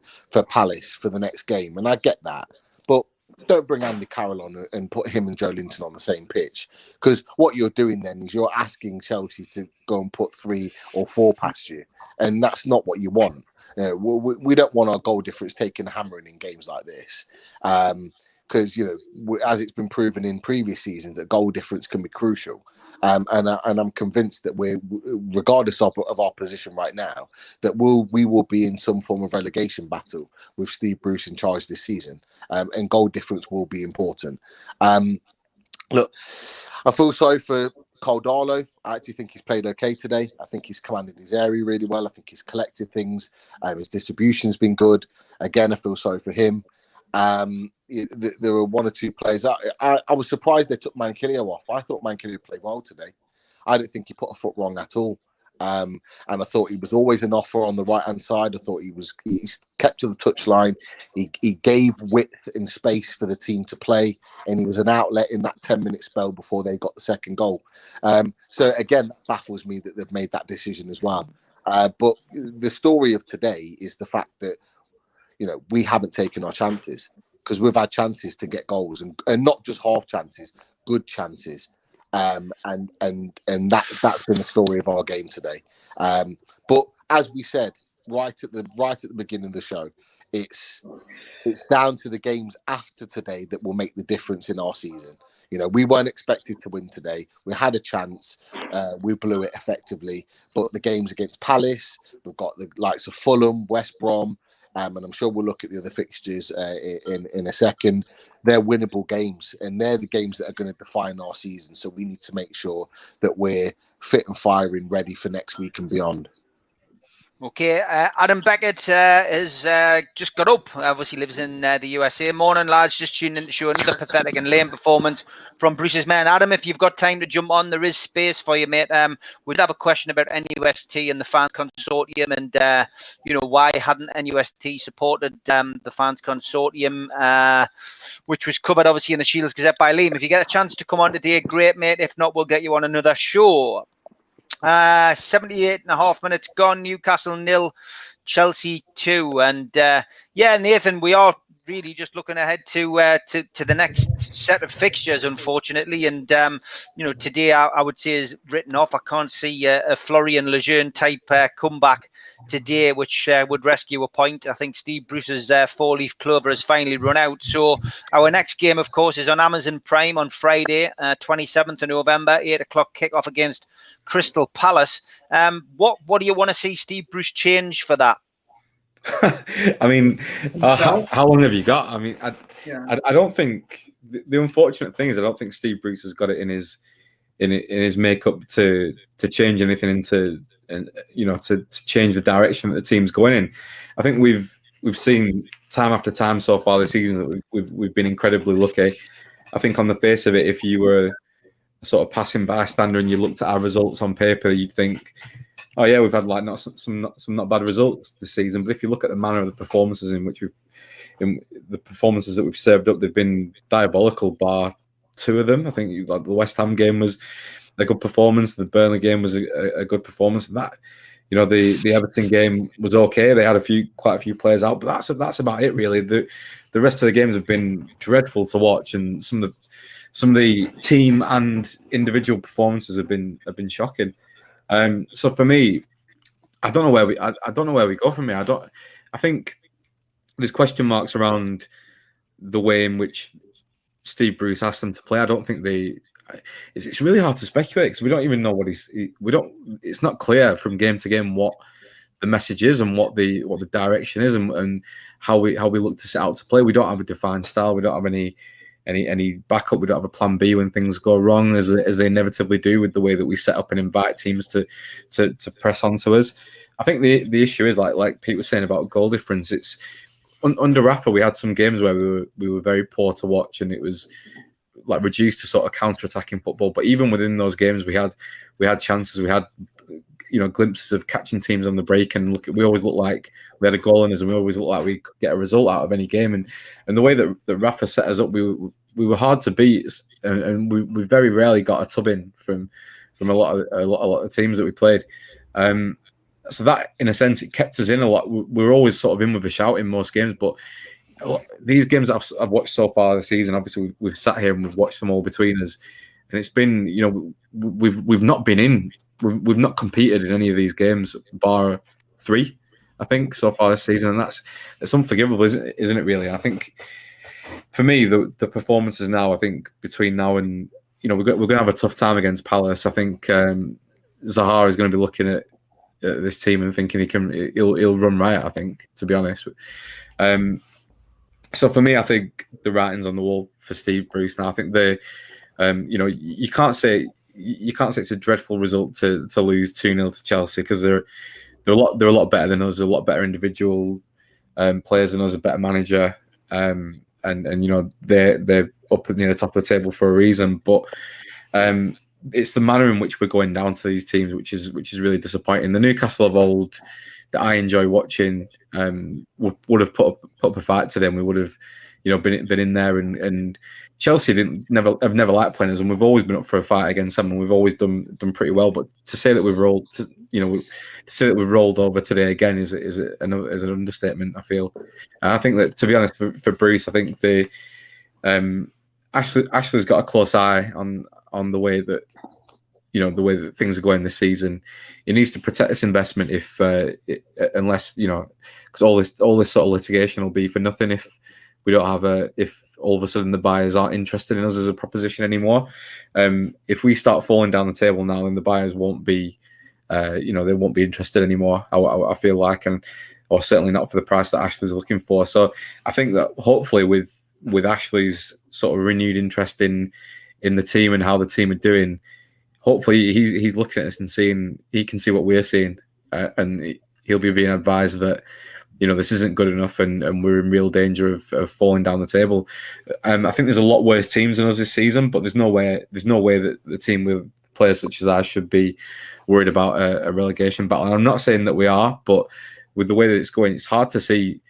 Palace for the next game, and I get that. But don't bring Andy Carroll on and put him and Joe Linton on the same pitch, because what you're doing then is you're asking Chelsea to go and put 3 or 4 past you, and that's not what you want. We don't want our goal difference taking a hammering in games like this, because as it's been proven in previous seasons, that goal difference can be crucial. And I'm convinced that we're, regardless of our position right now, that we will be in some form of relegation battle with Steve Bruce in charge this season, and goal difference will be important. Look, I feel sorry for Cole Darlow. I actually think he's played okay today. I think he's commanded his area really well. I think he's collected things. His distribution's been good. Again, I feel sorry for him. There were 1 or 2 players. I was surprised they took Manquillo off. I thought Manquillo played well today. I don't think he put a foot wrong at all. And I thought he was always an offer on the right-hand side. I thought he's kept to the touchline. He gave width and space for the team to play, and he was an outlet in that 10-minute spell before they got the second goal. So again, that baffles me that they've made that decision as well. But the story of today is the fact that we haven't taken our chances, because we've had chances to get goals, and not just half chances, good chances. And that's been the story of our game today. But as we said right at the beginning of the show, it's down to the games after today that will make the difference in our season. We weren't expected to win today. We had a chance. We blew it effectively. But the games against Palace, we've got the likes of Fulham, West Brom, and I'm sure we'll look at the other fixtures in a second. They're winnable games, and they're the games that are going to define our season. So we need to make sure that we're fit and firing, ready for next week and beyond. Okay, Adam Beckett has just got up. Obviously lives in the USA. Morning, lads. Just tuning in to show another pathetic and lame performance from Bruce's men. Adam, if you've got time to jump on, there is space for you, mate. We'd have a question about NUFC and the fans consortium, and why hadn't NUFC supported the fans consortium, which was covered obviously in the Shields Gazette by Liam. If you get a chance to come on today, great, mate. If not, we'll get you on another show. 78.5 minutes gone. Newcastle 0, Chelsea 2, and Nathan, we are really just looking ahead to the next set of fixtures, unfortunately. And today I would say is written off. I can't see a Florian Lejeune type comeback today, which would rescue a point. I think Steve Bruce's 4-leaf clover has finally run out. So our next game, of course, is on Amazon Prime on Friday, 27th of November, 8 o'clock kickoff against Crystal Palace. What do you want to see Steve Bruce change for that? I mean, how long have you got? I mean, I don't think the unfortunate thing is I don't think Steve Bruce has got it in his makeup to change anything to change the direction that the team's going in. I think we've seen time after time so far this season that we've been incredibly lucky. I think on the face of it, if you were a sort of passing bystander and you looked at our results on paper, you'd think, oh yeah, we've had like some not bad results this season. But if you look at the manner of the performances the performances that we've served up, they've been diabolical. Bar 2 of them, I think like the West Ham game was a good performance. The Burnley game was a good performance. And that, the Everton game was okay. They had quite a few players out, but that's about it really. The rest of the games have been dreadful to watch, and some of the team and individual performances have been shocking. So for me, I don't know where we go from here. I think there's question marks around the way in which Steve Bruce asked them to play. I don't think it's really hard to speculate because we don't even know it's not clear from game to game what the message is and what the direction is and how we look to set out to play. We don't have a defined style. We don't have any backup. We don't have a plan B when things go wrong, as they inevitably do with the way that we set up and invite teams to press onto us. I think the issue is like Pete was saying about goal difference. It's under Rafa, we had some games where we were very poor to watch, and it was like reduced to sort of counter-attacking football. But even within those games, we had chances. We had glimpses of catching teams on the break, and we always looked like we had a goal in us, and we always looked like we could get a result out of any game. And the way that Rafa set us up, we were hard to beat, and we very rarely got a tub in from a lot of teams that we played. So that, in a sense, it kept us in a lot. We were always sort of in with a shout in most games, but these games that I've watched so far this season, obviously we've sat here and we've watched them all between us, and it's been, we've not been in, we've not competed in any of these games bar 3, I think, so far this season, and that's unforgivable, isn't it? Really, and I think for me the performances now, I think between now and we're going to have a tough time against Palace. I think Zaha is going to be looking at this team and thinking he'll run riot, I think, to be honest. So for me, I think the writing's on the wall for Steve Bruce now. I think you can't say it's a dreadful result to lose 2-0 to Chelsea, because they're a lot better than us, a lot better individual players than us, a better manager, and they're up near the top of the table for a reason. But it's the manner in which we're going down to these teams which is really disappointing. The Newcastle of old that I enjoy watching would have put up a fight to them. We would have been in there, and Chelsea have never liked playing us, and we've always been up for a fight against them, and we've always done pretty well. But to say that we've rolled over today again is an understatement, I feel. And I think that, to be honest, for Bruce, I think Ashley's got a close eye on the way that things are going this season. He needs to protect this investment unless because all this sort of litigation will be for nothing if we don't have if all of a sudden the buyers aren't interested in us as a proposition anymore. If we start falling down the table now, then the buyers won't be they won't be interested anymore, I feel like, or certainly not for the price that Ashley's looking for. So I think that hopefully with Ashley's sort of renewed interest in the team and how the team are doing, hopefully he's looking at us and he can see what we're seeing, and he'll be being advised that this isn't good enough, and we're in real danger of falling down the table. I think there's a lot worse teams than us this season, but there's no way that the team with players such as ours should be worried about a relegation battle. And I'm not saying that we are, but with the way that it's going, it's hard to see.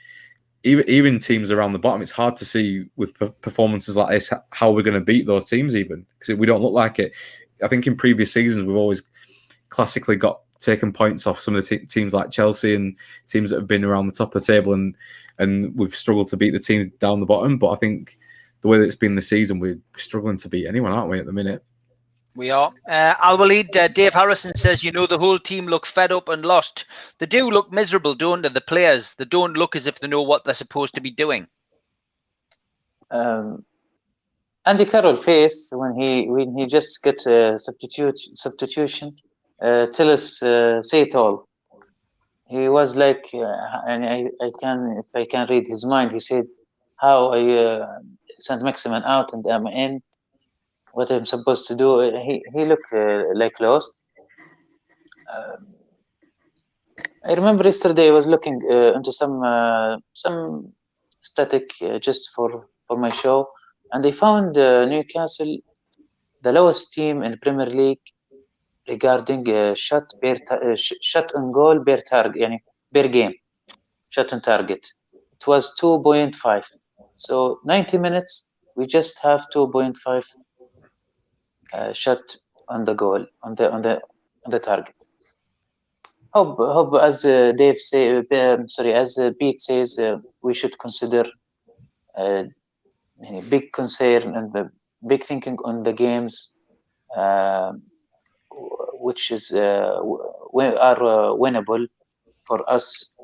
Even teams around the bottom, it's hard to see with performances like this how we're going to beat those teams, even because we don't look like it. I think in previous seasons we've always classically got taken points off some of the teams like Chelsea and teams that have been around the top of the table, and we've struggled to beat the team down the bottom. But I think the way that it's been this season, we're struggling to beat anyone, aren't we, at the minute? We are. Al-Walid, Dave Harrison says, the whole team look fed up and lost. They do look miserable, don't they, the players? They don't look as if they know what they're supposed to be doing. Andy Carroll face when he just gets a substitution, tell us, say it all. He was like, and if I can read his mind, he said, how I sent Maximin out and I'm in. What I'm supposed to do? He looked like lost. I remember yesterday I was looking into some static just for my show, and they found Newcastle the lowest team in Premier League regarding shot on goal per target, per game, shot on target. It was 2.5. So 90 minutes, we just have 2.5. Shot on the goal on the target. Hope as Dave say, as Pete says, we should consider big concern and big thinking on the games, which is are winnable for us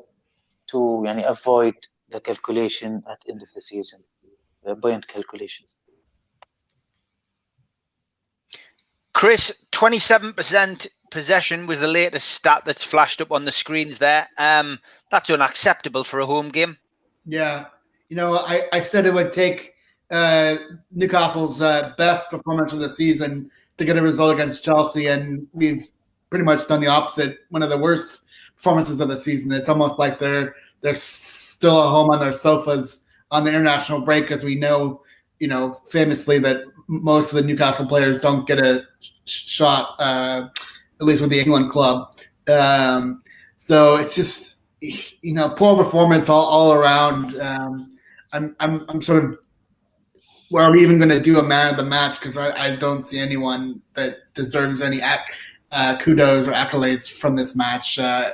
to avoid the calculation at the end of the season, the point calculations. Chris, 27% possession was the latest stat that's flashed up on the screens there. That's unacceptable for a home game. Yeah. I said it would take Newcastle's best performance of the season to get a result against Chelsea, and we've pretty much done the opposite. One of the worst performances of the season. It's almost like they're still at home on their sofas on the international break, as we know, famously that most of the Newcastle players don't get a shot, at least with the England club. So it's just, poor performance all around. I'm sort of, are we even going to do a man of the match? Because I don't see anyone that deserves any kudos or accolades from this match. I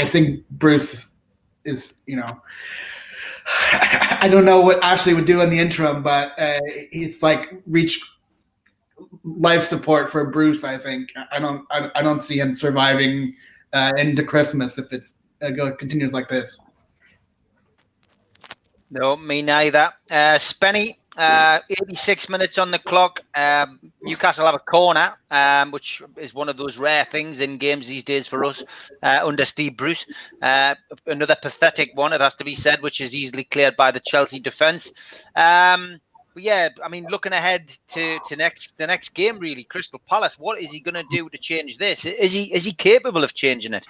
think Bruce is, I don't know what Ashley would do in the interim, but he's like reached life support for Bruce. I think I don't see him surviving into Christmas if it's continues like this. No, me neither. Spenny, 86 minutes on the clock. Newcastle have a corner, which is one of those rare things in games these days for us under Steve Bruce. Another pathetic one, it has to be said, which is easily cleared by the Chelsea defence. But yeah, I mean, looking ahead to the next game, really, Crystal Palace. What is he going to do to change this? Is he capable of changing it?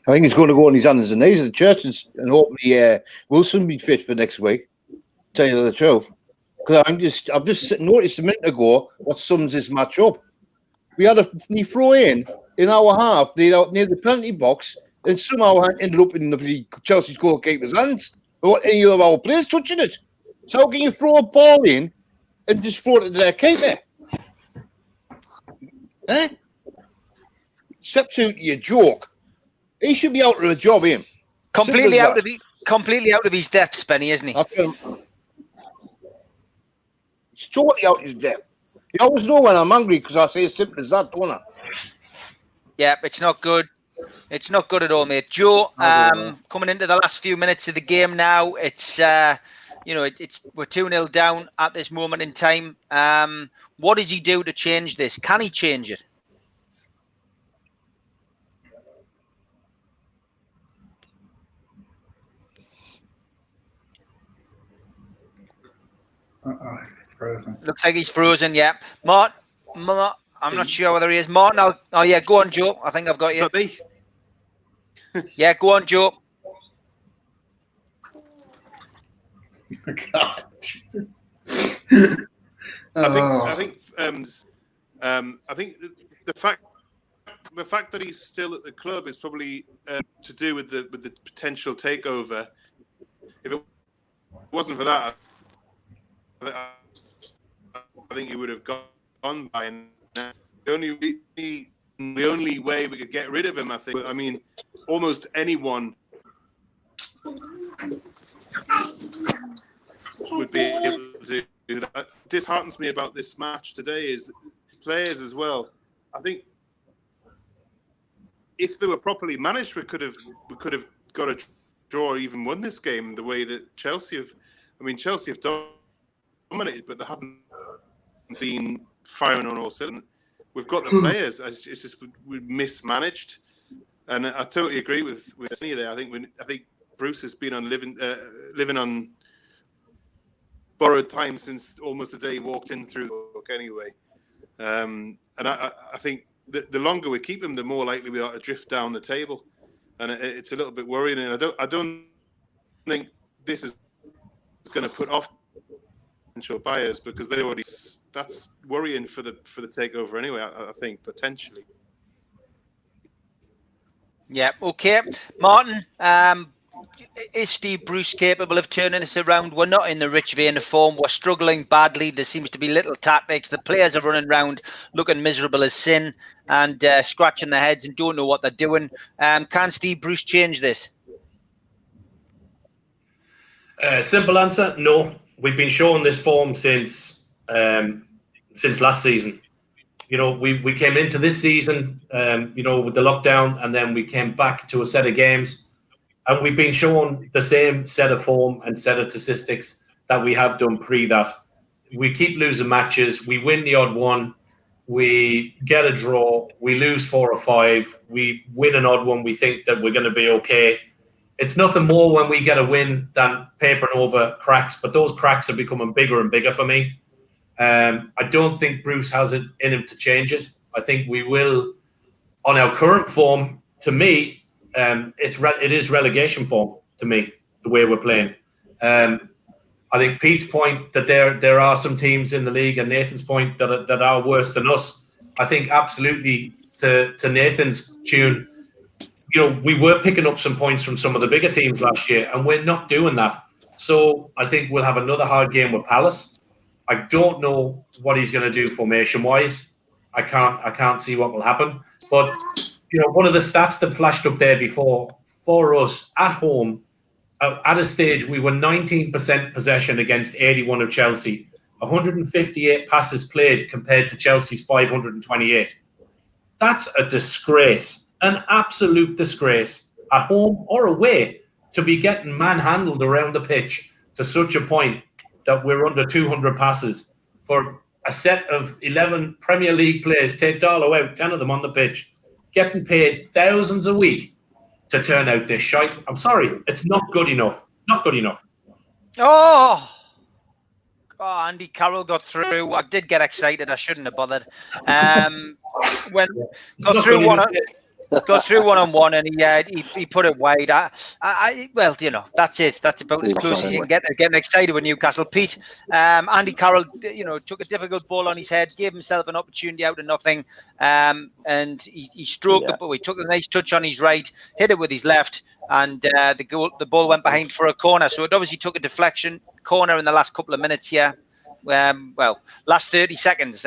I think he's going to go on his hands and knees at the church and hopefully Wilson be fit for next week. Tell you the truth, because I've just noticed a minute ago what sums this match up. We had a throw in our half near the penalty box, and somehow ended up in the Chelsea's goalkeeper's hands. Or any of our players touching it. So how can you throw a ball in and just throw it to their keeper? Eh? It's absolutely a joke. He should be out of a job, him. Completely out of his depth, Spenny, isn't he? It's totally out of his depth. You always know when I'm angry because I say as simple as that, don't I? Yeah, it's not good. It's not good at all, mate. Joe, coming into the last few minutes of the game now, it's we're 2-0 down at this moment in time. What does he do to change this? Can he change it? He's frozen. Looks like he's frozen. Yeah, Martin. I'm not sure whether he is. Martin, yeah, go on, Joe. I think I've got you. Is that me? Yeah, go on, Joe. Oh, God, Jesus. I think the fact that he's still at the club is probably to do with the potential takeover. If it wasn't for that, I think he would have gone by now. The only way we could get rid of him, I think. I mean, almost anyone would be able to do that. What disheartens me about this match today is players as well. I think if they were properly managed, we could have got a draw or even won this game the way that Chelsea have. I mean, Chelsea have dominated, but they haven't been firing on all cylinders. We've got the players. It's just we mismanaged, and I totally agree with Sneer there. I think Bruce has been on living on borrowed time since almost the day he walked in through the book. Anyway, and I think the longer we keep him, the more likely we are to drift down the table, and it's a little bit worrying. And I don't think this is going to put off potential buyers because they already. That's worrying for the takeover anyway. I think potentially. Yeah. Okay, Martin. Is Steve Bruce capable of turning this around? We're not in the rich vein of form. We're struggling badly. There seems to be little tactics. The players are running around looking miserable as sin and scratching their heads and don't know what they're doing. Can Steve Bruce change this? Simple answer: no. We've been showing this form since last season. You know, we came into this season, with the lockdown, and then we came back to a set of games, and we've been showing the same set of form and set of statistics that we have done pre that. We keep losing matches. We win the odd one. We get a draw. We lose 4 or 5. We win an odd one. We think that we're going to be okay. It's nothing more when we get a win than papering over cracks, but those cracks are becoming bigger and bigger for me. I don't think Bruce has it in him to change it. I think we will, on our current form, to me, it is relegation form to me, the way we're playing. I think Pete's point that there are some teams in the league and Nathan's point that are worse than us. I think absolutely to Nathan's tune, we were picking up some points from some of the bigger teams last year, and we're not doing that. So I think we'll have another hard game with Palace. I don't know what he's going to do formation-wise. I can't see what will happen. But one of the stats that flashed up there before for us at home, at a stage we were 19% possession against 81 of Chelsea, 158 passes played compared to Chelsea's 528. That's a disgrace, an absolute disgrace, at home or away, to be getting manhandled around the pitch to such a point that we're under 200 passes for a set of 11 Premier League players, take Darlow out, 10 of them on the pitch, getting paid thousands a week to turn out this shite. I'm sorry, it's not good enough. Not good enough. Oh, Andy Carroll got through. I did get excited. I shouldn't have bothered. When got through one-on-one, and he put it wide. Well, you know, that's it. That's about as close as you can get getting excited with Newcastle. Pete, Andy Carroll, you know, took a difficult ball on his head, gave himself an opportunity out of nothing, and he stroked it, but he took a nice touch on his right, hit it with his left, and the ball went behind for a corner. So it obviously took a deflection corner in the last couple of minutes here. Well, last 30 seconds.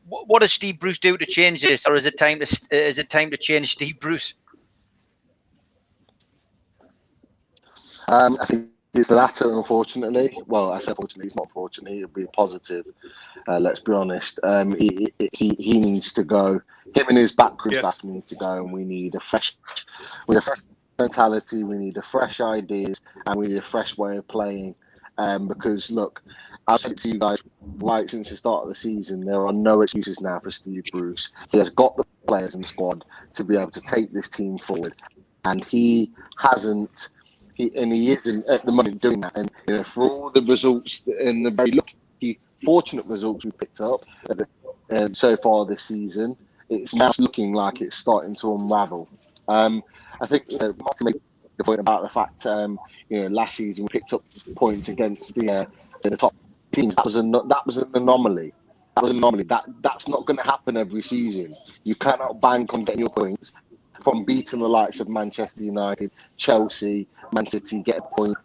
What does Steve Bruce do to change this, or is it time to change Steve Bruce? I think it's the latter, unfortunately. Well, I say unfortunately, it's not fortunately. It'll be positive. Let's be honest. He needs to go. Him and his backroom staff need to go, and we need a fresh mentality. We need a fresh ideas, and we need a fresh way of playing. Because look, I've said it to you guys right since the start of the season, there are no excuses now for Steve Bruce. He has got the players in the squad to be able to take this team forward, and he hasn't. He isn't at the moment doing that. And you know, for all the results and the very lucky, fortunate results we picked up so far this season, it's now looking like it's starting to unravel. I think Mark made the point about the fact last season we picked up points against the top teams. That was an anomaly. That was an anomaly. That's not going to happen every season. You cannot bank on getting your points from beating the likes of Manchester United, Chelsea, Man City, get a point.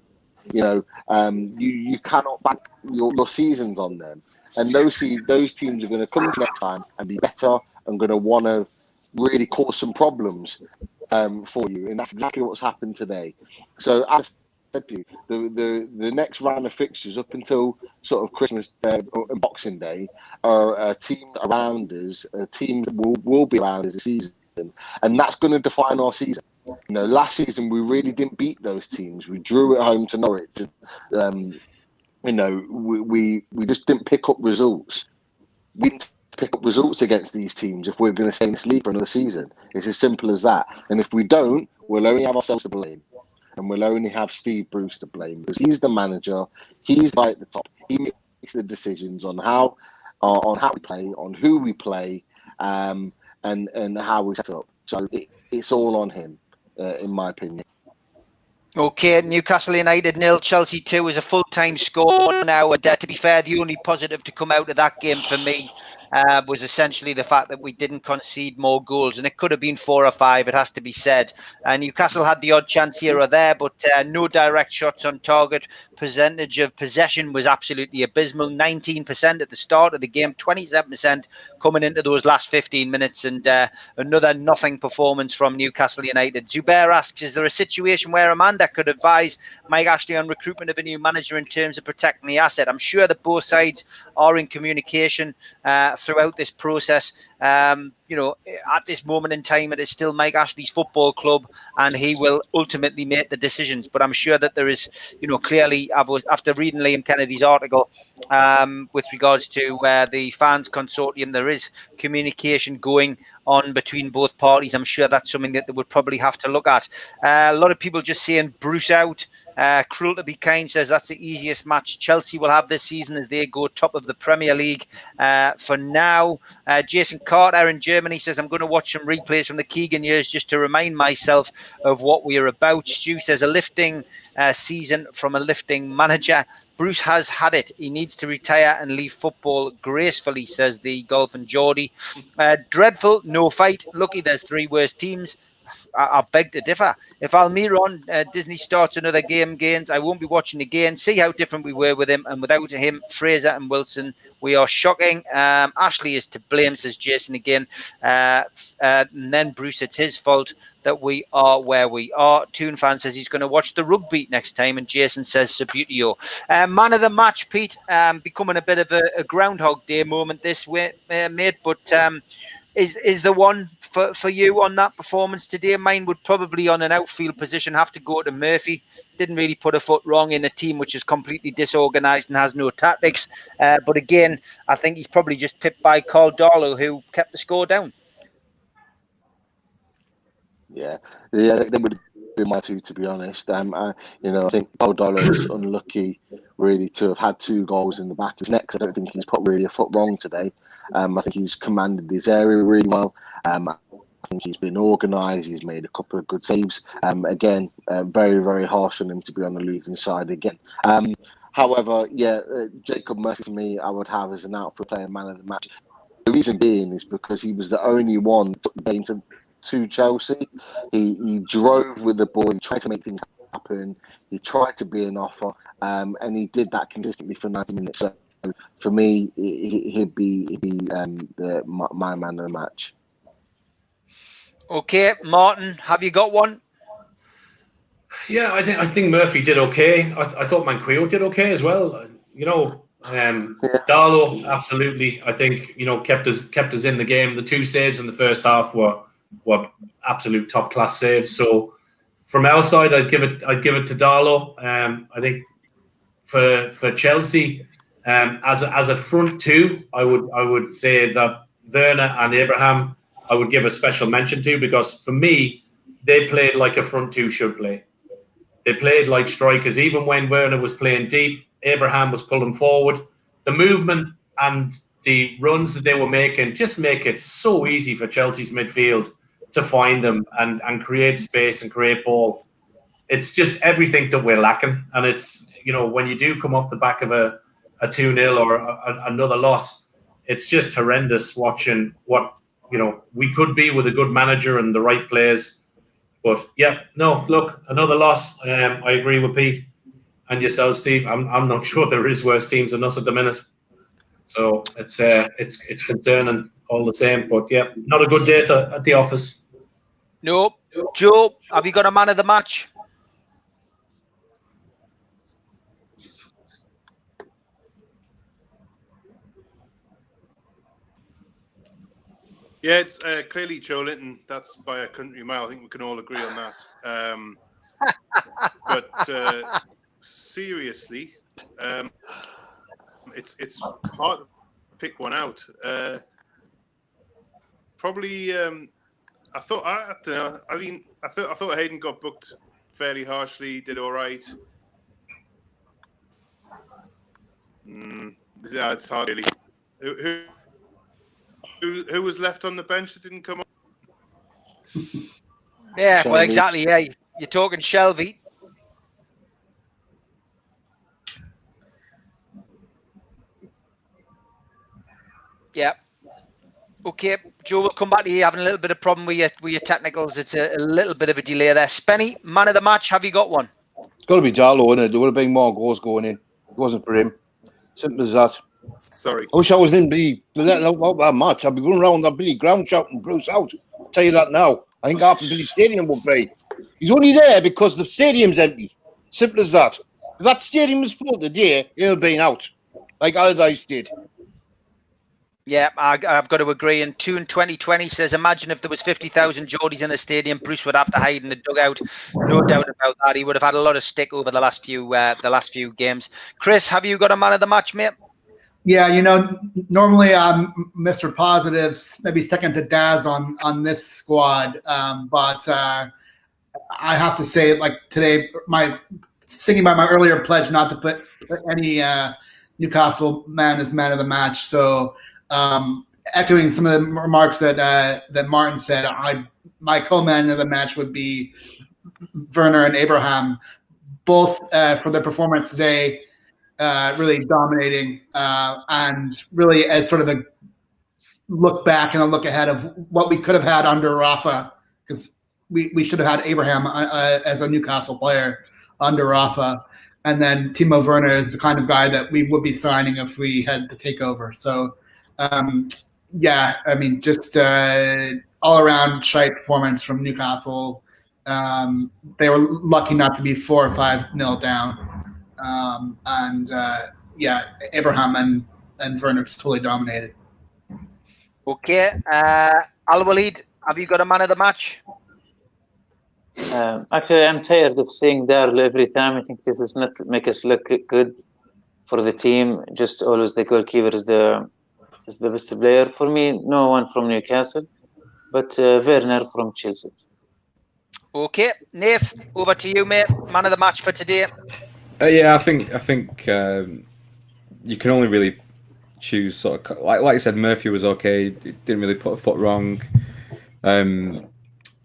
You cannot bank your seasons on them. And those teams are going to come next time and be better and going to want to really cause some problems for you. And that's exactly what's happened today. So as I said to you, the next round of fixtures up until sort of Christmas and Boxing Day are teams around us, teams that will be around us this season. And that's going to define our season. Last season we really didn't beat those teams. We drew at home to Norwich. We just didn't pick up results. We didn't pick up results against these teams if we're going to stay in this league for another season. It's as simple as that. And if we don't, we'll only have ourselves to blame. And we'll only have Steve Bruce to blame because he's the manager. He's right at the top. He makes the decisions on how we play, on who we play, and how we set up. So it's all on him, in my opinion. Okay, Newcastle United 0, Chelsea 2 is a full-time score now. And to be fair, the only positive to come out of that game for me was essentially the fact that we didn't concede more goals, and it could have been 4 or 5, it has to be said. Newcastle had the odd chance here or there, but no direct shots on target. Percentage of possession was absolutely abysmal, 19% at the start of the game, 27% coming into those last 15 minutes, and another nothing performance from Newcastle United. Zubair asks, is there a situation where Amanda could advise Mike Ashley on recruitment of a new manager in terms of protecting the asset? I'm sure that both sides are in communication throughout this process. At this moment in time, it is still Mike Ashley's football club, and he will ultimately make the decisions. But I'm sure that there is, clearly, after reading Liam Kennedy's article with regards to the fans consortium, there is communication going on between both parties. I'm sure that's something that they would probably have to look at. A lot of people just saying Bruce out. Cruel to be kind says that's the easiest match Chelsea will have this season as they go top of the Premier League for now. Jason Carter in Germany says, I'm going to watch some replays from the Keegan years just to remind myself of what we are about. Stu says, a lifting season from a lifting manager. Bruce has had it. He needs to retire and leave football gracefully, says the Golf and Geordie. Dreadful, no fight. Lucky there's 3 worse teams. I beg to differ. If Almiron Disney starts another game gains, I won't be watching again. See how different we were with him, and without him, Fraser and Wilson, we are shocking. Ashley is to blame, says Jason again. And then Bruce, it's his fault that we are where we are. Toon fan says he's going to watch the rugby next time, and Jason says Sabutio. Man of the match, Pete, becoming a bit of a Groundhog Day moment this way, mate, but is the one for you on that performance today? Mine would probably on an outfield position have to go to Murphy. Didn't really put a foot wrong in a team which is completely disorganised and has no tactics. But again, I think he's probably just pipped by Carl Darlow, who kept the score down. Yeah, they would be my two, to be honest. I think Carl Darlow is unlucky, really, to have had 2 goals in the back of his neck. I don't think he's put really a foot wrong today. I think he's commanded his area really well. I think he's been organised. He's made a couple of good saves. Again, very, very harsh on him to be on the losing side again. However, Jacob Murphy for me, I would have as an outfield player, man of the match. The reason being is because he was the only one to Chelsea. He drove with the ball. He tried to make things happen. He tried to be an offer, and he did that consistently for 90 minutes. So for me, he'd be my man of the match. Okay, Martin, have you got one? Yeah, I think Murphy did okay. I thought Manquillo did okay as well. Darlow, absolutely. I think kept us in the game. The 2 saves in the first half were absolute top class saves. So from our side, I'd give it to Darlow. I think for Chelsea, as a front 2, I would say that Werner and Abraham I would give a special mention to, because for me they played like a front 2 should play. They played like strikers. Even when Werner was playing deep, Abraham was pulling forward. The movement and the runs that they were making just make it so easy for Chelsea's midfield to find them and create space and create ball. It's just everything that we're lacking. And it's, when you do come off the back of a 2-0 or another loss, it's just horrendous watching what, we could be with a good manager and the right players. But another loss. I agree with Pete and yourself, Steve. I'm not sure there is worse teams than us at the minute. So it's concerning all the same. But not a good day at the office. No. Joe, have you got a man of the match? Yeah, it's clearly Joe Linton. That's by a country mile. I think we can all agree on that. But seriously, it's hard to pick one out. Probably, I thought Hayden got booked fairly harshly. Did all right. Yeah, it's hard really. Who was left on the bench that didn't come on? Yeah, well, exactly. Yeah, you're talking Shelby. Yeah. Okay, Joe, we'll come back to you. Having a little bit of problem with your technicals. It's a little bit of a delay there. Spenny, man of the match, have you got one? It's got to be Darlow, isn't it? There would have been more goals going in. It wasn't for him. Simple as that. Sorry. I wish I was in that match. I'd be going around that Billy ground shouting Bruce out. I'll tell you that now. I think half the Billy Stadium would be. He's only there because the stadium's empty. Simple as that. If that stadium was full today, he'll have been out, like Allardyce did. Yeah, I've got to agree. And 2020 says, imagine if there was 50,000 Geordies in the stadium, Bruce would have to hide in the dugout. No doubt about that. He would have had a lot of stick over the last few games. Chris, have you got a man of the match, mate? Yeah, normally I'm Mr. Positive, maybe second to Daz on this squad. But I have to say, like today, sticking by my earlier pledge not to put any Newcastle man as man of the match. So echoing some of the remarks that Martin said, my co-man of the match would be Werner and Abraham, both for their performance today. Really dominating and really as sort of a look back and a look ahead of what we could have had under Rafa, because we should have had Abraham as a Newcastle player under Rafa. And then Timo Werner is the kind of guy that we would be signing if we had to take over. So, yeah, I mean, just all-around shite performance from Newcastle. They were lucky not to be 4 or 5-0 down. Yeah, Abraham and Werner just totally dominated. Okay. Al-Walid, have you got a man of the match? Actually, I'm tired of seeing Darl every time. I think this is not make us look good for the team. Just always the goalkeeper is the best player. For me, no one from Newcastle, but Werner from Chelsea. Okay. Nath, over to you, mate. Man of the match for today. Yeah, I think you can only really choose sort of like I said, Murphy was okay. Didn't really put a foot wrong.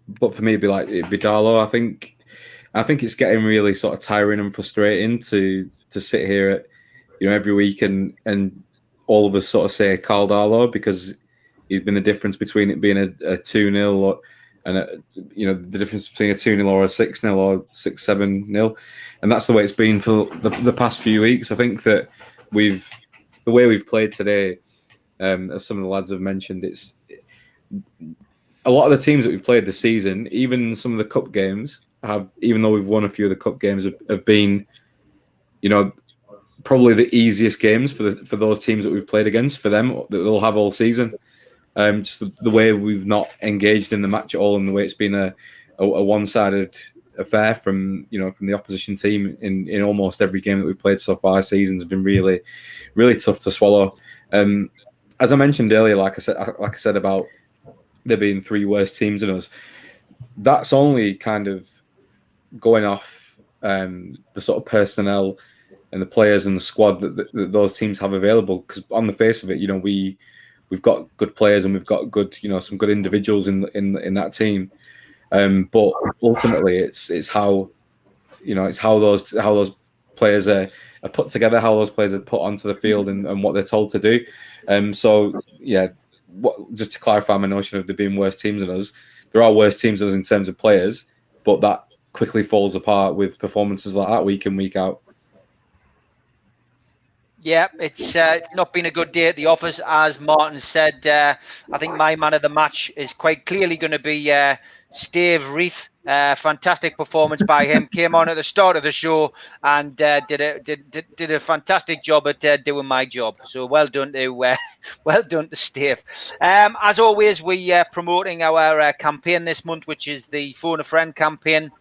But for me, it'd be Darlow. I think it's getting really sort of tiring and frustrating to sit here every week and all of us sort of say Carl Darlow, because he's been the difference between it being a 2-0 and the difference between a 2-0 or a 6-0 or 6-7-0, and that's the way it's been for the past few weeks. I think that the way we've played today, as some of the lads have mentioned, it's a lot of the teams that we've played this season, even some of the cup games even though we've won a few of the cup games, have been, probably the easiest games for those teams that we've played against, for them, that they'll have all season. Just the way we've not engaged in the match at all, and the way it's been a one-sided affair from the opposition team in almost every game that we've played so far this season has been really, really tough to swallow. As I mentioned earlier, like I said about there being 3 worse teams than us, that's only kind of going off the sort of personnel and the players and the squad that those teams have available. Because on the face of it, we've got good players and we've got good, some good individuals in that team. But ultimately, it's how those players are put together, how those players are put onto the field, and what they're told to do. So yeah, just to clarify my notion of there being worse teams than us, there are worse teams than us in terms of players, but that quickly falls apart with performances like that week in, week out. Yeah, it's not been a good day at the office, as Martin said. I think my man of the match is quite clearly going to be Steve Wraith. Fantastic performance by him. Came on at the start of the show and did a fantastic job at doing my job. So well done to Steve. As always, we are promoting our campaign this month, which is the Phone a Friend campaign.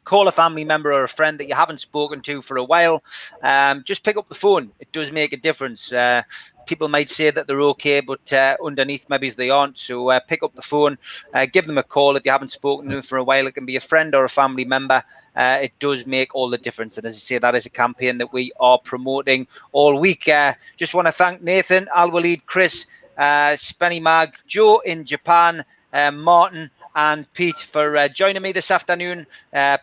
Call a family member or a friend that you haven't spoken to for a while. Just pick up the phone. It does make a difference. People might say that they're okay, but underneath maybe they aren't. So pick up the phone, give them a call if you haven't spoken to them for a while. It can be a friend or a family member. It does make all the difference. And as I say, that is a campaign that we are promoting all week. Just want to thank Nathan, Al-Walid, Chris, Spenny Mag, Joe in Japan, Martin, and Pete for joining me this afternoon.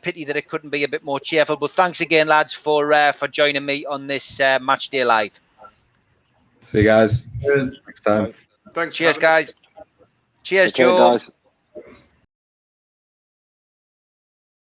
Pity that it couldn't be a bit more cheerful, but thanks again, lads, for joining me on this Match Day Live. See you guys. Next time. Thanks. Cheers, guys. Cheers, Take care, Joe. guys.